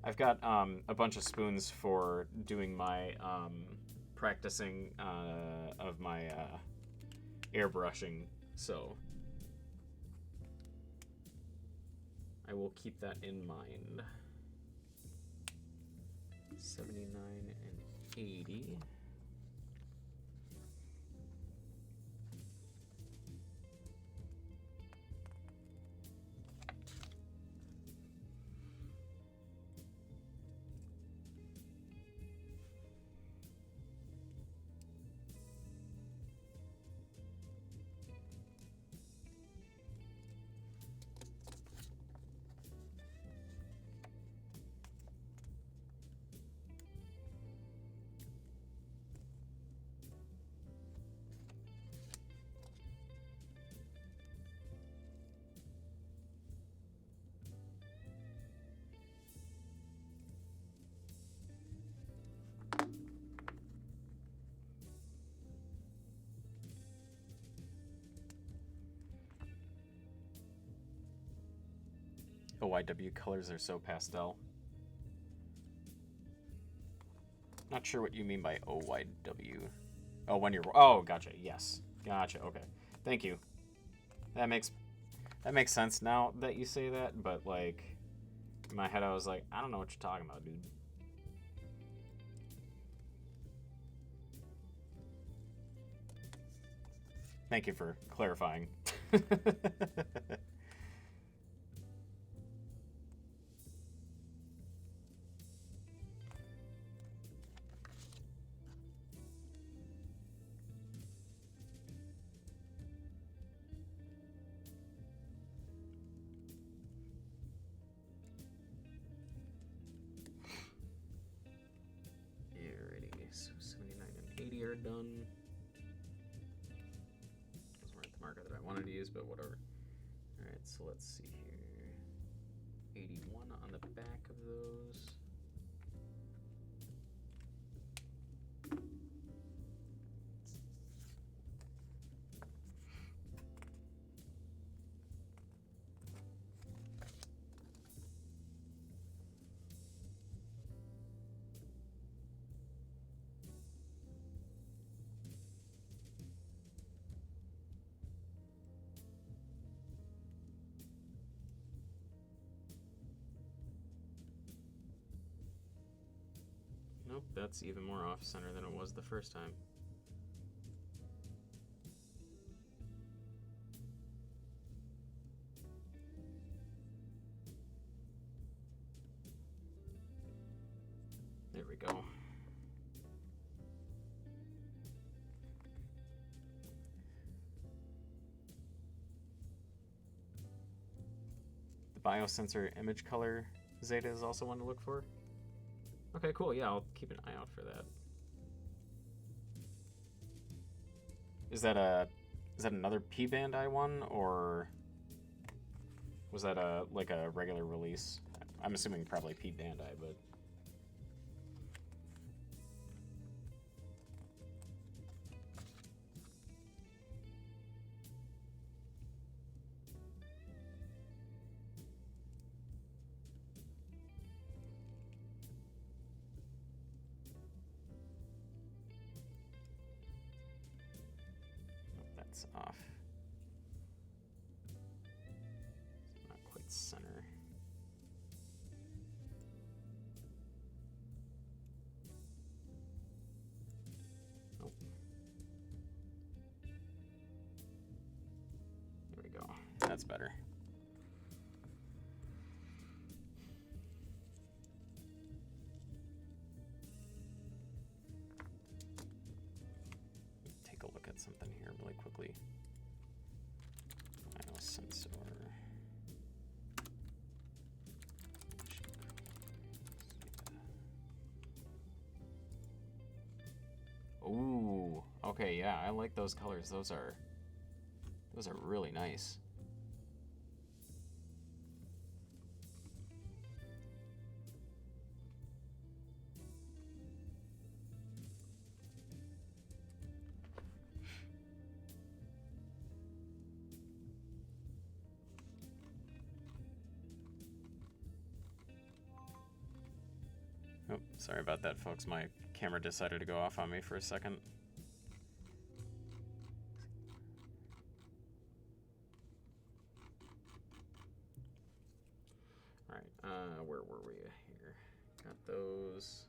I've got a bunch of spoons for doing my practicing of my airbrushing, so I will keep that in mind. 79 and 80. OYW colors are so pastel. Not sure what you mean by OYW. Oh, when you're... Oh, gotcha. Yes. Gotcha. Okay. Thank you. That makes sense now that you say that, but, like, in my head I was like, I don't know what you're talking about, dude. Thank you for clarifying. So 79 and 80 are done. Those weren't the marker that I wanted to use, but whatever. Alright, so let's see here. 81 on the back of those. Nope, that's even more off-center than it was the first time. There we go. The biosensor image color Zeta is also one to look for. Okay, cool. Yeah, I'll keep an eye out for that. Is that another P-Bandai one, or was that like a regular release? I'm assuming probably P-Bandai, but that's off. It's not quite center. Nope. There we go. That's better. Take a look at something here really quickly. Biosensor. Ooh, okay, yeah, I like those colors. Those are really nice. Oh, sorry about that, folks. My camera decided to go off on me for a second. All right, where were we here? Got those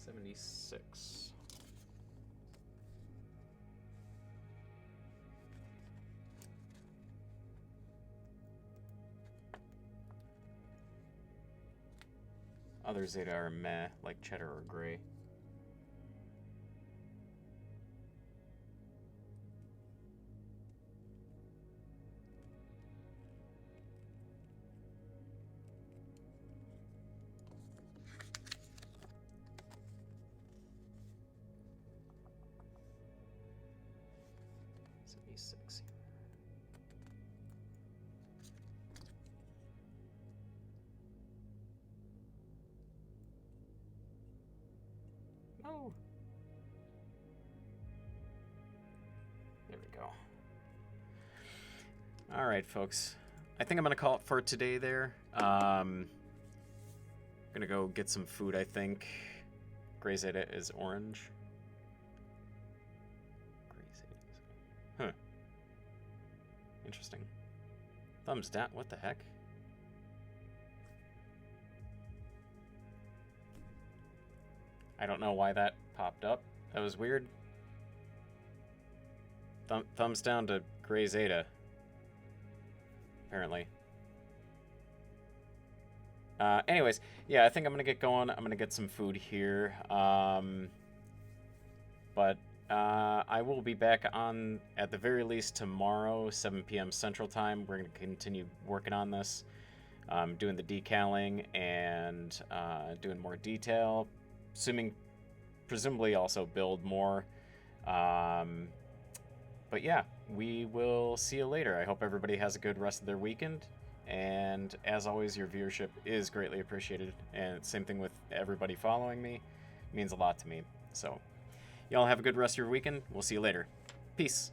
76. Other Zeta are meh, like cheddar or gray. Six. No. There we go. All right, folks. I think I'm going to call it for today there. Gonna go get some food, I think. Gray Zeta is orange. Gray Zeta is... Huh. Interesting. Thumbs down. What the heck? I don't know why that popped up. That was weird. Thumbs down to Gray Zeta. Apparently. Anyways, yeah, I think I'm gonna get going. I'm gonna get some food here. But I will be back on, at the very least, tomorrow, 7 p.m. Central Time. We're gonna continue working on this. Doing the decaling and doing more detail. Presumably also build more. But yeah, we will see you later. I hope everybody has a good rest of their weekend. And as always, your viewership is greatly appreciated. And same thing with everybody following me. It means a lot to me. So y'all have a good rest of your weekend. We'll see you later. Peace.